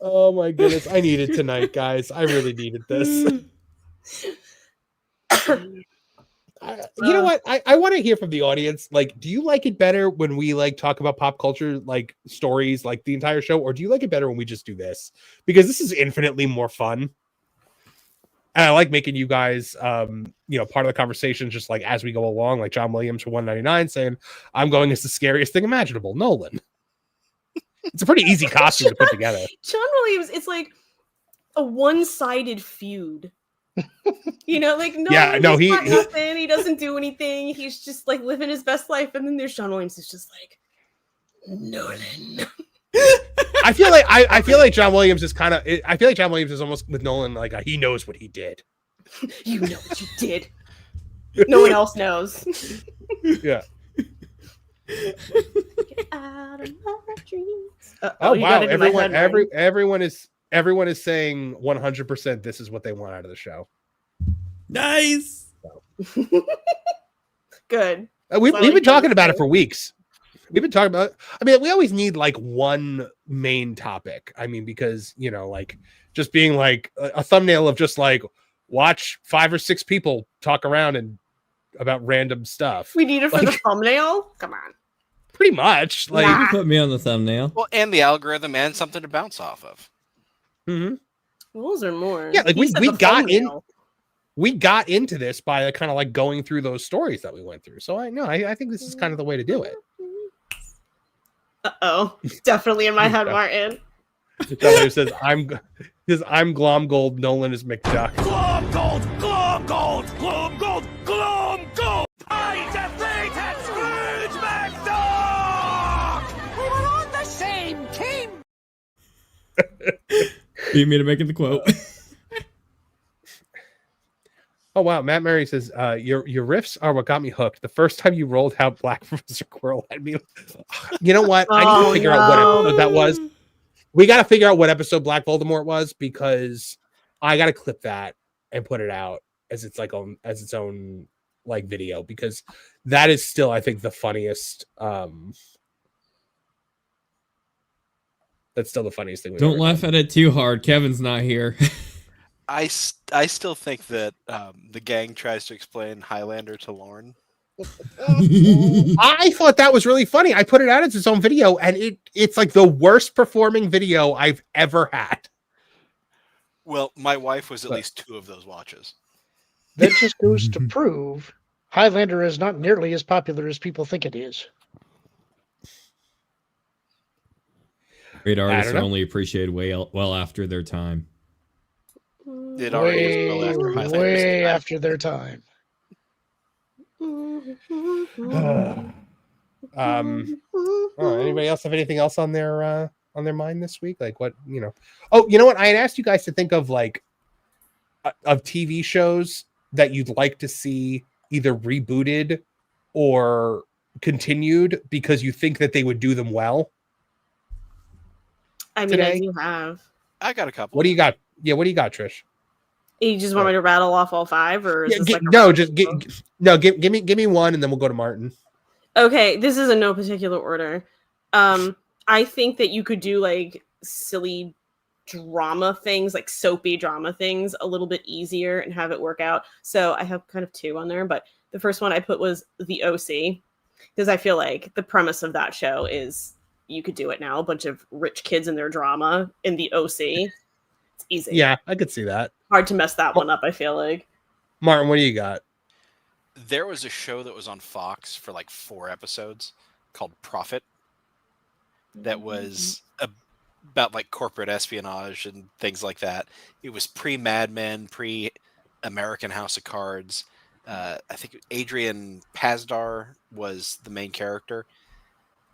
Oh my goodness. I need it tonight, guys. I really needed this. You know what? I want to hear from the audience. Like, do you like it better when we like talk about pop culture, like stories, like the entire show, or do you like it better when we just do this? Because this is infinitely more fun. And I like making you guys, part of the conversation, just like as we go along, like John Williams for 199 saying, I'm going as the scariest thing imaginable. Nolan. It's a pretty easy costume to put together. John Williams, it's like a one-sided feud. He nothing. He doesn't do anything. He's just like living his best life. And then there's John Williams is just like, Nolan. I feel like John Williams is kind of. I feel like John Williams is almost with Nolan like he knows what he did. You know what you did. No one else knows. Yeah. Get out of my dreams. Oh wow! Everyone is saying 100%. This is what they want out of the show. Nice. Good. We've been talking about it for weeks. We've been talking about. I mean, we always need like one main topic. I mean, because like just being like a thumbnail of just like watch 5 or 6 people talk around and about random stuff. We need it for the thumbnail. Come on. Pretty much. Like you can put me on the thumbnail. Well, and the algorithm and something to bounce off of. Mm-hmm. Those are more. Yeah, like we got into this by kind of like going through those stories that we went through. So I think this is kind of the way to do it. Definitely in my head, Martin. says I'm Glom Gold. Nolan is McDuck. Glom Gold, Glom Gold, Glom Gold, Glom Gold. I defeated Scrooge McDuck. We were on the same team. Beat me to making the quote. Oh wow, Matt Murray says your riffs are what got me hooked. The first time you rolled out Black Professor Quirrell had me. You know what? I need to figure out what episode that was. We got to figure out what episode Black Voldemort was because I got to clip that and put it out as its own like video because that is still I think the funniest. That's still the funniest thing. Don't laugh at it too hard. Kevin's not here. I still think that the gang tries to explain Highlander to Lorne. I thought that was really funny. I put it out as its own video, and it's like the worst performing video I've ever had. Well, my wife was at least 2 of those watches. That just goes to prove Highlander is not nearly as popular as people think it is. Great artists are only appreciated well after their time. It already is well after Highlander. Way after their time. Anybody else have anything else on their on their mind this week? Like what, Oh, you know what? I had asked you guys to think of like of TV shows that you'd like to see either rebooted or continued because you think that they would do them well. I mean, today. I do have. I got a couple. What do you got? Yeah, what do you got, Trish? You just want me to rattle off all 5, or is this like give me one, and then we'll go to Martin. Okay, this is in no particular order. I think that you could do like silly drama things, like soapy drama things, a little bit easier and have it work out. So I have kind of 2 on there, but the first one I put was The OC, because I feel like the premise of that show is you could do it now. A bunch of rich kids in their drama in The OC. It's easy. Yeah, I could see that. Hard to mess that one up, I feel like. Martin, what do you got? There was a show that was on Fox for like 4 episodes called Profit that was about like corporate espionage and things like that. It was pre-Mad Men, pre-American House of Cards. I think Adrian Pasdar was the main character.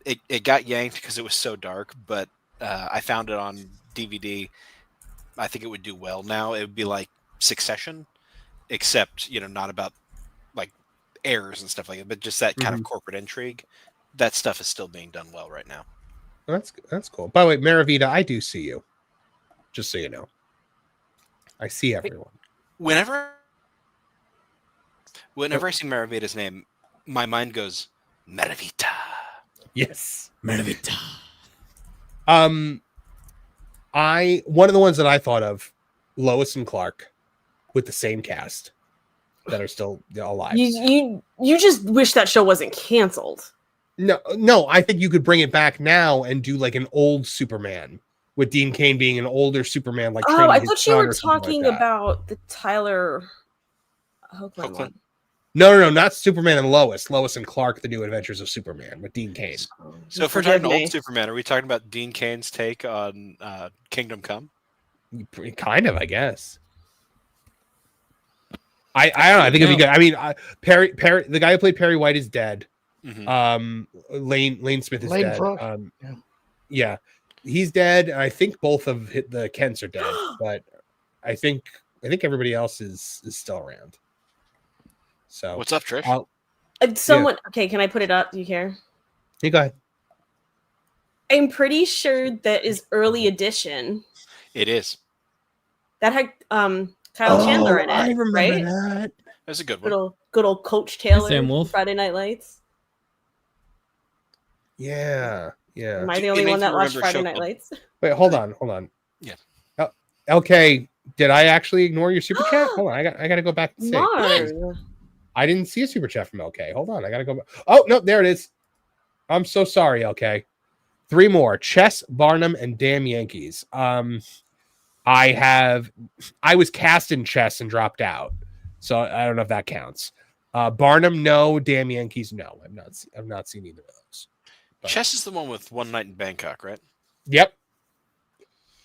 It got yanked because it was so dark, but I found it on DVD. I think it would do well now. It would be like Succession, except, not about like heirs and stuff like that, but just that kind of corporate intrigue. That stuff is still being done well right now. That's cool. By the way, Maravita, I do see you. Just so you know. I see everyone. Whenever I see Maravita's name, my mind goes, Maravita. Yes. Maravita. One of the ones that I thought of, Lois and Clark, with the same cast that are still alive. You just wish that show wasn't canceled. No, I think you could bring it back now and do like an old Superman with Dean Cain being an older Superman. Like, I thought you were talking about the Tyler Hoechlin one. No, not Superman and Lois. Lois and Clark, The New Adventures of Superman with Dean Cain. So if we're talking old Superman, are we talking about Dean Cain's take on Kingdom Come? Kind of, I guess. I don't know. I think it'd be good. I mean, Perry, the guy who played Perry White is dead. Mm-hmm. Lane Smith is Lane dead. Frost. Yeah, he's dead. And I think both of the Kents are dead, but I think everybody else is still around. So what's up, Trish? Okay, can I put it up? Do you care? You go ahead. I'm pretty sure that is early edition. It is. That had Kyle Chandler in it. I remember right? that. That's a good one. Good old Coach Taylor. Sam Wolf. Friday Night Lights. Yeah. Am I the only one that watched Friday Night Lights? Wait, hold on. Yeah. LK, did I actually ignore your super chat? Hold on, I gotta go back and see. No. I didn't see a super chat from LK. Hold on, I gotta go back. Oh no, there it is. I'm so sorry, LK. 3 more: Chess, Barnum, and Damn Yankees. I was cast in Chess and dropped out, so I don't know if that counts. Barnum, no. Damn Yankees, no. I've not seen either of those. But. Chess is the one with One Night in Bangkok, right? Yep.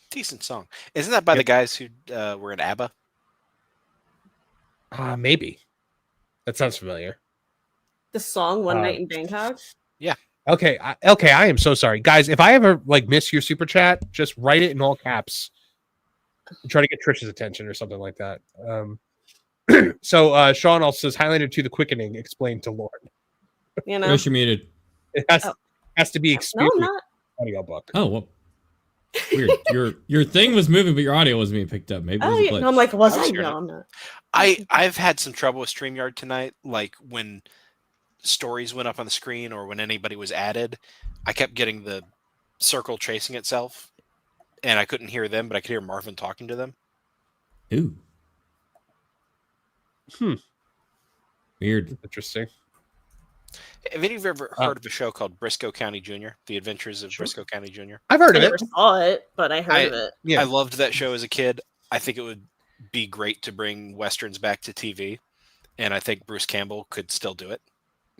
Decent song. Isn't that by the guys who were in ABBA? Maybe. That sounds familiar. The song One Night in Bangkok? Yeah. Okay, I am so sorry. Guys, if I ever miss your super chat, just write it in all caps. Try to get Trish's attention or something like that. So Sean also says Highlander 2 The Quickening explained to Lord. You're muted. It has to be experienced. No, I'm not. Audiobook. Oh, well. Weird. Your thing was moving, but your audio wasn't being picked up. Maybe it was a glitch. No, I'm like, was I? No, I'm not. I've had some trouble with StreamYard tonight. Like when stories went up on the screen or when anybody was added, I kept getting the circle tracing itself, and I couldn't hear them, but I could hear Marvin talking to them. Ooh. Weird. Interesting. Have any of you ever heard of a show called Briscoe County Jr.? The Adventures of Briscoe County Jr.? I've heard of I it. never saw it, but I heard of it. Yeah. I loved that show as a kid. I think it would be great to bring Westerns back to TV, and I think Bruce Campbell could still do it.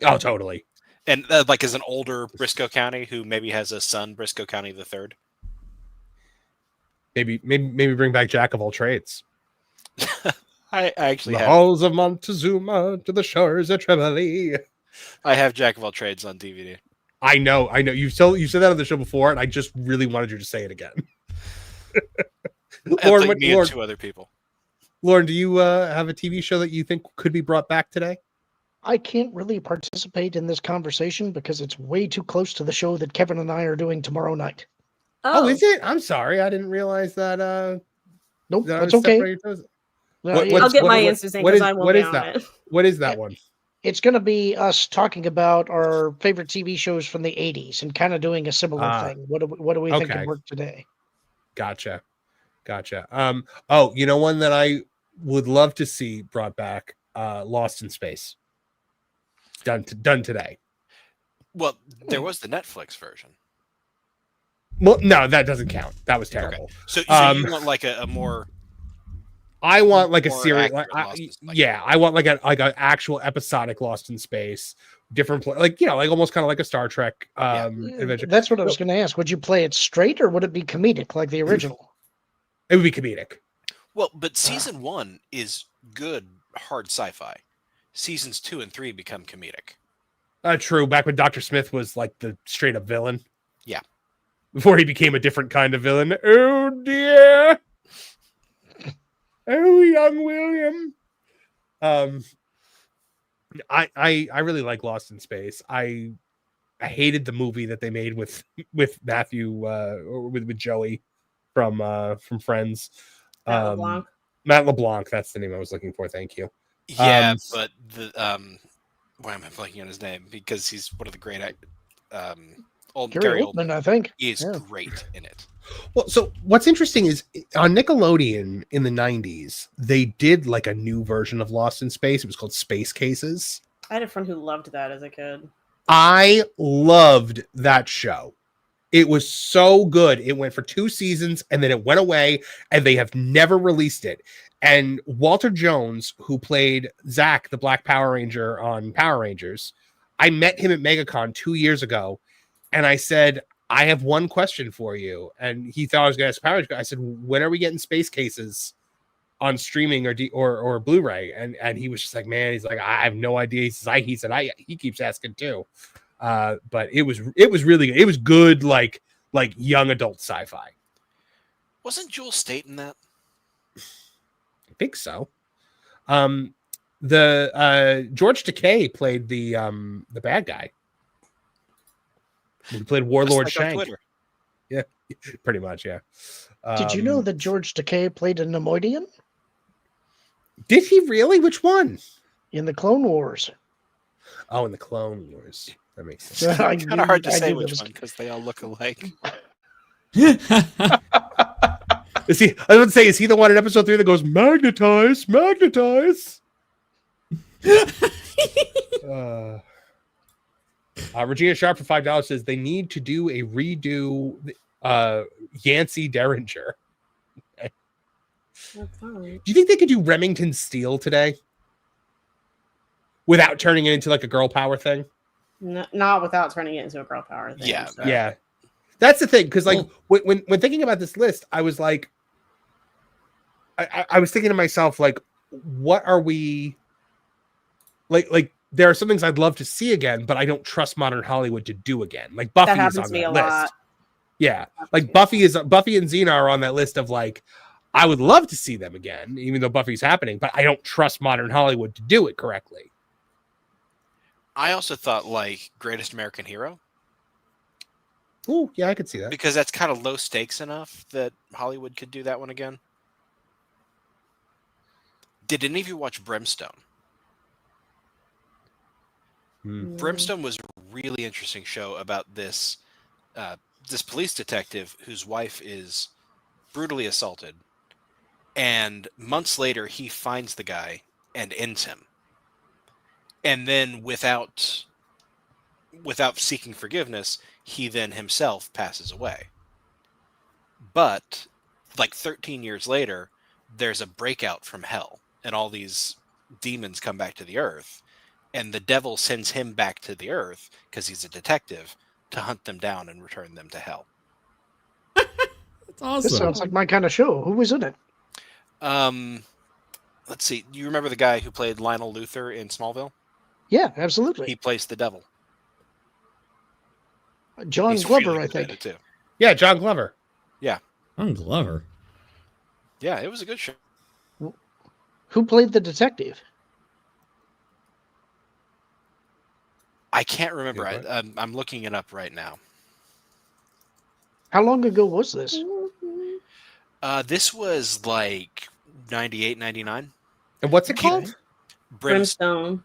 Oh, totally. And like as an older Briscoe County who maybe has a son, Briscoe County the Third. Maybe bring back Jack of all trades. I actually the halls of Montezuma to the shores of Trevally. I have Jack of all trades on DVD. I know. You said that on the show before, and I just really wanted you to say it again. Lauren, and two other people. Lauren, do you have a TV show that you think could be brought back today? I can't really participate in this conversation because it's way too close to the show that Kevin and I are doing tomorrow night. Oh, is it? I'm sorry. I didn't realize that. Nope, that's okay. I'll get my answers in because I won't be on it. What is that one? It's going to be us talking about our favorite TV shows from the 80s and kind of doing a similar thing. What do we think would work today? Gotcha. You know one that I would love to see brought back, Lost in Space. Done today. Well, there was the Netflix version. Well, no, that doesn't count. That was terrible. Okay. So you want like a more... I want like a series, I want like an actual episodic Lost in Space, different like almost kind of like a Star Trek adventure. That's what I was going to ask. Would you play it straight or would it be comedic like the original? It would be comedic. Well, but season 1 is good hard sci-fi. Seasons 2 and 3 become comedic. True. Back when Dr. Smith was like the straight up villain. Yeah. Before he became a different kind of villain. Oh dear. Oh, young William. I really like Lost in Space. I hated the movie that they made with Matthew or with Joey from Friends. Matt LeBlanc, that's the name I was looking for. Thank you. Yeah, but the why am I blanking on his name? Because he's one of the great Gary Oldman, I think. He is great in it. Well, so what's interesting is on Nickelodeon in the 90s, they did like a new version of Lost in Space. It was called Space Cases. I had a friend who loved that as a kid. I loved that show. It was so good. It went for 2 seasons and then it went away and they have never released it. And Walter Jones, who played Zach, the Black Power Ranger on Power Rangers, I met him at MegaCon 2 years ago. And I said, I have one question for you. And he thought I was going to ask Power Ranger. I said, when are we getting Space Cases on streaming or Blu-ray? And he was just like, man, he's like, I have no idea. He said, he keeps asking too. But it was really good. It was good, like young adult sci-fi. Wasn't Jewel State in that? I think so. The George Takei played the bad guy. He played Warlord Shank. Yeah, pretty much. Yeah. Did you know that George Takei played a Nemoidian? Did he really? Which one? In the Clone Wars. Oh, in the Clone Wars. That makes sense. It's kind of hard to say which one because they all look alike. Is he? I would say, is he the one in episode 3 that goes magnetize? Regina Sharp for $5 says they need to do a redo Yancey Derringer. Do you think they could do Remington Steele today without turning it into like a girl power thing? Not without turning it into a girl power thing. Yeah, so. Yeah. That's the thing, because like when thinking about this list, I was like, I was thinking to myself, like, what are we like? There are some things I'd love to see again, but I don't trust modern Hollywood to do again. Like Buffy is on that list. Lot. Yeah, like Buffy and Xena are on that list of like, I would love to see them again, even though Buffy's happening, but I don't trust modern Hollywood to do it correctly. I also thought like Greatest American Hero. Oh, yeah, I could see that. Because that's kind of low stakes enough that Hollywood could do that one again. Did any of you watch Brimstone? Brimstone was a really interesting show about this this police detective whose wife is brutally assaulted. And months later, he finds the guy and ends him. And then without seeking forgiveness, he then himself passes away. But like 13 years later, there's a breakout from hell and all these demons come back to the earth and the devil sends him back to the earth because he's a detective to hunt them down and return them to hell. That's awesome. This sounds like my kind of show. Who was in it? Let's see. Do you remember the guy who played Lionel Luthor in Smallville? Yeah, absolutely. He plays the devil. John Glover, I think. Too. Yeah, John Glover. Yeah. John Glover. Yeah, it was a good show. Who played the detective? I can't remember. I'm looking it up right now. How long ago was this? This was like 98, 99. And what's it called? Brimstone.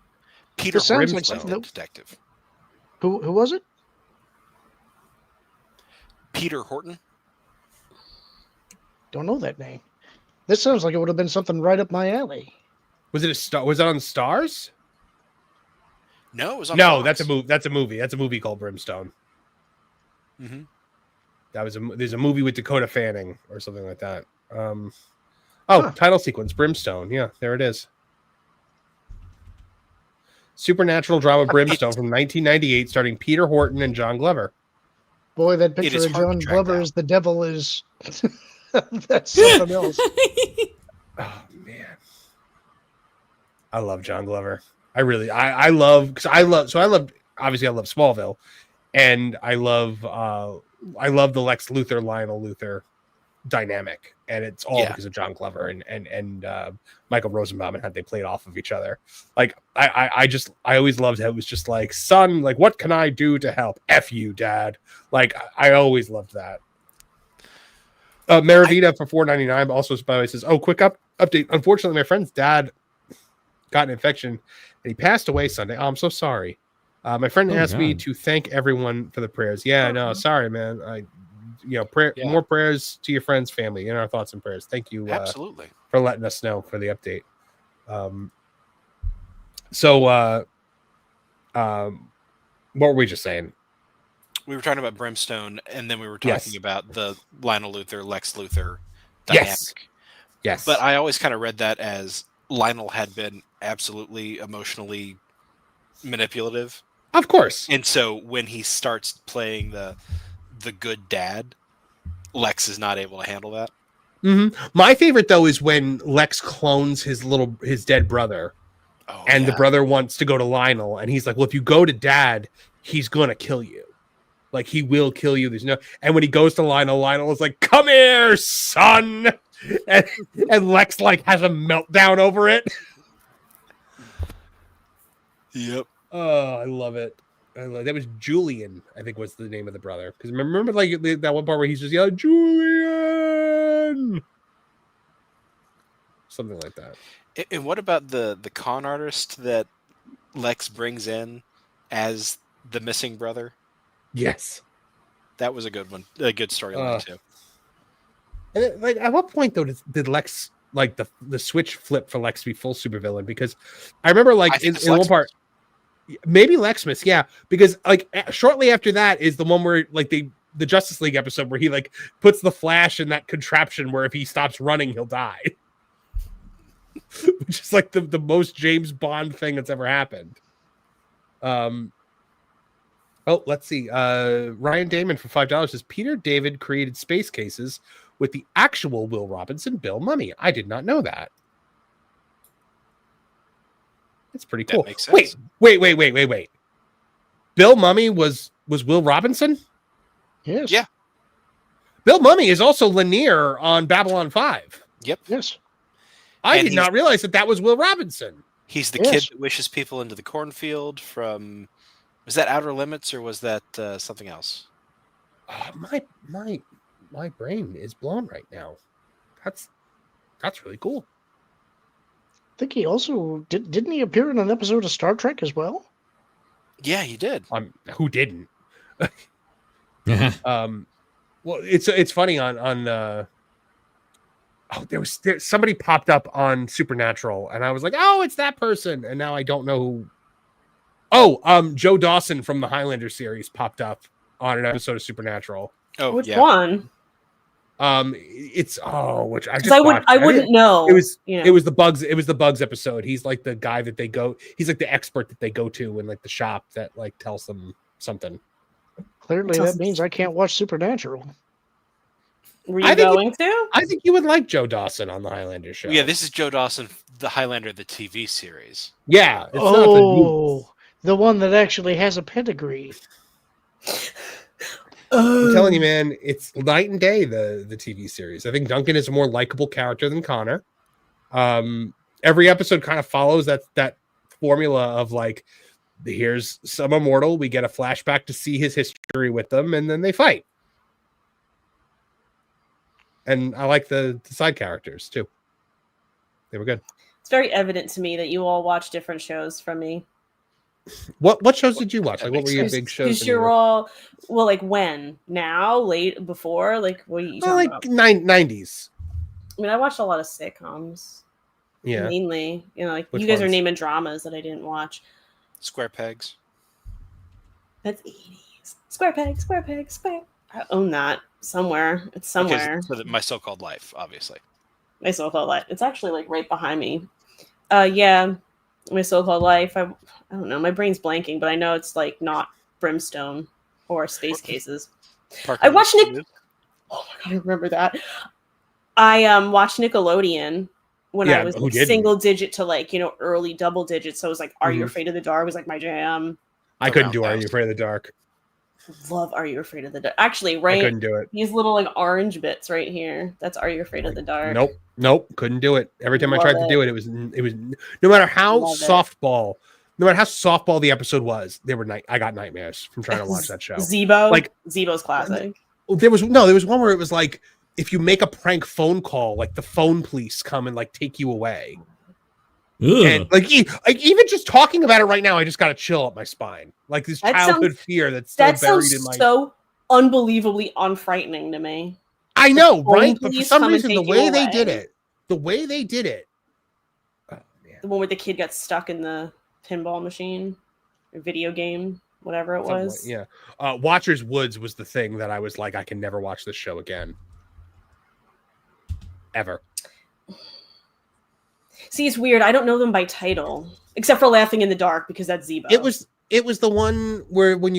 Peter sounds Brimstone, like something detective. Who was it? Peter Horton. Don't know that name. This sounds like it would have been something right up my alley. Was it a star? Was it on Stars? No, it was on No, Fox. that's a movie. That's a movie. That's a movie called Brimstone. Mm-hmm. There's a movie with Dakota Fanning or something like that. Title sequence, Brimstone. Yeah, there it is. Supernatural drama Brimstone from 1998, starring Peter Horton and John Glover. Boy, that picture of John Glover as the devil is that's something else. Oh man, I love John Glover. I love Smallville, and I love the Lex Luthor Lionel Luthor dynamic, and it's all because of John Glover and Michael Rosenbaum and how they played off of each other. Like I always loved how it was just like, son, like, what can I do to help? F you, Dad. Like I always loved that. Maravita for $4.99 also, by the way, says, "Oh, quick update. Unfortunately, my friend's dad got an infection and he passed away Sunday. Oh, I'm so sorry. My friend asked me to thank everyone for the prayers. Yeah, no, sorry, man. More prayers to your friend's family in our thoughts and prayers. Thank you, absolutely, for letting us know for the update. What were we just saying? We were talking about Brimstone, and then we were talking about the Lionel Luthor, Lex Luthor dynamic. Yes. But I always kind of read that as Lionel had been absolutely emotionally manipulative. Of course. And so when he starts playing the good dad, Lex is not able to handle that. Mm-hmm. My favorite, though, is when Lex clones his dead brother. And the brother wants to go to Lionel, and he's like, well, if you go to Dad, he's going to kill you. Like, he will kill you. And when he goes to Lionel is like, come here, son. And Lex, like, has a meltdown over it. Yep. Oh, I love it. That was Julian, I think was the name of the brother. Because remember, like, that one part where he's just yelling, Julian! Something like that. And what about the con artist that Lex brings in as the missing brother? Yes. That was a good one. A good storyline, too. And like, at what point, though, did Lex, like, the switch flip for Lex to be full supervillain? Because I remember, like, in one part, maybe Lexmas, yeah. Because, like, shortly after that is the one where, like, the Justice League episode where he, like, puts the Flash in that contraption where if he stops running, he'll die. Which is, like, the most James Bond thing that's ever happened. Let's see. Ryan Damon for $5 says, Peter David created space cases with the actual Will Robinson, Bill Mummy. I did not know that. That's pretty cool. That makes sense. Wait. Bill Mummy was Will Robinson? Yes. Yeah. Bill Mummy is also Lanier on Babylon 5. Yep. Yes. I did not realize that was Will Robinson. He's the kid that wishes people into the cornfield from... Was that Outer Limits or was that something else? My brain is blown right now. That's really cool. I think he also didn't he appear in an episode of Star Trek as well? Yeah, he did. Who didn't? Well, it's funny on somebody popped up on Supernatural, and I was like, oh, it's that person, and now I don't know who. Joe Dawson from the Highlander series popped up on an episode of Supernatural. Oh, which one? It's which I just I wouldn't know. It was the Bugs. It was the Bugs episode. He's like the guy that they go. He's like the expert that they go to in like the shop that like tells them something. Clearly, that means I can't watch Supernatural. Were you going to? I think you would like Joe Dawson on the Highlander show. Yeah, this is Joe Dawson, the Highlander, the TV series. Yeah. The one that actually has a pedigree. I'm telling you, man, it's night and day, the TV series. I think Duncan is a more likable character than Connor. Every episode kind of follows that formula of like, here's some immortal, we get a flashback to see his history with them, and then they fight. And I like the side characters too. They were good. It's very evident to me that you all watch different shows from me. What shows did you watch? Like, what were your big shows? Because you're all, well, like when? Now? Late? Before? Like, what are you talking about? 90s. I mean, I watched a lot of sitcoms. Yeah. Mainly. You know, like, Which you guys are ones? naming dramas that I didn't watch. Square Pegs. That's 80s. Square Peg, Square Peg, Square. I own that somewhere. It's somewhere. Because My So-Called Life, obviously. My So-Called Life. It's actually like right behind me. Yeah. My So-Called Life. I don't know. My brain's blanking, but I know it's like not Brimstone or Space Cases. I watched Nick. Oh my god, I remember that. I watched Nickelodeon when I was like, single digit to like, you know, early double digits. So it was like, Are You Afraid of the Dark was like my jam. I couldn't do Are You Afraid of the Dark? Love Are You Afraid of the Dark? Actually, right? I couldn't do it. These little like orange bits right here. That's Are You Afraid of the Dark? Nope, couldn't do it. Every time I Love tried to do it, it was no matter how softball the episode was, I got nightmares from trying to watch that show. Zebo, like Zebo's classic. There was one where it was like, if you make a prank phone call, like the phone police come and like take you away. Ugh. And like even just talking about it right now, I just got a chill up my spine. Like this childhood fear that's still buried in my. So unbelievably unfrightening to me. I know, right? But for Police some come and reason, the take you way they away. did it. Oh, The one where the kid got stuck in the pinball machine or video game, whatever it was. Yeah. Watcher's Woods was the thing that I was like, I can never watch this show again. Ever. See, it's weird. I don't know them by title, except for Laughing in the Dark because that's Zebo. It was the one where when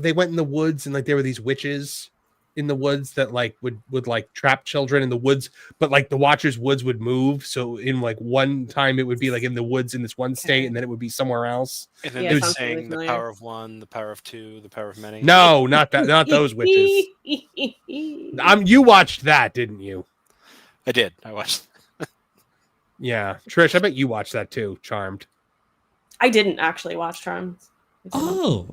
they went in the woods and like there were these witches in the woods that like would like trap children in the woods, but like the Watcher's Woods would move. So in like one time it would be like in the woods in this one state, and then it would be somewhere else. And then they were saying the power of one, the power of two, the power of many. No, not that, not those witches. You watched that, didn't you? I did. I watched. Yeah, Trish, I bet you watched that too. Charmed. I didn't actually watch Charmed. Oh,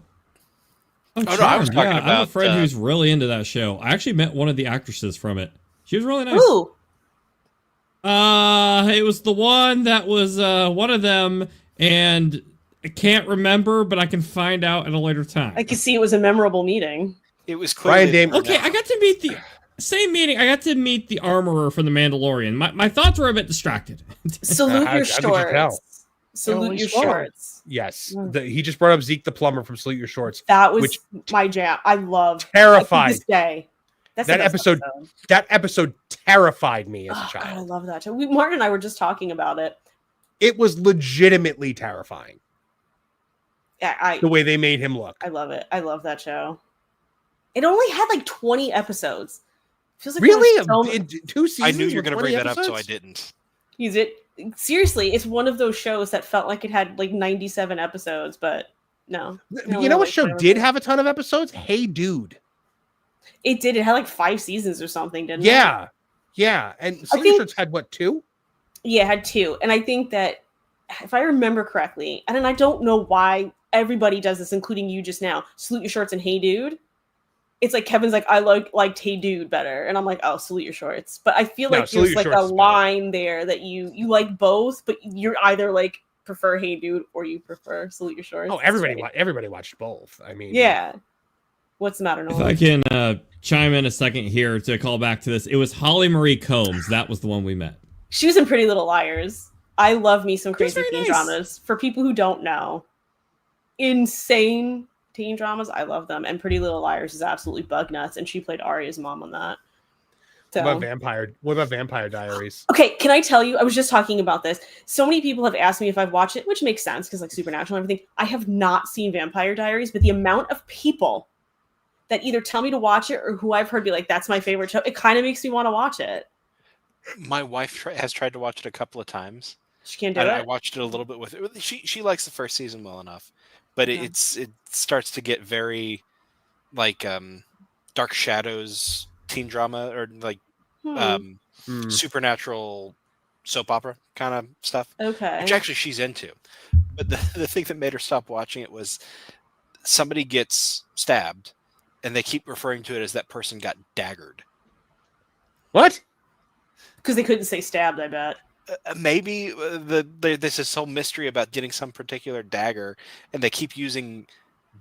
no, I was talking about. I have a friend who's really into that show. I actually met one of the actresses from it. She was really nice. Ooh. It was the one that was one of them, and I can't remember, but I can find out at a later time. I can see it was a memorable meeting. It was Brian Dame. Okay, I got to meet the same meeting. I got to meet the armorer from the Mandalorian. My thoughts were a bit distracted. Salute How your did you tell? shorts. Salute your shorts. Yes, he just brought up Zeke the plumber from Salute Your Shorts. That was my jam. I love. Terrified. This day. That's that episode. That episode terrified me as a child. God, I love that show. Martin and I were just talking about it. It was legitimately terrifying. Yeah, the way they made him look. I love it. I love that show. It only had like 20 episodes. Feels like really 2 seasons. I knew you were going to bring that up, so I didn't. Seriously, it's one of those shows that felt like it had like 97 episodes, but no. You know what show did have a ton of episodes? Hey Dude. It did. It had like 5 seasons or something, didn't it? Yeah. And Salute Your Shorts had what, 2? Yeah, it had 2. And I think that if I remember correctly, and I don't know why everybody does this, including you just now, Salute Your Shorts and Hey Dude. It's like Kevin's like, I liked Hey Dude better. And I'm like, oh, Salute Your Shorts. But I feel like there's like a line there that you like both, but you're either like prefer Hey Dude or you prefer Salute Your Shorts. Oh, everybody watched both. I mean, yeah. What's the matter, Nolan? If I can chime in a second here to call back to this, it was Holly Marie Combs. That was the one we met. She was in Pretty Little Liars. I love me some crazy teen dramas. For people who don't know, insane teen dramas, I love them. And Pretty Little Liars is absolutely bug nuts. And she played Arya's mom on that. So. What about Vampire Diaries? Okay, can I tell you? I was just talking about this. So many people have asked me if I've watched it, which makes sense because like Supernatural and everything. I have not seen Vampire Diaries, but the amount of people that either tell me to watch it or who I've heard be like, that's my favorite show, it kind of makes me want to watch it. My wife has tried to watch it a couple of times. She can't do it. I watched it a little bit with it. She likes the first season well enough, but it starts to get very like Dark Shadows teen drama or like supernatural soap opera kind of stuff. Okay. Which actually she's into. But the thing that made her stop watching it was somebody gets stabbed and they keep referring to it as that person got daggered. What? Because they couldn't say stabbed, I bet. Maybe there's this whole mystery about getting some particular dagger, and they keep using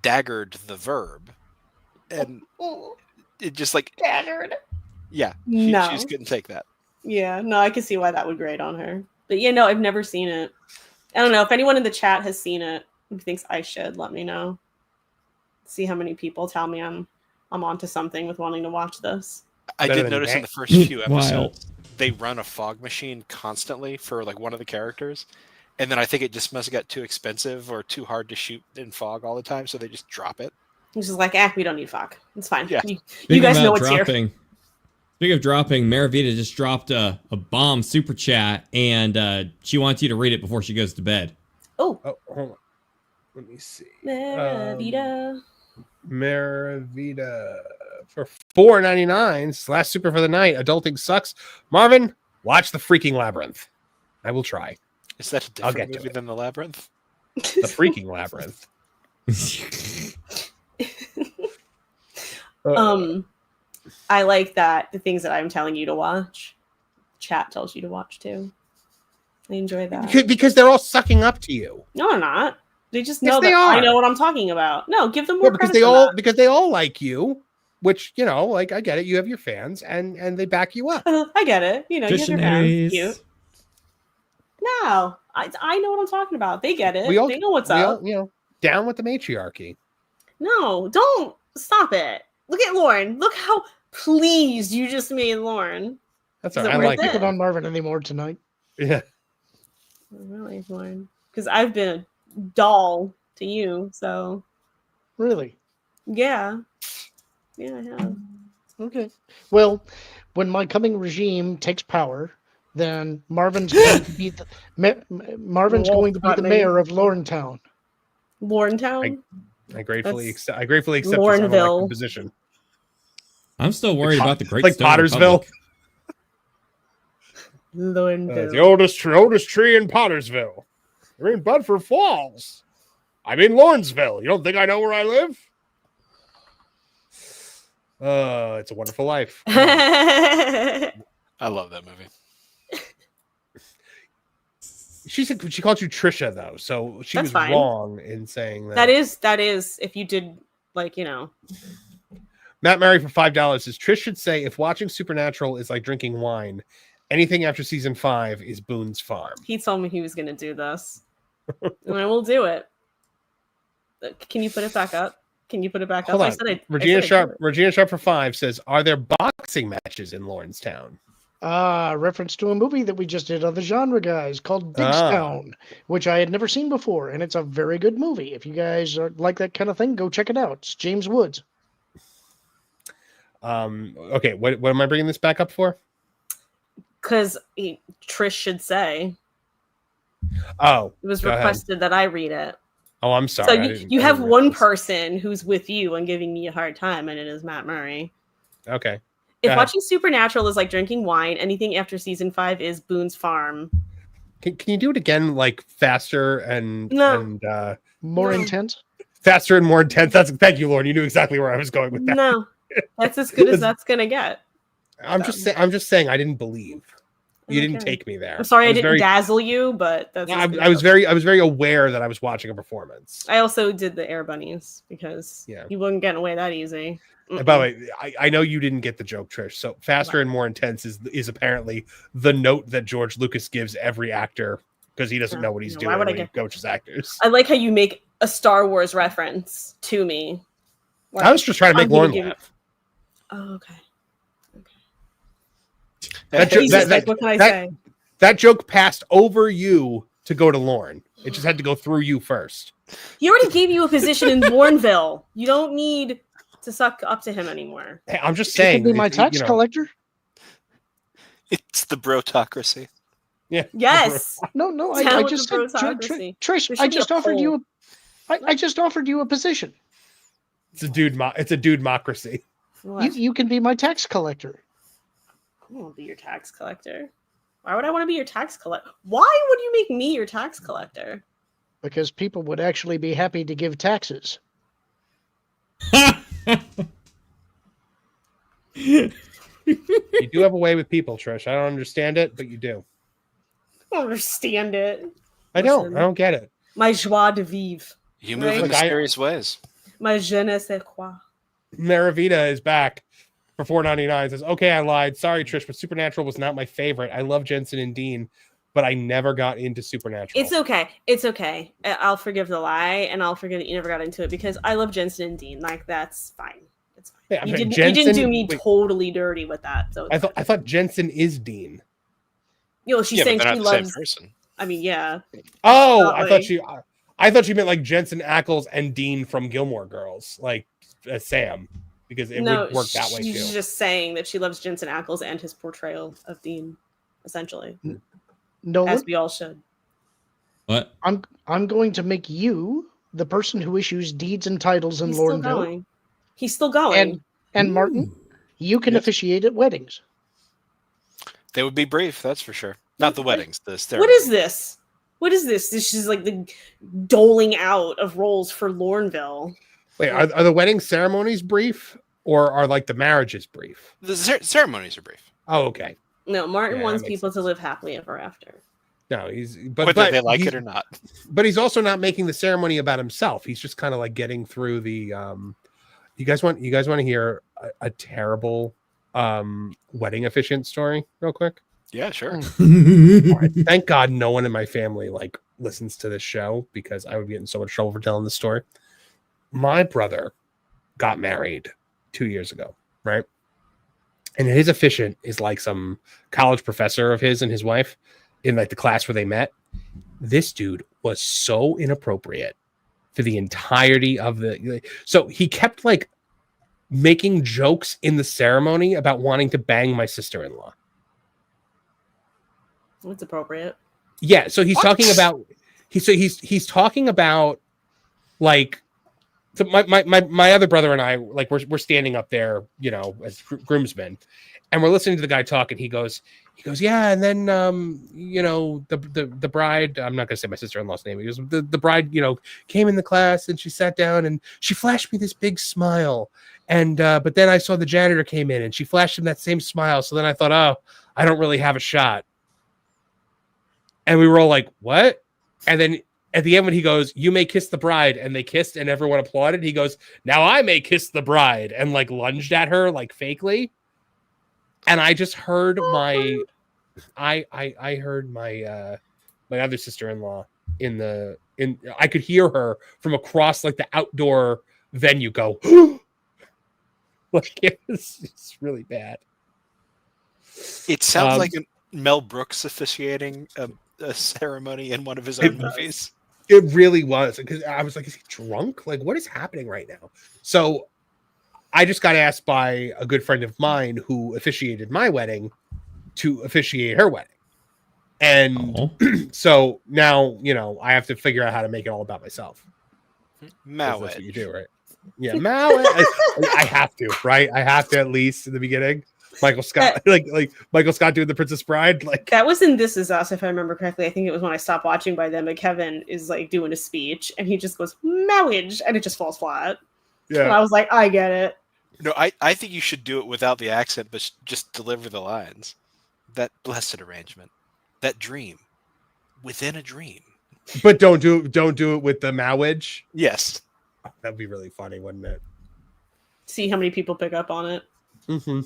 daggered, the verb. And it just like... Daggered? Yeah. She just couldn't take that. Yeah, no, I can see why that would grate on her. But yeah, no, I've never seen it. I don't know. If anyone in the chat has seen it who thinks I should, let me know. See how many people tell me I'm onto something with wanting to watch this. I did notice in the first few episodes, they run a fog machine constantly for like one of the characters. And then I think it just must have got too expensive or too hard to shoot in fog all the time. So they just drop it. It's just like, we don't need fog. It's fine. Yeah. You guys know what's here. Speaking of dropping, Maravita just dropped a bomb super chat, and she wants you to read it before she goes to bed. Oh, hold on. Let me see. Maravita. Maravita for $4.99. Last super for the night. Adulting sucks. Marvin, watch The Freaking Labyrinth. I will try. Is that a different movie than The Labyrinth? The Freaking Labyrinth. I like that the things that I'm telling you to watch, chat tells you to watch too. I enjoy that. Because they're all sucking up to you. No, they're not. They just Yes, know they that are. I know what I'm talking about. No, give them more because credit. because they all like you, which, you know, like, I get it. You have your fans and they back you up. I get it. You know, you have your fans. Visionaries. Cute. No, I know what I'm talking about. They get it. We all, they know what's we up. all, you know, down with the matriarchy. No, don't stop it. Look at Lauren. Look how pleased you just made Lauren. That's all right. I like it. Keep it on Marvin anymore tonight. Yeah. Really, Lauren. Because I've been a doll to you, so. Really? Yeah. Yeah, I have. Okay. Well, when my coming regime takes power, then Marvin's going to be the going to be the mayor of Lorntown. Lorntown? I gratefully accept this Lornville position. I'm still worried about the Great like Stone Pottersville. Lornville. The oldest tree in Pottersville. We're in Bedford Falls. I'm in Lawrenceville. You don't think I know where I live? It's a Wonderful Life. I love that movie. She said she called you Trisha though, so she was wrong in saying that. That is if you did, like, you know. Matt Murray for $5 says Trish should say if watching Supernatural is like drinking wine, anything after season 5 is Boone's Farm. He told me he was going to do this, and I will do it. Can you put it back up? Can you put it back Hold up? on. Regina Sharp for 5 says, are there boxing matches in Lawrencetown? Reference to a movie that we just did on the Genre Guys called Digstown, which I had never seen before, and it's a very good movie. If you guys like that kind of thing, go check it out. It's James Woods. Okay, what am I bringing this back up for? Because Trish should say. Oh, it was requested that I read it. Oh, I'm sorry. So you have one person who's with you and giving me a hard time, and it is Matt Murray. Okay. If watching Supernatural is like drinking wine, anything after season 5 is Boone's Farm. Can you do it again, like faster and more intense? Faster and more intense. Thank you, Lauren. You knew exactly where I was going with that. No, that's as good as that's gonna get. I'm just saying I didn't believe. You didn't take me there. I'm sorry I didn't dazzle you, but that's. I was very aware that I was watching a performance. I also did the Air Bunnies because you wasn't getting away that easy. And by the way, I know you didn't get the joke, Trish. So faster and more intense is apparently the note that George Lucas gives every actor because he doesn't know what he's doing when he coaches actors. I like how you make a Star Wars reference to me. I was just trying to make Lauren laugh. Oh, okay. What can I say? That joke passed over you to go to Lauren. It just had to go through you first. He already gave you a position in Bourneville. You don't need to suck up to him anymore. Hey, I'm just saying. Be my tax collector. It's the brotocracy. Yeah. Yes. No. I just said, Trish. I just offered you a. I just offered you a position. It's a dude. It's a dude-mocracy. You can be my tax collector. I won't be your tax collector. Why would I want to be your tax collector? Why would you make me your tax collector? Because people would actually be happy to give taxes. You do have a way with people, Trish. I don't understand it, but you do. I don't understand it. I don't get it. My joie de vivre. You move in mysterious ways. My je ne sais quoi. Maravita is back for $4.99. Says, okay, I lied. Sorry, Trish, but Supernatural was not my favorite. I love Jensen and Dean, but I never got into Supernatural. It's okay. It's okay. I'll forgive the lie, and I'll forgive that you never got into it because I love Jensen and Dean. Like, that's fine. It's fine. Yeah, you didn't do me totally dirty with that. So I thought Jensen is Dean. You know, she's saying she loves. Person. I mean, yeah. Oh, probably. I thought she meant like Jensen Ackles and Dean from Gilmore Girls, like Sam, because it would work that way too. She's just saying that she loves Jensen Ackles and his portrayal of Dean, essentially. No, as we all should. What? I'm going to make you the person who issues deeds and titles in He's Lornville. Still going. He's still going. And Martin, you can officiate at weddings. They would be brief, that's for sure. Not the weddings, the ceremony. What is this? What is this? This is like the doling out of roles for Lornville. Wait, are the wedding ceremonies brief, or are like the marriages brief? The ceremonies are brief. Oh, okay. No, Martin Yeah, wants that makes people to live happily ever after. No, whether they like it or not. But he's also not making the ceremony about himself. He's just kind of like getting through the. You guys want to hear a terrible wedding officiant story, real quick? Yeah, sure. Right. Thank God no one in my family like listens to this show because I would get in so much trouble for telling this story. My brother got married 2 years ago, right? And his officiant is like some college professor of his and his wife in like the class where they met. This dude was so inappropriate for the entirety of the. So he kept like making jokes in the ceremony about wanting to bang my sister-in-law. It's appropriate. Yeah, so he's talking about he's talking about like so my other brother and I like we're standing up there, you know, as groomsmen, and we're listening to the guy talk, and he goes, yeah, and then you know, the bride, I'm not gonna say my sister-in-law's name, he goes, the bride, you know, came in the class and she sat down and she flashed me this big smile, and but then I saw the janitor came in and she flashed him that same smile, so then I thought, oh, I don't really have a shot. And we were all like, what? And then at the end, when he goes, you may kiss the bride, and they kissed and everyone applauded, he goes, now I may kiss the bride, and like lunged at her like fakely. And I just heard I heard my other sister-in-law I could hear her from across like the outdoor venue go, like it's really bad. It sounds like Mel Brooks officiating a ceremony in one of his own movies. It really was, because I was like, is he drunk? Like, what is happening right now? So I just got asked by a good friend of mine who officiated my wedding to officiate her wedding. And so now, you know, I have to figure out how to make it all about myself. That's what you do, right? Yeah, I have to, right? I have to, at least in the beginning. Michael Scott, like Michael Scott doing The Princess Bride, like that was in This Is Us, if I remember correctly. I think it was when I stopped watching by then. But Kevin is like doing a speech, and he just goes marriage, and it just falls flat. Yeah, and I was like, I get it. No, I think you should do it without the accent, but just deliver the lines. That blessed arrangement, that dream, within a dream. But don't do it with the marriage. Yes, that'd be really funny, wouldn't it? See how many people pick up on it. Mm-hmm.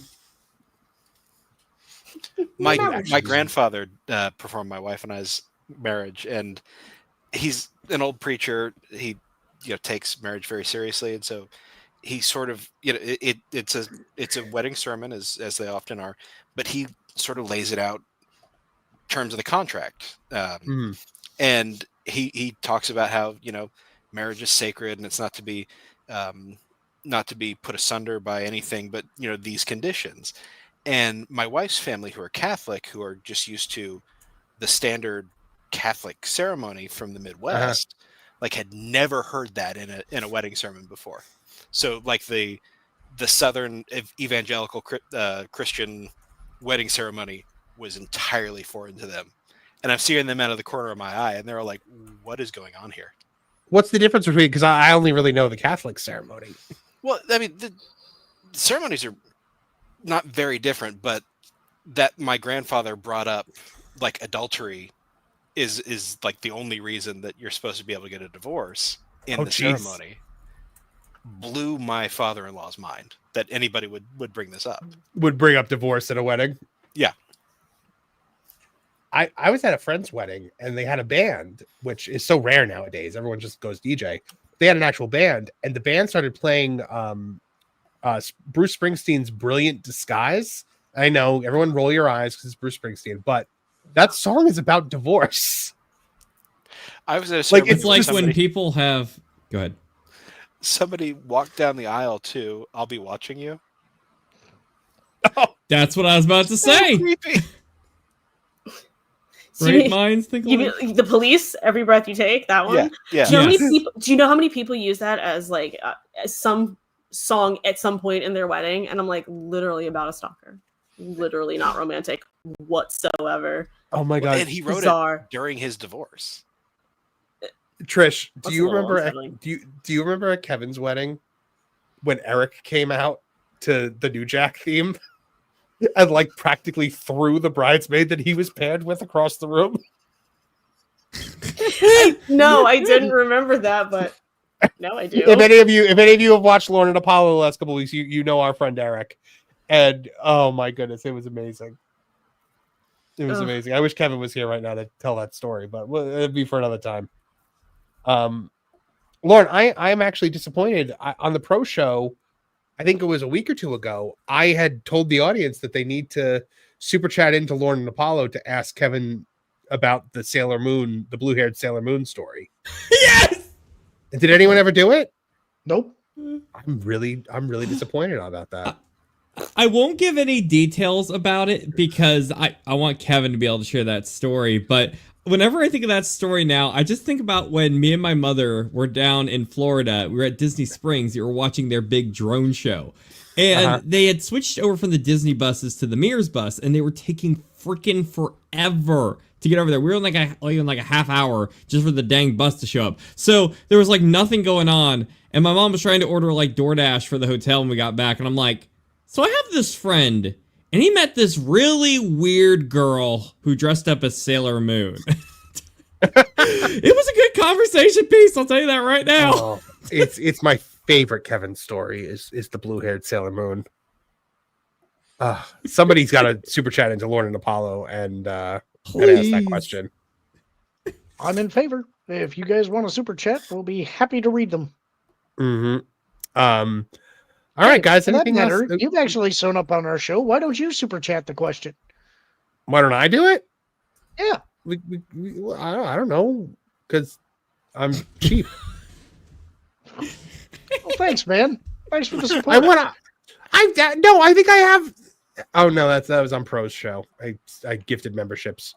My grandfather performed my wife and I's marriage, and he's an old preacher. He takes marriage very seriously, and so he sort of it's a wedding sermon as they often are, but he sort of lays it out terms of the contract, and he talks about how marriage is sacred and it's not to be put asunder by anything but these conditions. And my wife's family, who are Catholic, who are just used to the standard Catholic ceremony from the Midwest, like had never heard that in a wedding sermon before. So like the the Southern evangelical Christian wedding ceremony was entirely foreign to them. And I'm seeing them out of the corner of my eye, and they're like, what is going on here? What's the difference between, because I only really know the Catholic ceremony. Well, I mean, the ceremonies are not very different, but that my grandfather brought up, like, adultery is like the only reason that you're supposed to be able to get a divorce in the ceremony. Blew my father-in-law's mind that anybody would bring this up. Would bring up divorce at a wedding? Yeah. I was at a friend's wedding, and they had a band, which is so rare nowadays. Everyone just goes DJ. They had an actual band, and the band started playing Bruce Springsteen's Brilliant Disguise. I know, everyone roll your eyes because it's Bruce Springsteen, but that song is about divorce. I was at a ceremony. It's like when people have... Go ahead. Somebody walked down the aisle to I'll Be Watching You. Oh, that's what I was about to say. Great minds think alike. The Police, Every Breath You Take, that one. Yeah. Do you know how many people use that as like some song at some point in their wedding? And I'm like, literally about a stalker, literally not romantic whatsoever. Oh my god! And he wrote it during his divorce. Trish, do you remember? Do you remember at Kevin's wedding when Eric came out to the New Jack theme? And like practically threw the bridesmaid that he was paired with across the room. No, I didn't remember that, but now I do. If any of you have watched Lauren and Apollo the last couple of weeks, you know our friend Eric. And oh my goodness, it was amazing. It was amazing. I wish Kevin was here right now to tell that story, but it'll be for another time. Lauren, I'm actually disappointed. On the pro show, I think it was a week or two ago, I had told the audience that they need to super chat into Lauren and Apollo to ask Kevin about the Sailor Moon, the blue-haired Sailor Moon story. Yes! And did anyone ever do it? Nope. I'm really disappointed about that. I won't give any details about it because I want Kevin to be able to share that story, but whenever I think of that story now, I just think about when me and my mother were down in Florida. We were at Disney Springs. We were watching their big drone show. And they had switched over from the Disney buses to the Mears bus, and they were taking freaking forever to get over there. We were in like a half hour just for the dang bus to show up. So there was like nothing going on. And my mom was trying to order like DoorDash for the hotel when we got back. And I'm like, so I have this friend, and he met this really weird girl who dressed up as Sailor Moon. It was a good conversation piece, I'll tell you that right now. Oh, it's my favorite Kevin story is the blue-haired Sailor Moon. Somebody's got to super chat into Lauren and Apollo and ask that question. I'm in favor. If you guys want a super chat, we'll be happy to read them. Mm-hmm. All right, guys. Anything else? You've actually shown up on our show. Why don't you super chat the question? Why don't I do it? Yeah. I don't know, because I'm cheap. Well, thanks, man. Thanks for the support. I think I have. Oh no, that was on Pro's show. I gifted memberships.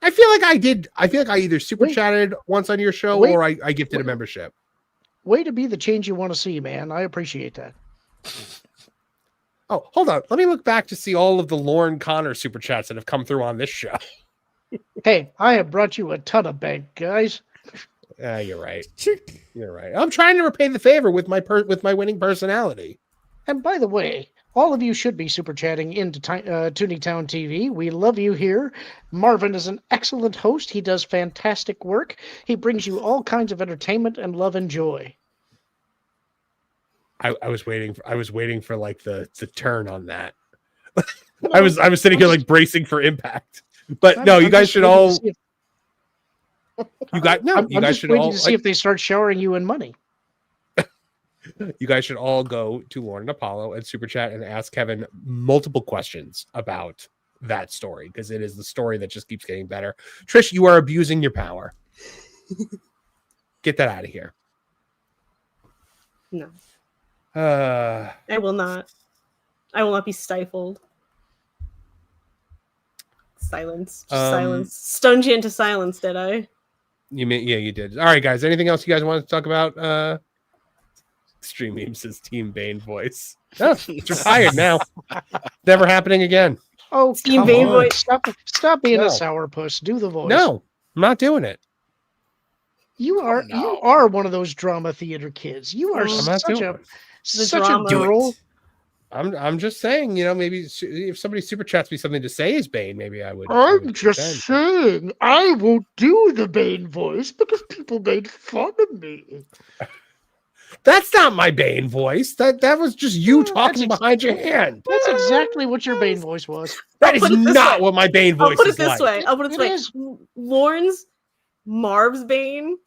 I feel like I did. I feel like I either super chatted once on your show or I gifted a membership. Way to be the change you want to see, man. I appreciate that. Oh, hold on. Let me look back to see all of the Lauren Connor super chats that have come through on this show. Hey, I have brought you a ton of bank, guys. You're right. You're right. I'm trying to repay the favor with my winning personality. And by the way, all of you should be super chatting into Tooney Town TV. We love you here. Marvin is an excellent host. He does fantastic work. He brings you all kinds of entertainment and love and joy. I was waiting for like the turn on that. I was sitting here like bracing for impact. But no, you guys should all. You guys should all to see if they start showering you in money. You guys should all go to Lauren and Apollo and super chat and ask Kevin multiple questions about that story, because it is the story that just keeps getting better. Trish, you are abusing your power. Get that out of here. No. I will not. I will not be stifled. Silence. Just silence. Stunned you into silence, did I? You did. All right, guys. Anything else you guys want to talk about? Stream Meme says Team Bane voice. Oh, it's retired now. Never happening again. Oh, Team Bane voice. Stop being No. a sourpuss. Do the voice. No, I'm not doing it. You are one of those drama theater kids. You are I'm not such doing a it. such a girl. I'm just saying, maybe if somebody super chats me something to say is Bane, maybe I would. I'm just saying, I won't do the Bane voice because people made fun of me. That's not my Bane voice. That was just you talking behind your hand. That's exactly what your Bane voice was. That is not what my Bane voice is like. I'll put it this way. Lauren's Marv's Bane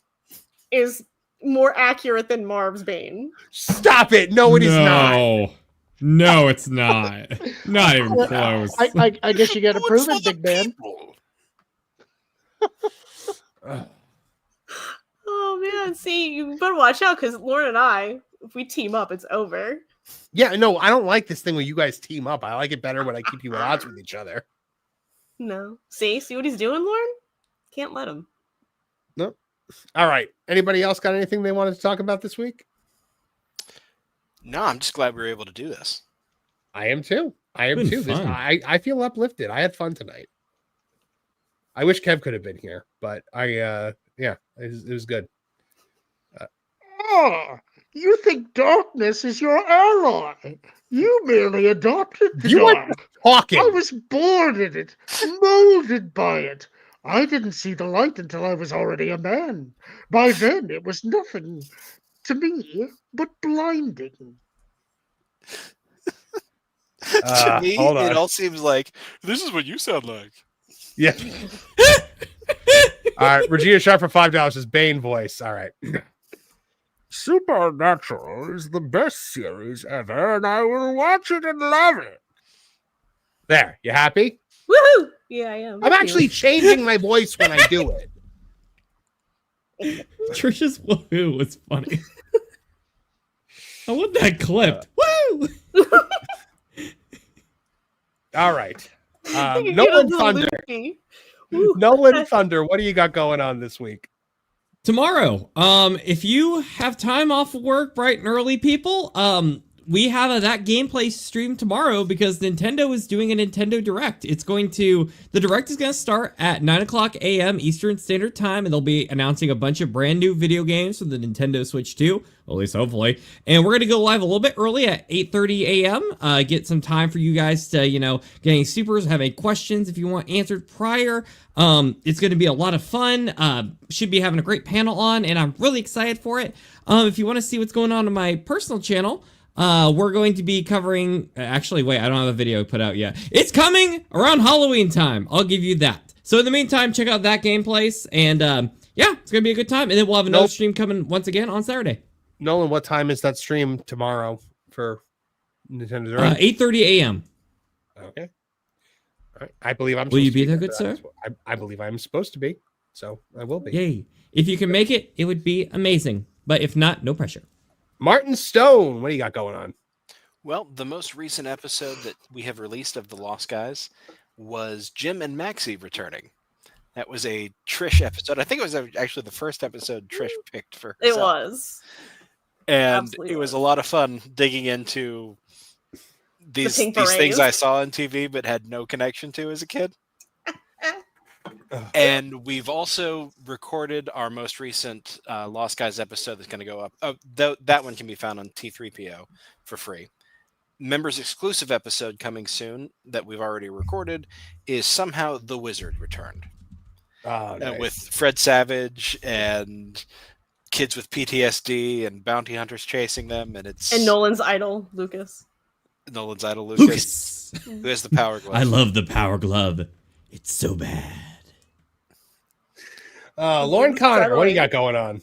is more accurate than Marv's Bane. Stop it. No, it is not. No, it's not. Not even close. I guess you got to prove it, big man. Oh man, see, you better watch out because Lauren and I, if we team up, it's over. Yeah, no, I don't like this thing when you guys team up. I like it better when I keep you at odds with each other. No. See what he's doing, Lauren? Can't let him. Nope. All right. Anybody else got anything they wanted to talk about this week? No, I'm just glad we were able to do this. I am too. I feel uplifted. I had fun tonight. I wish Kev could have been here, but it was good. You think darkness is your ally. You merely adopted the dark. Talking. I was born in it, molded by it. I didn't see the light until I was already a man. By then, it was nothing to me but blinding. To me, it all seems like this is what you sound like. Yeah. All right. Regina Sharp for $5 is Bane voice. All right. Supernatural is the best series ever, and I will watch it and love it. There. You happy? Woohoo! Yeah, I am. I'm actually changing my voice when I do it. Trisha's woohoo was funny. I want that clipped. Woo! All right. Nolan Thunder. Nolan Thunder, what do you got going on this week? Tomorrow, if you have time off of work bright and early, people, we have that gameplay stream tomorrow because Nintendo is doing a Nintendo Direct. The Direct is going to start at 9 o'clock a.m. Eastern Standard Time, and they'll be announcing a bunch of brand new video games for the Nintendo Switch 2, at least hopefully. And we're going to go live a little bit early at 8:30 a.m. Get some time for you guys to, get any supers, have any questions if you want answered prior. It's going to be a lot of fun. Should be having a great panel on, and I'm really excited for it. If you want to see what's going on my personal channel, we're going to be covering, actually, wait, I don't have a video put out yet. It's coming around Halloween time. I'll give you that. So in the meantime, check out that gameplays, and it's going to be a good time. And then we'll have another stream coming once again on Saturday. Nolan, what time is that stream tomorrow for Nintendo Direct? 8:30 a.m. Okay. All right. I believe I'm. Will you be there, good sir? I believe I'm supposed to be, so I will be. Yay! If you can make it, it would be amazing. But if not, no pressure. Martin Stone, what do you got going on? Well, the most recent episode that we have released of The Lost Guys was Jim and Maxie returning. That was a Trish episode. I think it was actually the first episode Trish picked for herself. It was. And Absolutely it was a lot of fun digging into these Pink things Berets. I saw on TV but had no connection to as a kid. And we've also recorded our most recent Lost Guys episode that's going to go up. That one can be found on T3PO for free. Members exclusive episode coming soon that we've already recorded is Somehow the Wizard Returned. Oh, nice. With Fred Savage and kids with PTSD and bounty hunters chasing them, and Nolan's idol, Lucas. Who has the power glove. I love the power glove. It's so bad. Lauren Connor, what do you got going on?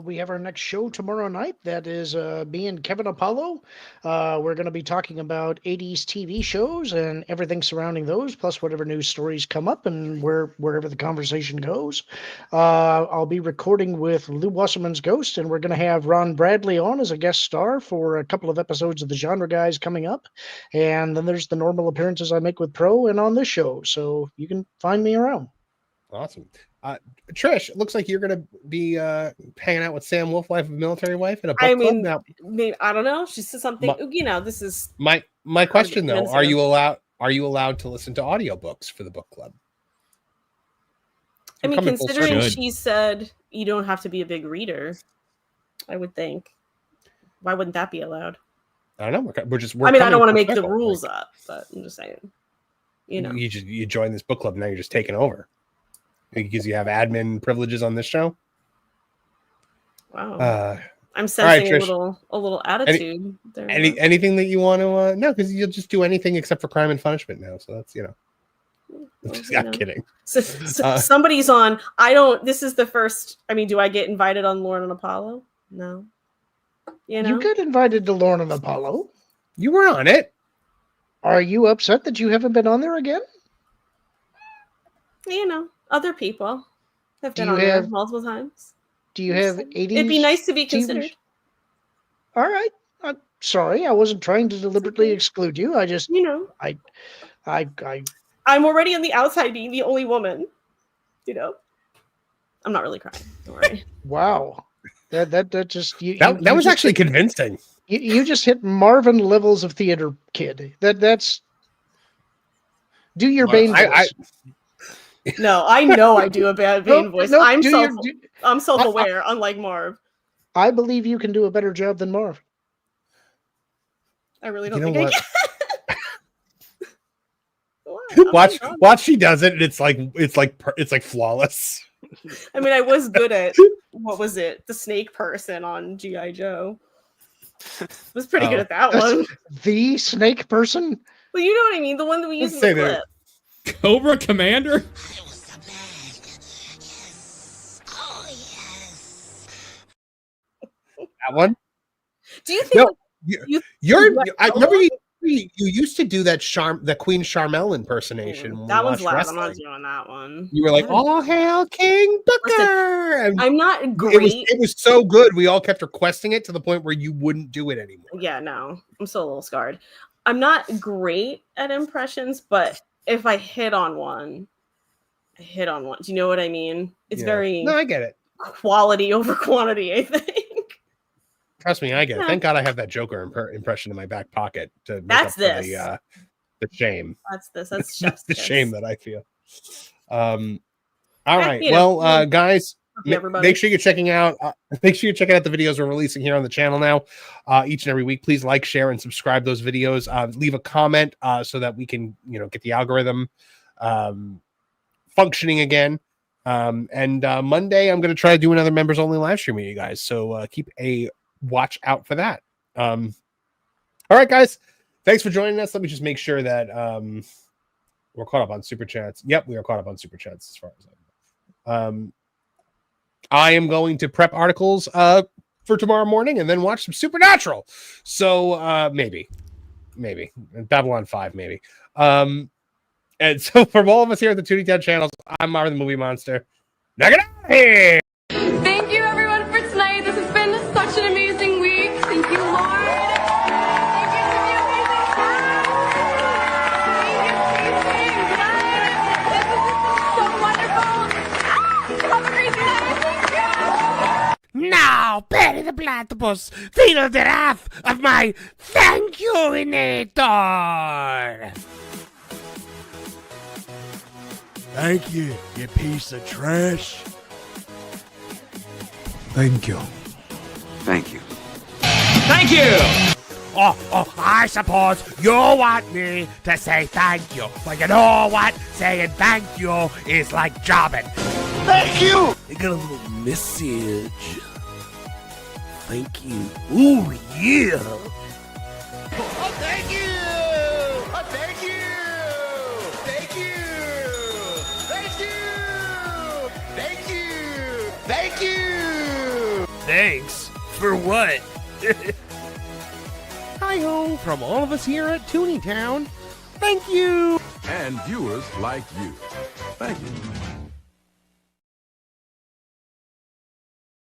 We have our next show tomorrow night. That is me and Kevin Apollo. We're going to be talking about 80s TV shows and everything surrounding those, plus whatever news stories come up and wherever the conversation goes. I'll be recording with Lou Wasserman's Ghost, and we're going to have Ron Bradley on as a guest star for a couple of episodes of The Genre Guys coming up. And then there's the normal appearances I make with Pro and on this show, so you can find me around. Awesome. Trish, it looks like you're going to be hanging out with Sam Wolf, Life of a Military Wife, in a book I club mean, now. maybe, I don't know. She said something. This is my question though. Are you allowed to listen to audiobooks for the book club? I mean, considering she said you don't have to be a big reader, I would think. Why wouldn't that be allowed? I don't know. I mean, I don't want to make the rules up, but I'm just saying. You join this book club, now you're just taking over because you have admin privileges on this show. Wow. I'm sensing right, a little attitude there. Anything that you want to no, because you'll just do anything except for crime and punishment now. So that's I'm kidding. So somebody's on. This is the first. I mean, do I get invited on Lauren and Apollo? No. You get invited to Lauren and Apollo. You were on it. Are you upset that you haven't been on there again? Other people have been on there multiple times. Do you have 80s? It'd be nice to be considered. All right. I'm sorry. I wasn't trying to deliberately exclude you. I just, I'm already on the outside being the only woman. I'm not really crying. Don't worry. Wow. That just that was actually convincing. You just hit Marvin levels of theater, kid. That's do your Bane voice. No, I know I do a bad Bane voice. I'm self-aware, unlike Marv. I believe you can do a better job than Marv. I really don't think I can. Watch she does it, and it's like flawless. I mean, I was good at what was it? The snake person on G.I. Joe. I was pretty good at that one. The snake person? Well, you know what I mean. The one that we used in the clip. Cobra Commander? That one? Do you think I remember you used to do that Queen Charmel impersonation. That one's loud. I'm not doing that one. You were like, "All hail King Booker!" Listen, I'm not great. It was so good. We all kept requesting it to the point where you wouldn't do it anymore. Yeah, no, I'm still a little scarred. I'm not great at impressions, but if I hit on one, I hit on one. Do you know what I mean? It's very I get it. Quality over quantity, I think. Trust me, I get it. Thank God I have that Joker impression in my back pocket to make That's up for the shame. That's just the shame that I feel. All right. Well, guys, make sure you're checking out the videos we're releasing here on the channel now, each and every week. Please like, share, and subscribe those videos. Leave a comment so that we can, get the algorithm functioning again. And Monday, I'm going to try to do another members only live stream with you guys. So keep a watch out for that. All right, guys, thanks for joining us. Let me just make sure that we're caught up on super chats. Yep, we are caught up on super chats as far as I am going to prep articles for tomorrow morning and then watch some Supernatural. So maybe Babylon 5, maybe. And so from all of us here at the Tooney Town channels, I'm Marvin Movie Monster. Knock it out here. Thank you everyone for tonight. This has been such an amazing week. Thank you, Lord. Thank you to the amazing cast. Thank you, Casey. This was so wonderful. Have a great night. Thank you. Now, Perry the Platypus, feel the wrath of my thank you-inator. Thank you, you piece of trash. Thank you. Thank you. Thank you! Oh, I suppose you want me to say thank you. But you know what? Saying thank you is like jobbing. Thank you! I got a little message. Thank you. Ooh, yeah. Oh, thank you! Oh, thank you! Thank you! Thank you! Thank you! Thank you! Thanks? For what? Hi-ho from all of us here at Tooney Town. Thank you. And viewers like you. Thank you.